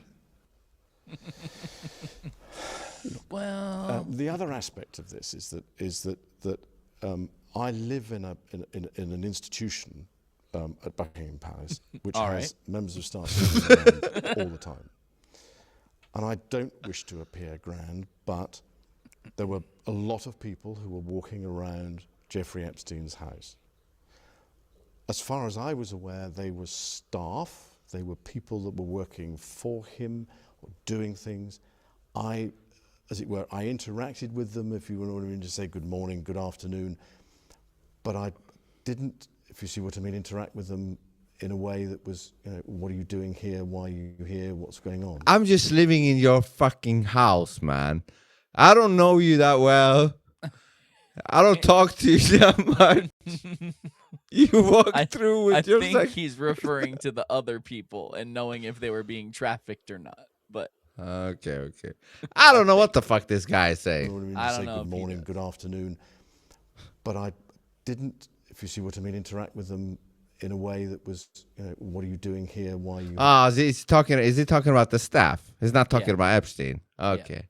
Well, The other aspect of this is that I live in an institution at Buckingham Palace, which All has right. members of staff sitting around all the time. And I don't wish to appear grand, but there were a lot of people who were walking around Jeffrey Epstein's house. As far as I was aware, they were staff, they were people that were working for him or doing things. I, as it were, I interacted with them, if you want me to say good morning, good afternoon, but I didn't, if you see what I mean, interact with them in a way that was, what are you doing here? Why are you here? What's going on? I'm just living in your fucking house, man. I don't know you that well. I don't talk to you that much. You walk through with I your think he's referring to the other people and knowing if they were being trafficked or not. But Okay. I don't know what the fuck this guy is You saying. know what I mean? I To don't say know good if he morning, does. good afternoon, but I didn't, if you see what I mean, interact with them in a way that was, what are you doing here? Why are you? Is he talking about the staff? He's not talking Yeah. about Epstein. Okay.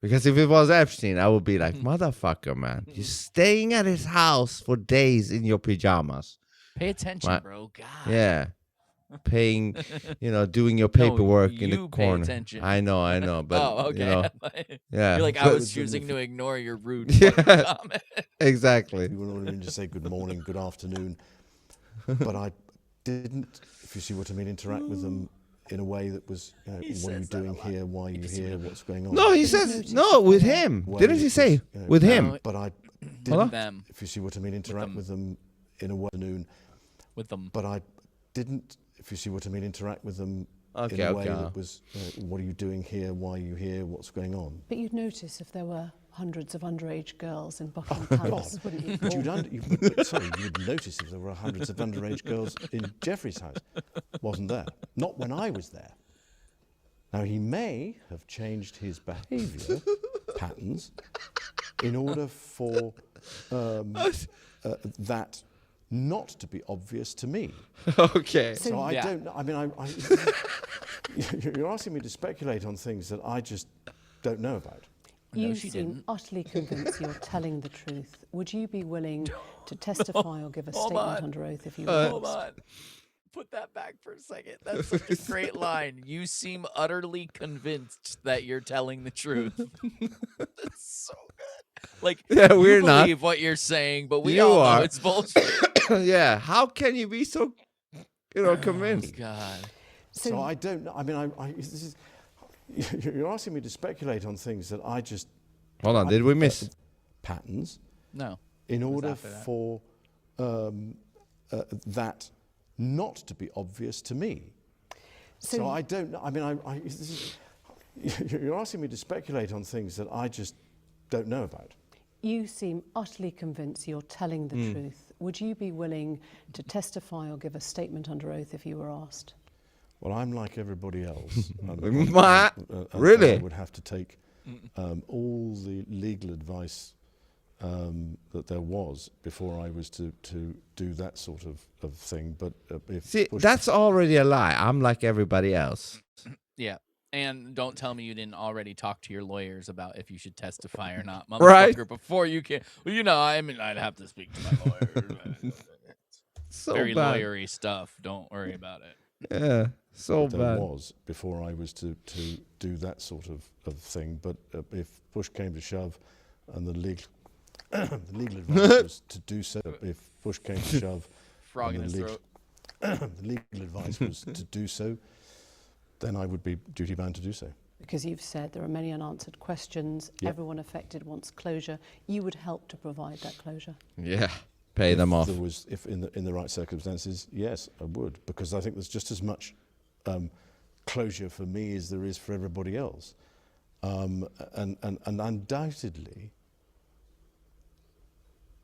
Because if it was Epstein, I would be like, motherfucker, man. You're staying at his house for days in your pajamas. Pay attention, Right. bro. God. Yeah. Paying, doing your paperwork in the you pay corner. attention. I know. But, Oh, okay. yeah. You're like, I but- was choosing to ignore your rude Yeah. comment. Exactly. You were in to say good morning, good afternoon, but I didn't, if you see what I mean, interact with them in a way that was, what are you doing here, why are you here, what's going on? No, he says, no, with him. Way Didn't he it say was, with No, him? But I Hello? didn't, Them. if you see what I mean, interact with them in a way, afternoon, With them. but I didn't, if you see what I mean, interact with them in Okay, a way okay. that was, what are you doing here, why are you here, what's going on? But you'd notice if there were hundreds of underage girls in Buckingham Palace, wouldn't you? You'd notice if there were hundreds of underage girls in Jeffrey's house. Wasn't there. Not when I was there. Now, he may have changed his behaviour patterns in order for that not to be obvious to me. Okay. So I Yeah. don't know. I mean, you're asking me to speculate on things that I just don't know about. You she seem didn't. utterly convinced you're telling the truth. Would you be willing to testify or give a Hold statement on. under oath if you were Hold asked? on. Put that back for a second. That's such a great line. You seem utterly convinced that you're telling the truth. That's so good. Like, Yeah, you we're not. believe what you're saying, but we You all are. know it's bullshit. Yeah. How can you be so, convinced? God. So I don't know. I mean, this is, you're asking me to speculate on things that I just Hold on. Did we miss? patterns No. in was order after that. for that not to be obvious to me. So I don't know. I mean, this is, you're asking me to speculate on things that I just don't know about. You seem utterly convinced you're telling the truth. Would you be willing to testify or give a statement under oath if you were asked? Well, I'm like everybody else. Really? I would have to take all the legal advice that there was before I was to do that sort of thing. But if See, push- that's already a lie. I'm like everybody else. Yeah. And don't tell me you didn't already talk to your lawyers about if you should testify or not, Right. motherfucker, before you can. Well, I mean, I'd have to speak to my lawyer. So Very bad. lawyery stuff. Don't worry about it. Yeah. So there bad. was before I was to do that sort of thing. But if push came to shove and the legal advice was to do so, if push came to shove Frog in and his throat. the legal advice was to do so, then I would be duty-bound to do so. Because you've said there are many unanswered questions, Yep. everyone affected wants closure. You would help to provide that closure. Yeah. Pay them off. If in the right circumstances, yes, I would, because I think there's just as much closure for me as there is for everybody else, and undoubtedly,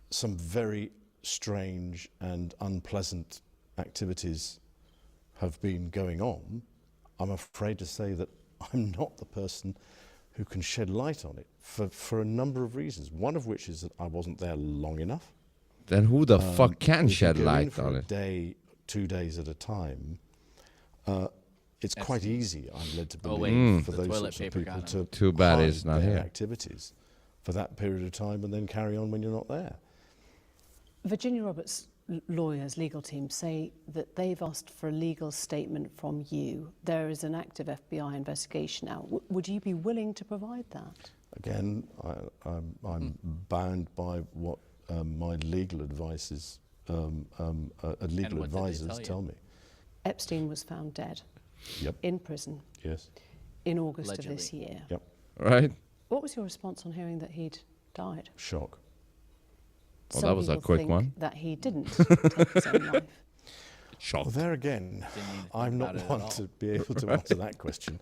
some very strange and unpleasant activities have been going on. I'm afraid to say that I'm not the person who can shed light on it for a number of reasons. One of which is that I wasn't there long enough. Then who the fuck can If you shed go in light for on a it? day, 2 days at a time, it's quite easy, I'm led to Oh, believe, wait, for the those toilet sorts of paper people got to him. Too bad hide he's not their here. activities for that period of time and then carry on when you're not there. Virginia Roberts' lawyers, legal team, say that they've asked for a legal statement from you. There is an active FBI investigation now. Would you be willing to provide that? Again, I'm bound by what my legal advice is, legal what did they advisors tell tell you? me. Epstein was found dead Yep, in prison yes, in August of this year. yep, Right? What was your response on hearing that he'd died? shock. Well, Some that was a people quick think one. that he didn't take his own life. Shock. Well, there again, Didn't even think I'm about not it at one all. to be able to answer that question.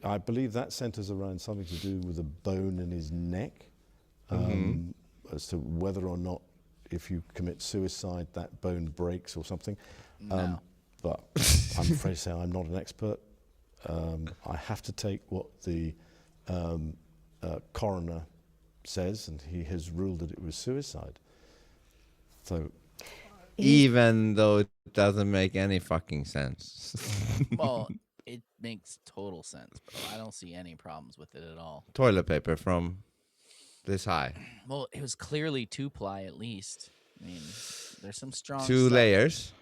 I believe that centres around something to do with a bone in his neck, as to whether or not, if you commit suicide, that bone breaks or something. No. But I'm afraid to say I'm not an expert. I have to take what the coroner says, and he has ruled that it was suicide. So Even though it doesn't make any fucking sense. Well, It makes total sense, bro. I don't see any problems with it at all. Toilet paper from this high. Well, it was clearly 2-ply at least. I mean, there's some strong 2 stuff. layers.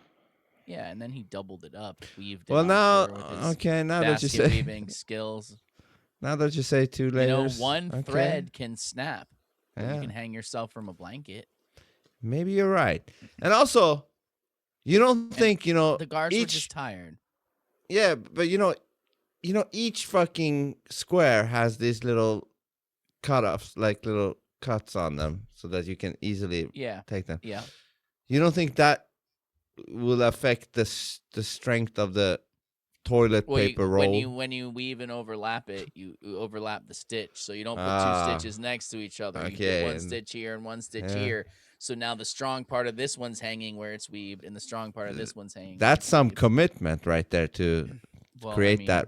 Yeah, and then he doubled it up, weaved it. Well, I'm now, sure, with his okay, now that you basket say, weaving skills. now that you say 2 layers, One okay. thread can snap. Yeah. You can hang yourself from a blanket. Maybe you're right. And also, you don't think, The guards were each, just tired. yeah, but each fucking square has these little cut-offs, like little cuts on them, so that you can easily take them. Yeah. You don't think that will affect the strength of the toilet paper roll? When you weave and overlap it, you overlap the stitch, so you don't put 2 stitches next to each other. Okay, you get one stitch here and one stitch here. So now the strong part of this one's hanging where it's weaved, and the strong part of this one's hanging. That's some commitment right there to create that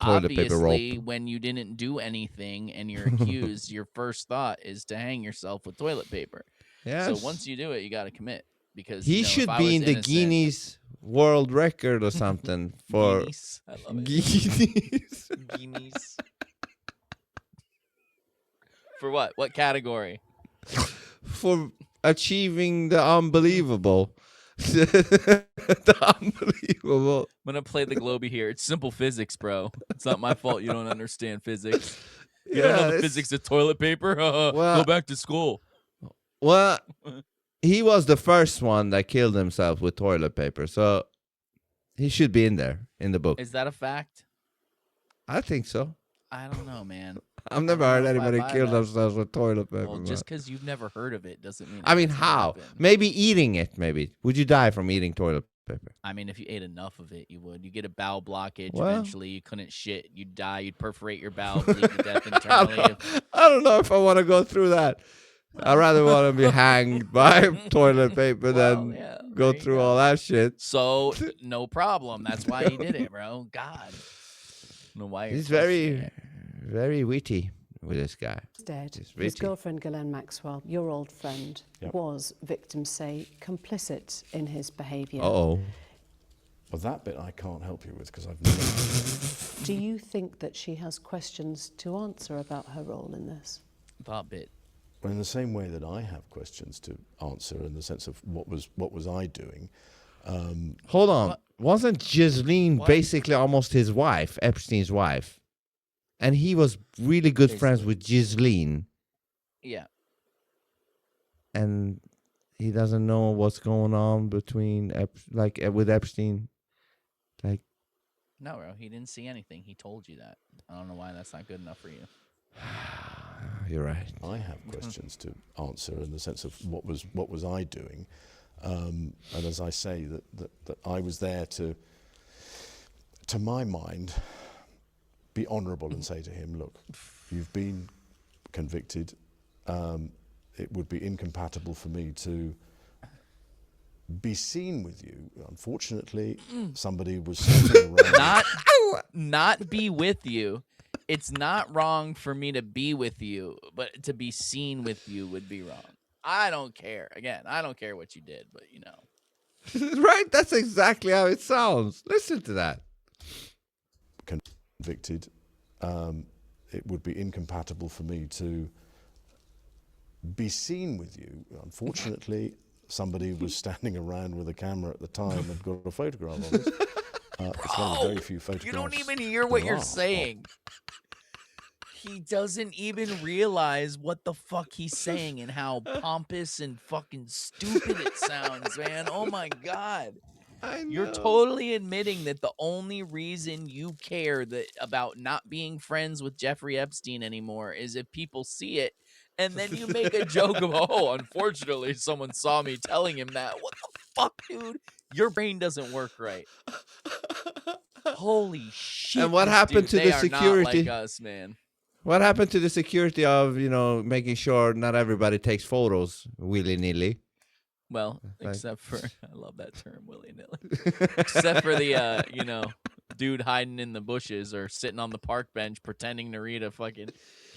toilet paper roll. Obviously, when you didn't do anything and you're accused, your first thought is to hang yourself with toilet paper. Yes. So once you do it, you got to commit, because He should be in the Guinness World Record or something for Guinness. I love it. Guinness. Guinness. For what? What category? For achieving the unbelievable. The unbelievable. I'm gonna play the Globey here. It's simple physics, bro. It's not my fault you don't understand physics. You don't know the physics of toilet paper? Go back to school. Well, he was the first one that killed himself with toilet paper, so he should be in there in the book. Is that a fact? I think so. I don't know, man. I've never heard anybody kill themselves with toilet paper. Well, just because you've never heard of it doesn't mean. I mean, how? Maybe eating it. Maybe would you die from eating toilet paper? I mean, if you ate enough of it, you would. You get a bowel blockage. Eventually, you couldn't shit. You'd die. You'd perforate your bowel, bleed to death internally. I don't know if I want to go through that. I'd rather want to be hanged by toilet paper than go through all that shit. So no problem. That's why he did it, bro. God. I don't know why he's very, very witty with this guy. Dead. His girlfriend, Ghislaine Maxwell, your old friend, was, victims say, complicit in his behaviour. Well, that bit I can't help you with because I've never. Do you think that she has questions to answer about her role in this? That bit. Well, in the same way that I have questions to answer, in the sense of what was I doing? Hold on, wasn't Ghislaine basically almost his wife, Epstein's wife? And he was really good friends with Ghislaine. Yeah. And he doesn't know what's going on between, with Epstein. Like, no, bro, he didn't see anything. He told you that. I don't know why that's not good enough for you. You're right. I have questions to answer in the sense of what was I doing, and as I say, that I was there to my mind, be honourable and say to him, look, you've been convicted. It would be incompatible for me to be seen with you. Unfortunately, somebody was sitting around. Not be with you. It's not wrong for me to be with you, but to be seen with you would be wrong. I don't care. Again, I don't care what you did, but you know. Right? That's exactly how it sounds. Listen to that. Convicted. It would be incompatible for me to be seen with you. Unfortunately, somebody was standing around with a camera at the time and got a photograph of us. It's one of the very few photographs. You don't even hear what you're saying. He doesn't even realize what the fuck he's saying and how pompous and fucking stupid it sounds, man. Oh my God. You're totally admitting that the only reason you care about not being friends with Jeffrey Epstein anymore is if people see it, and then you make a joke of, oh, unfortunately, someone saw me telling him that. What the fuck, dude? Your brain doesn't work right. Holy shit. And what happened to the security? Not like us, man. What happened to the security of, making sure not everybody takes photos willy-nilly? Well, except for, I love that term, willy-nilly. Except for the, dude hiding in the bushes or sitting on the park bench pretending to read a fucking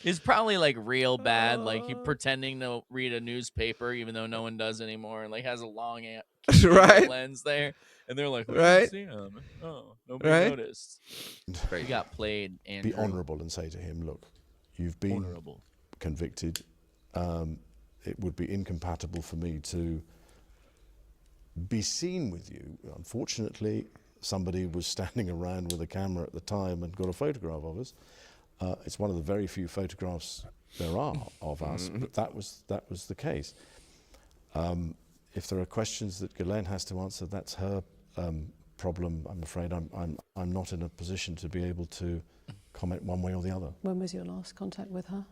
It's probably like real bad, like he pretending to read a newspaper even though no one does anymore, and like has a long Right? lens there, and they're like, "We didn't Right? see him. Oh, nobody Right? noticed." He got played. Andrew. Be honourable and say to him, look, you've been Honourable. convicted. It would be incompatible for me to be seen with you. Unfortunately, somebody was standing around with a camera at the time and got a photograph of us. It's one of the very few photographs there are of us, but that was the case. If there are questions that Ghislaine has to answer, that's her problem. I'm afraid I'm not in a position to be able to comment one way or the other. When was your last contact with her?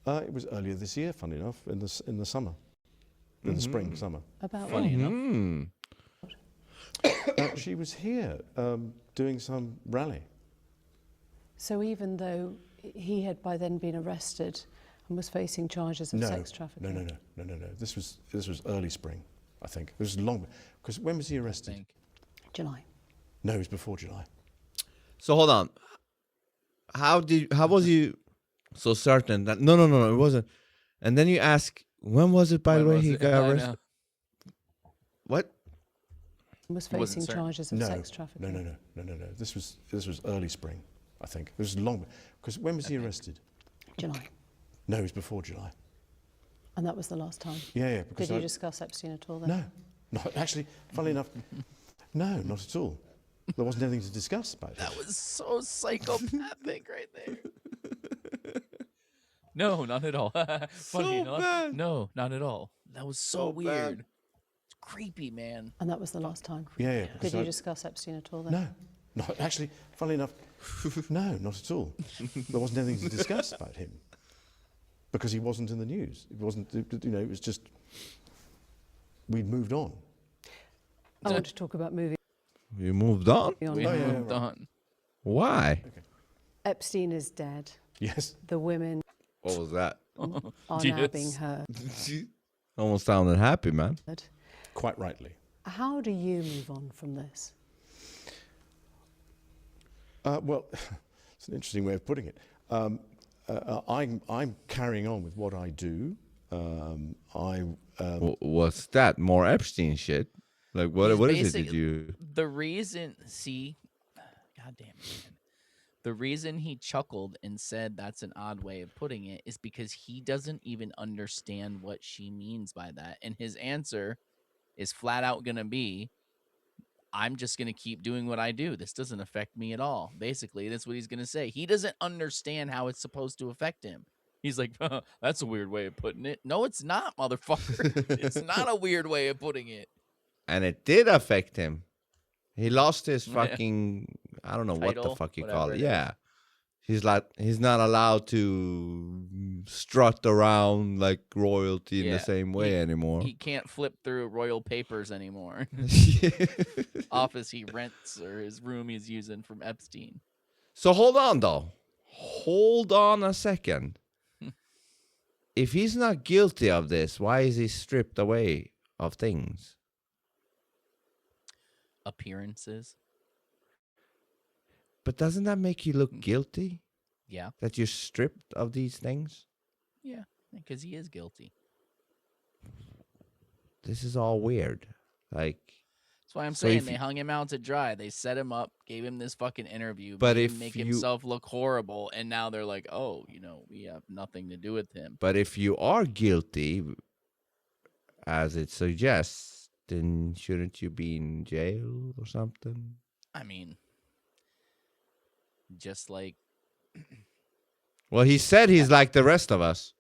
It was earlier this year, funny enough, in the summer, in the spring, summer. About Funny enough. She was here doing some rally. So even though he had by then been arrested and was facing charges of sex trafficking? No. This was early spring, I think. This was long, because when was he arrested? July. No, it was before July. So hold on. How was you so certain that no, it wasn't? And then you ask, when was it? By the way, he got arrested. What? Was facing charges of sex trafficking? No. This was early spring, I think. This was long, because when was he arrested? July. No, it was before July. And that was the last time? Yeah. Because Did you discuss Epstein at all then? No, actually, funnily enough, no, not at all. There wasn't anything to discuss about it. That was so psychopathic right there. No, not at all. Funny enough. bad. No, not at all. That was so bad. weird. It's creepy, man. And that was the last time? Yeah. Did you discuss Epstein at all then? No, actually, funnily enough, no, not at all. There wasn't anything to discuss about him because he wasn't in the news. It wasn't, it was just, we'd moved on. I want to talk about moving You moved on? on. We moved on. Why? Epstein is dead. Yes. The women What was that? are now being heard. Almost sounded happy, man. Quite rightly. How do you move on from this? Well, it's an interesting way of putting it. I'm carrying on with what I do. What's that? More Epstein shit? Like what is it that you... The reason, God damn it, man. The reason he chuckled and said that's an odd way of putting it is because he doesn't even understand what she means by that. And his answer is flat out going to be, I'm just going to keep doing what I do. This doesn't affect me at all. Basically, that's what he's going to say. He doesn't understand how it's supposed to affect him. He's like, that's a weird way of putting it. No, it's not, motherfucker. It's not a weird way of putting it. And it did affect him. He lost his fucking, I don't know what the fuck you call it. Yeah. He's not allowed to strut around like royalty in the same way anymore. He can't flip through royal papers anymore. Office he rents or his room he's using from Epstein. So hold on though. Hold on a second. If he's not guilty of this, why is he stripped away of things? Appearances. But doesn't that make you look guilty? Yeah. That you're stripped of these things? Yeah, because he is guilty. This is all weird. Like, that's why I'm saying they hung him out to dry. They set him up, gave him this fucking interview, but made him make himself look horrible, and now they're like, oh, we have nothing to do with him. But if you are guilty, as it suggests, then shouldn't you be in jail or something? I mean, just like... Well, he said he's like the rest of us.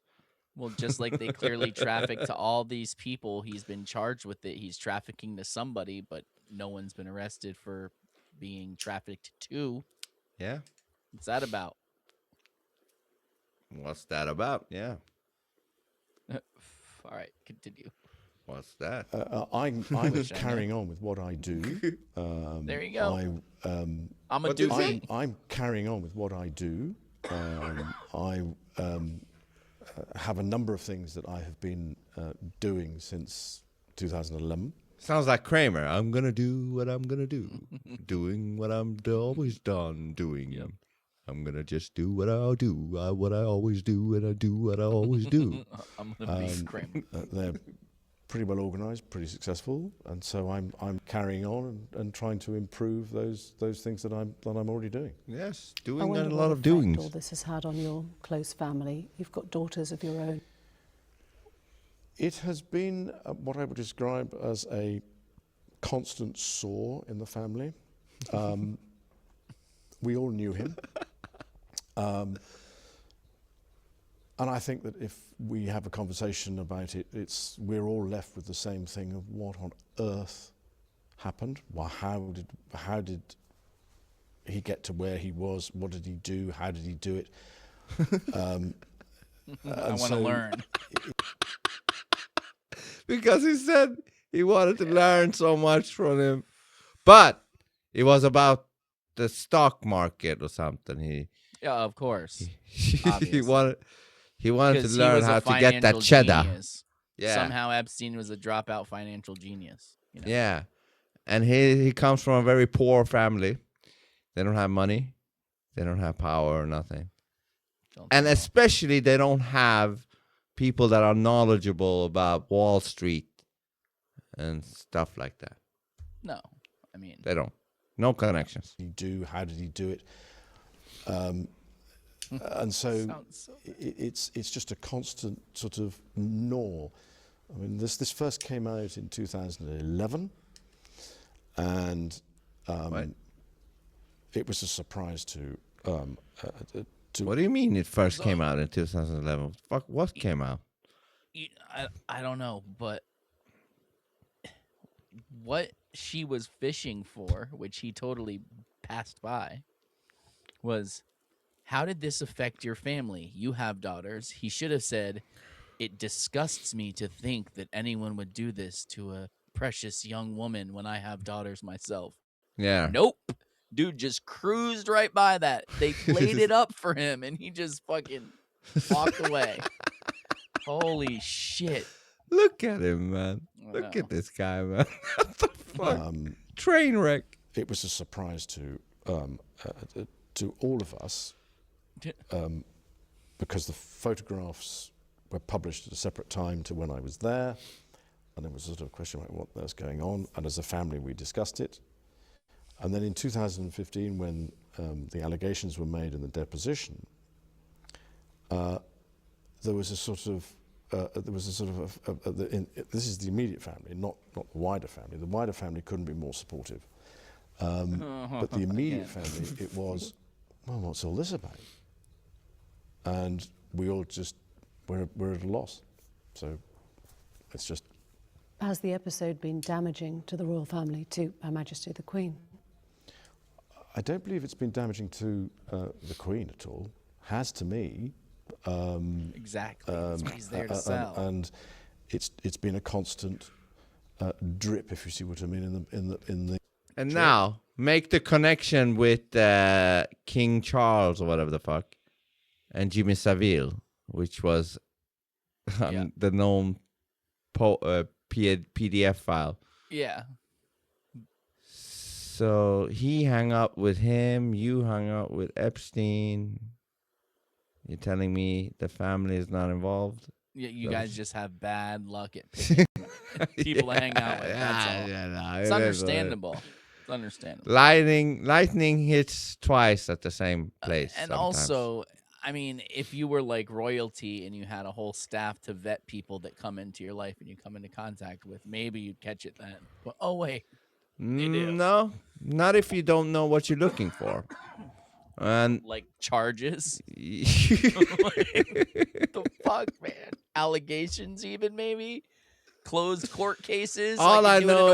Well, just like they clearly trafficked to all these people, he's been charged with it. He's trafficking to somebody, but no one's been arrested for being trafficked to. Yeah. What's that about? What's that about? Yeah. All right, continue. What's that? I'm carrying on with what I do. There you go. I'm carrying on with what I do. I have a number of things that I have been doing since 2011. Sounds like Kramer. I'm going to do what I'm going to do. Doing what I'm always done doing. Yep. I'm gonna just do what I do, what I always do, and I do what I always do. I'm gonna be Kramer. They're pretty well organised, pretty successful, and so I'm carrying on and trying to improve those things that I'm already doing. Yes, I doing wonder a what lot of effect doings. all this has had on your close family. You've got daughters of your own. It has been what I would describe as a constant sore in the family. We all knew him. And I think that if we have a conversation about it, we're all left with the same thing of what on earth happened? Well, how did he get to where he was? What did he do? How did he do it? I want to learn. Because he said he wanted to learn so much from him. But it was about the stock market or something. Yeah, of course. He wanted to Because learn was a how to get that financial cheddar. genius. Yeah. Somehow Epstein was a dropout financial genius. You know? Yeah. And he comes from a very poor family. They don't have money. They don't have power or nothing. And especially they don't have people that are knowledgeable about Wall Street and stuff like that. No, I mean they don't. No connections. How did he do it? And so it's just a constant sort of gnaw. I mean, this first came out in 2011, and it was a surprise to. What do you mean it first came out in 2011? Fuck, what came out? I don't know, but what she was fishing for, which he totally passed by, was how did this affect your family? You have daughters. He should have said, it disgusts me to think that anyone would do this to a precious young woman when I have daughters myself. Yeah. Nope. Dude just cruised right by that. They played it up for him, and he just fucking walked away. Holy shit. Look at him, man. Look at this guy, man. What the fuck? Train wreck. It was a surprise to all of us because the photographs were published at a separate time to when I was there, and there was sort of a question about what was going on, and as a family we discussed it. And then in 2015, when the allegations were made in the deposition, there was a sort of this is the immediate family, not the wider family. The wider family couldn't be more supportive, but the immediate family, it was, well, what's all this about? And we all just we're at a loss. So it's just. Has the episode been damaging to the royal family, to Her Majesty the Queen? I don't believe it's been damaging to the Queen at all. Has to me. Exactly. That's what he's there to sell. And it's been a constant drip, if you see what I mean, in the. And drip. now make the connection with King Charles or whatever the fuck, and Jimmy Savile, which was the known PDF file. Yeah. So he hung up with him. You hung out with Epstein. You're telling me the family is not involved? Yeah, you guys just have bad luck at picking people to hang out with. That's all. No, it's understandable. It's understandable. Lightning hits twice at the same place. And sometimes. Also, I mean, if you were like royalty and you had a whole staff to vet people that come into your life and you come into contact with, maybe you'd catch it then. But oh wait. No, not if you don't know what you're looking for. And like charges. The fuck, man. Allegations, even maybe closed court cases. All I know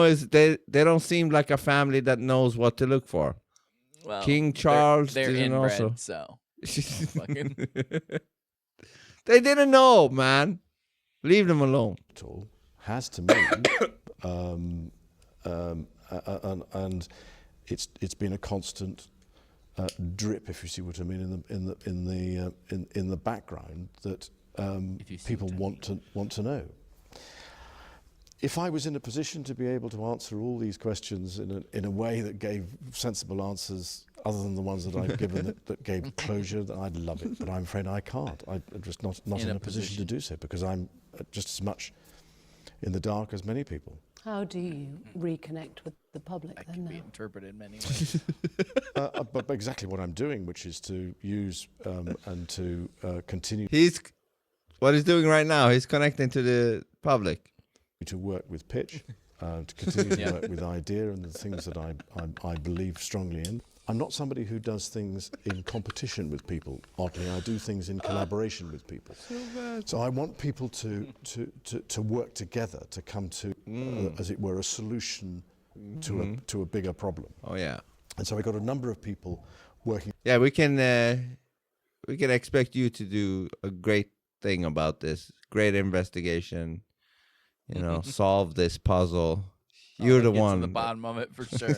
is they don't seem like a family that knows what to look for. Well, King Charles they're didn't inbred, also. So fucking. They didn't know, man. Leave them alone. At all has to me, and it's been a constant drip, if you see what I mean, in the background that people want to know. If I was in a position to be able to answer all these questions in a way that gave sensible answers, other than the ones that I've given that gave closure, that I'd love it, but I'm afraid I can't. I'm just not in a position to do so, because I'm just as much in the dark as many people. How do you reconnect with the public That then can now? be interpreted many ways. But exactly what I'm doing, which is to use and to continue What he's doing right now, he's connecting to the public. To work with pitch, to continue to work with idea and the things that I believe strongly in. I'm not somebody who does things in competition with people. Oddly, I do things in collaboration with people. So I want people to work together to come to, as it were, a solution to a bigger problem. Oh yeah. And so I got a number of people working. Yeah, we can expect you to do a great thing about this. Great investigation. You know, solve this puzzle. You're the Get one. to the bottom of it for sure.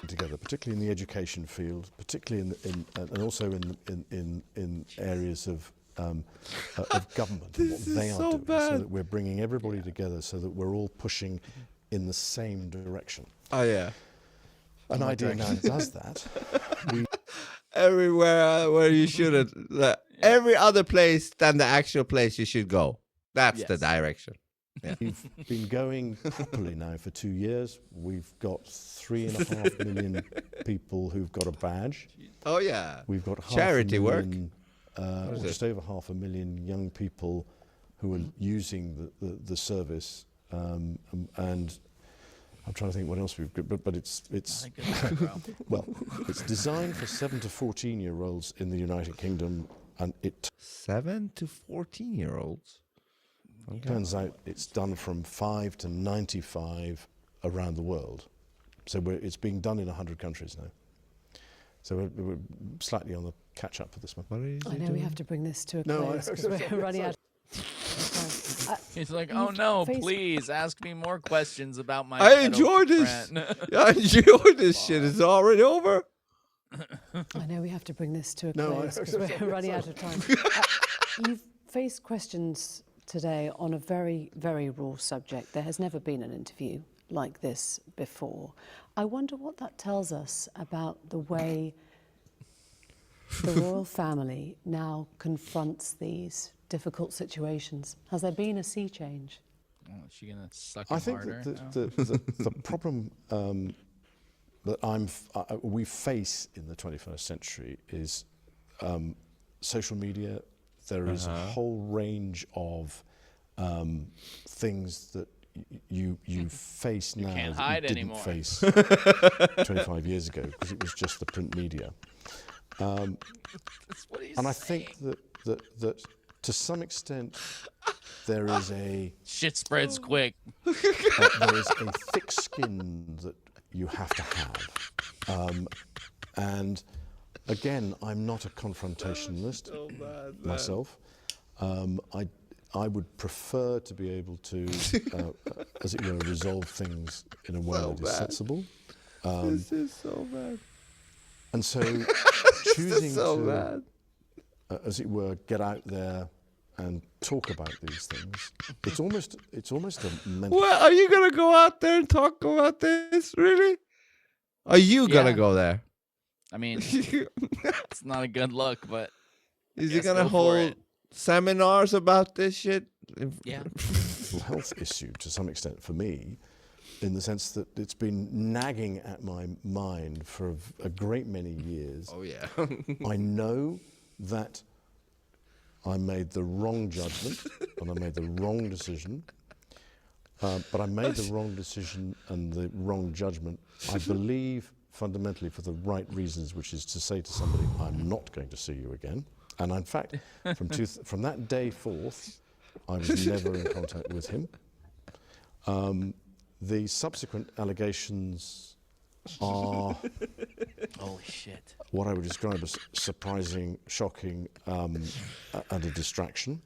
Together, particularly in the education field, particularly and also in areas of government and what they are doing, so that we're bringing everybody together, so that we're all pushing in the same direction. Oh yeah. An idea now does that. Everywhere where you shouldn't. Every other place than the actual place you should go. That's the direction. Yeah. We've been going properly now for 2 years. We've got 3.5 million people who've got a badge. Oh yeah. We've got charity work. Just over 500,000 young people who are using the service, and I'm trying to think what else we've got, but it's well, it's designed for 7 to 14-year-olds in the United Kingdom, and 7 to 14-year-olds. Okay. Turns out it's done from 5 to 95 around the world. So it's being done in 100 countries now. So we're slightly on the catch-up for this one. I know we have to bring this to a close because we're running out. He's like, oh no, please ask me more questions about my I enjoy this. I enjoy this shit. It's already over. I know we have to bring this to a close because we're running out of time. You've faced questions today on a very, very raw subject. There has never been an interview like this before. I wonder what that tells us about the way the royal family now confronts these difficult situations. Has there been a sea change? Oh, is she gonna suck him I think harder? the problem that we face in the 21st century is social media. There is a whole range of things that you face now can't that hide you didn't anymore. face 25 years ago, because it was just the print media. And I think that to some extent there is shit spreads quick. there is a thick skin that you have to have, and again, I'm not a confrontationalist myself. I would prefer to be able to, as it were, resolve things in a way that is sensible. This is so bad. And so choosing to, as it were, get out there and talk about these things, it's almost a mental... Well, are you going to go out there and talk about this? Really? Are you going to go there? I mean, it's not a good look, but is he going to hold seminars about this shit? Yeah. Health issue to some extent for me, in the sense that it's been nagging at my mind for a great many years. Oh yeah. I know that I made the wrong judgment and I made the wrong decision, but I made the wrong decision and the wrong judgment, I believe, fundamentally for the right reasons, which is to say to somebody, I'm not going to see you again. And in fact, from that day forth, I was never in contact with him. The subsequent allegations are holy shit, what I would describe as surprising, shocking, and a distraction.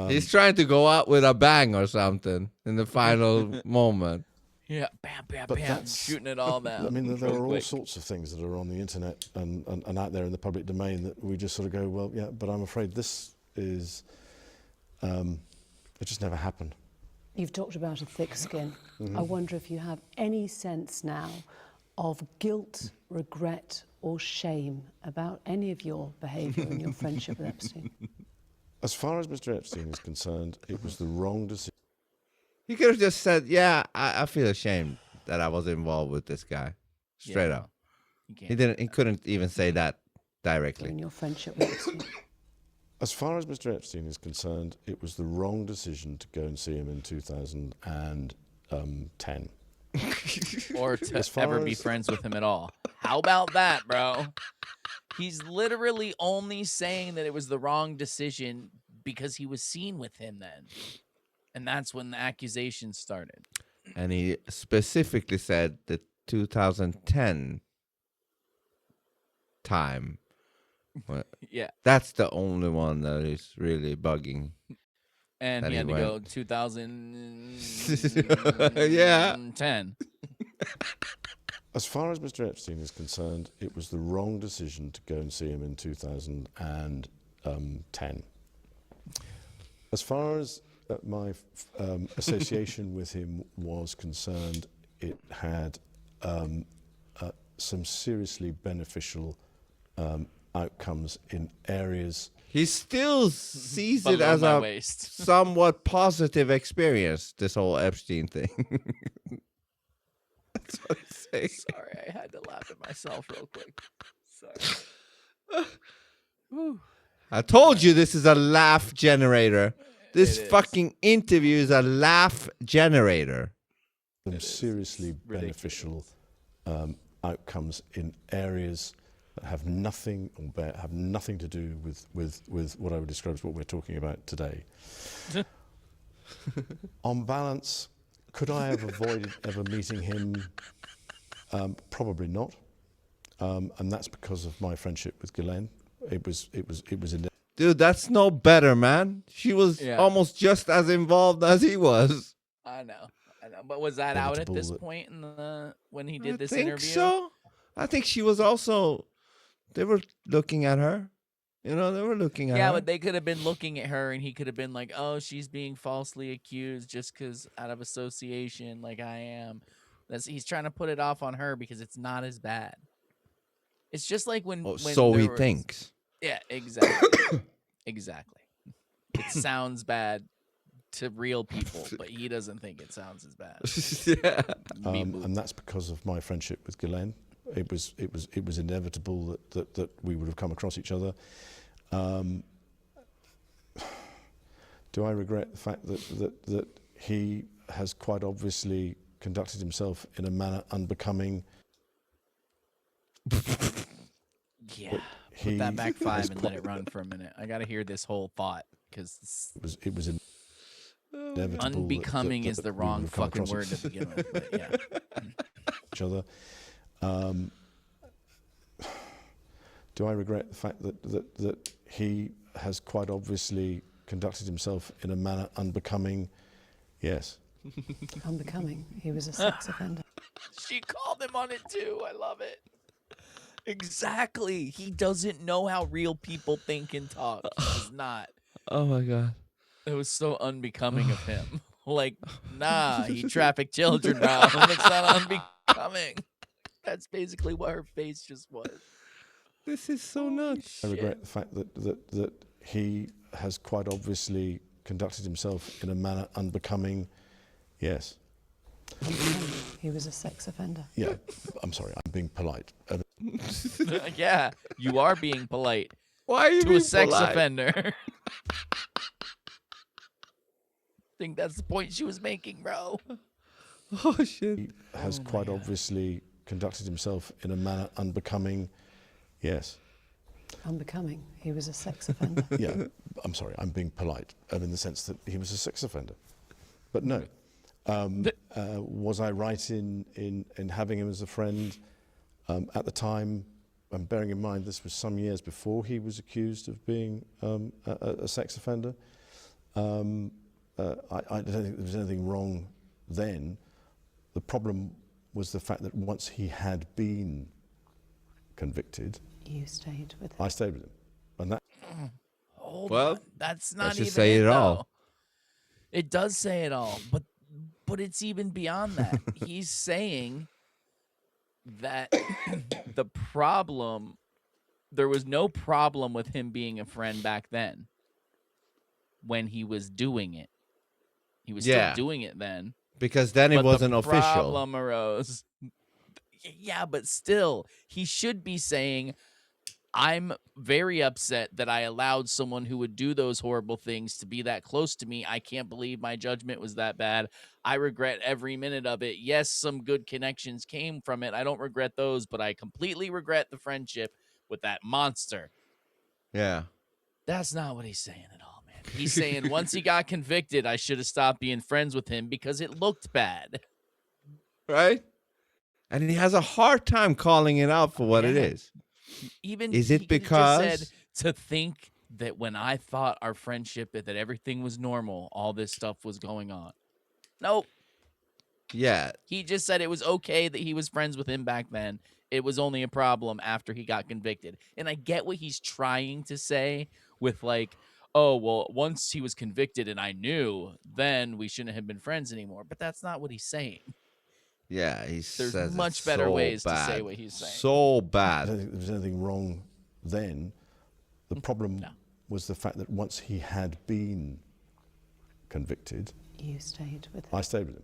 He's trying to go out with a bang or something in the final moment. Yeah, bam, bam, But bam, shooting it all down. I mean, there are all sorts of things that are on the internet and out there in the public domain that we just sort of go, well, yeah, but I'm afraid this is, it just never happened. You've talked about a thick skin. I wonder if you have any sense now of guilt, regret, or shame about any of your behaviour and your friendship with Epstein? As far as Mr. Epstein is concerned, it was the wrong decision. He could have just said, "Yeah, I feel ashamed that I was involved with this guy." Straight Yeah. up. You can't He didn't. He couldn't even say that directly. In your friendship with Epstein? As far as Mr. Epstein is concerned, it was the wrong decision to go and see him in 2010. or to As far ever be as- friends with him at all. How about that, bro? He's literally only saying that it was the wrong decision because he was seen with him then. And that's when the accusations started. And he specifically said the 2010 time. Well, Yeah. that's the only one that is really bugging. And That he he had to go went. 2010. Yeah. As far as Mr. Epstein is concerned, it was the wrong decision to go and see him in 2010. As far as my association with him was concerned, it had some seriously beneficial outcomes in areas. He still sees it Below as my a waist. somewhat positive experience, this whole Epstein thing. That's what he's saying. Sorry, I had to laugh at myself real quick. Sorry. I told you this is a laugh generator. This It is. fucking interview is a laugh generator. Some seriously beneficial outcomes in areas that have nothing to do with what I would describe as what we're talking about today. On balance, could I have avoided ever meeting him? Probably not, and that's because of my friendship with Ghislaine. It was in. Dude, that's no better, man. She was Yeah. almost just as involved as he was. I know. But was that out at this Inevitable point in the when he did I this think interview? so. I think she was also. They were looking at her. You know, they were looking at Yeah, her. but they could have been looking at her, and he could have been like, "Oh, she's being falsely accused just because out of association, like I am." He's trying to put it off on her because it's not as bad. It's just like when so there he was- thinks. Yeah, exactly. Exactly. It sounds bad to real people, but he doesn't think it sounds as bad. Yeah. And that's because of my friendship with Ghislaine. It was inevitable that we would have come across each other. Do I regret the fact that he has quite obviously conducted himself in a manner unbecoming? Yeah. Put that back 5 and let it run for a minute. I got to hear this whole thought because It was inevitable. unbecoming is that the we would wrong have come fucking across word to begin with. But yeah. each other. Do I regret the fact that he has quite obviously conducted himself in a manner unbecoming? Yes. Unbecoming. He was a sex offender. She called him on it too. I love it. Exactly. He doesn't know how real people think and talk. He does not. Oh my god. It was so unbecoming of him. Like, nah, he trafficked children, bro. That's not unbecoming. That's basically what her face just was. This is so nuts. I regret the fact that he has quite obviously conducted himself in a manner unbecoming. Yes. Unbecoming. He was a sex offender. Yeah. I'm sorry. I'm being polite. Yeah, you are being polite Why are you to being a sex polite? offender. I think that's the point she was making, bro. Oh shit. He has quite obviously conducted himself in a manner unbecoming. Yes. Unbecoming. He was a sex offender. Yeah. I'm sorry. I'm being polite in the sense that he was a sex offender. But no. Was I right in having him as a friend at the time? And bearing in mind this was some years before he was accused of being a sex offender. I don't think there was anything wrong then. The problem was the fact that once he had been convicted, You stayed with him. I stayed with him, and that. Hold Well, on. That's not should even say it all. though. It does say it all, but it's even beyond that. He's saying that the problem, there was no problem with him being a friend back then when he was doing it. He was still doing it then. Because then it wasn't official. The problem arose. Yeah, but still, he should be saying, I'm very upset that I allowed someone who would do those horrible things to be that close to me. I can't believe my judgment was that bad. I regret every minute of it. Yes, some good connections came from it. I don't regret those, but I completely regret the friendship with that monster. Yeah. That's not what he's saying at all, man. He's saying once he got convicted, I should have stopped being friends with him because it looked bad. Right? And he has a hard time calling it out for what it is. Even is it because just said, to think that when I thought our friendship, that everything was normal, all this stuff was going on? Nope. Yeah. He just said it was okay that he was friends with him back then. It was only a problem after he got convicted. And I get what he's trying to say with like, oh, well, once he was convicted and I knew, then we shouldn't have been friends anymore. But that's not what he's saying. Yeah, there's much better ways to say what he's saying. So bad. I don't think there was anything wrong then. The problem was the fact that once he had been convicted, you stayed with him. I stayed with him,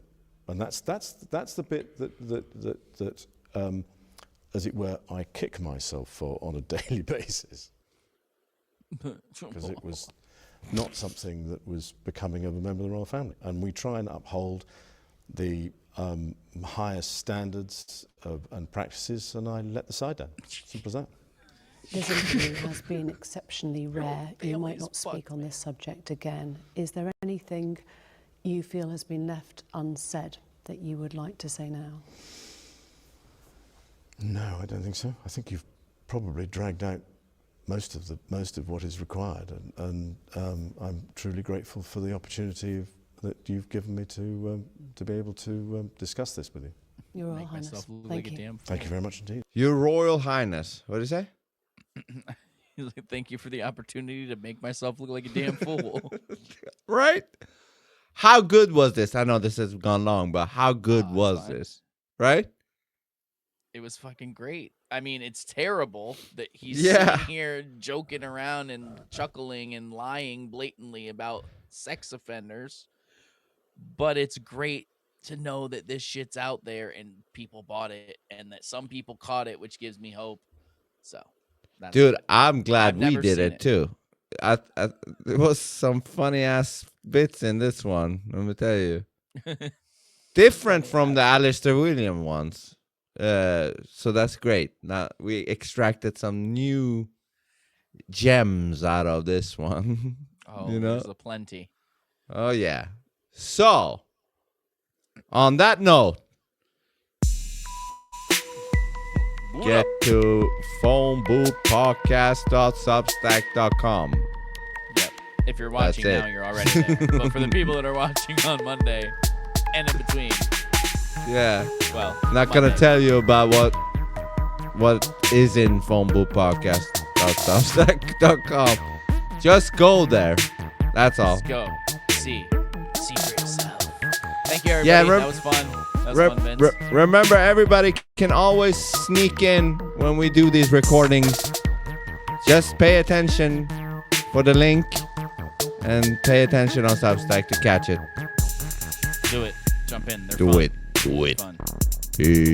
and that's the bit that as it were, I kick myself for on a daily basis because it was not something that was becoming of a member of the royal family, and we try and uphold the highest standards and practices, and I let the side down. Simple as that. This interview has been exceptionally rare. You might not speak on this subject again. Is there anything you feel has been left unsaid that you would like to say now? No, I don't think so. I think you've probably dragged out most of what is required, and I'm truly grateful for the opportunity that you've given me to be able to discuss this with you. Your Royal Highness. Thank you. Thank you very much indeed. Your Royal Highness. What did you say? He's like, thank you for the opportunity to make myself look like a damn fool. Right? How good was this? I know this has gone long, but how good was this? Right? It was fucking great. I mean, it's terrible that he's sitting here joking around and chuckling and lying blatantly about sex offenders. But it's great to know that this shit's out there and people bought it and that some people caught it, which gives me hope. So, that's dude, good. I'm glad I've we did it too. There was some funny ass bits in this one. Let me tell you, different from the Alistair William ones. So that's great. Now we extracted some new gems out of this one. Oh, you know, there's a plenty. Oh yeah. So, on that note, get to phoneboothpodcast.substack.com. Yep. If you're watching now, you're already there. But for the people that are watching on Monday and in between, well, not gonna tell you about what is in phoneboothpodcast.substack.com. Just go there. That's all. Just go. See for yourself. Thank you, everybody. That was fun. That was fun, Vince. Remember, everybody can always sneak in when we do these recordings. Just pay attention for the link and pay attention on Substack to catch it. Do it. Jump in. They're Do fun. it. Do it. Fun. Peace.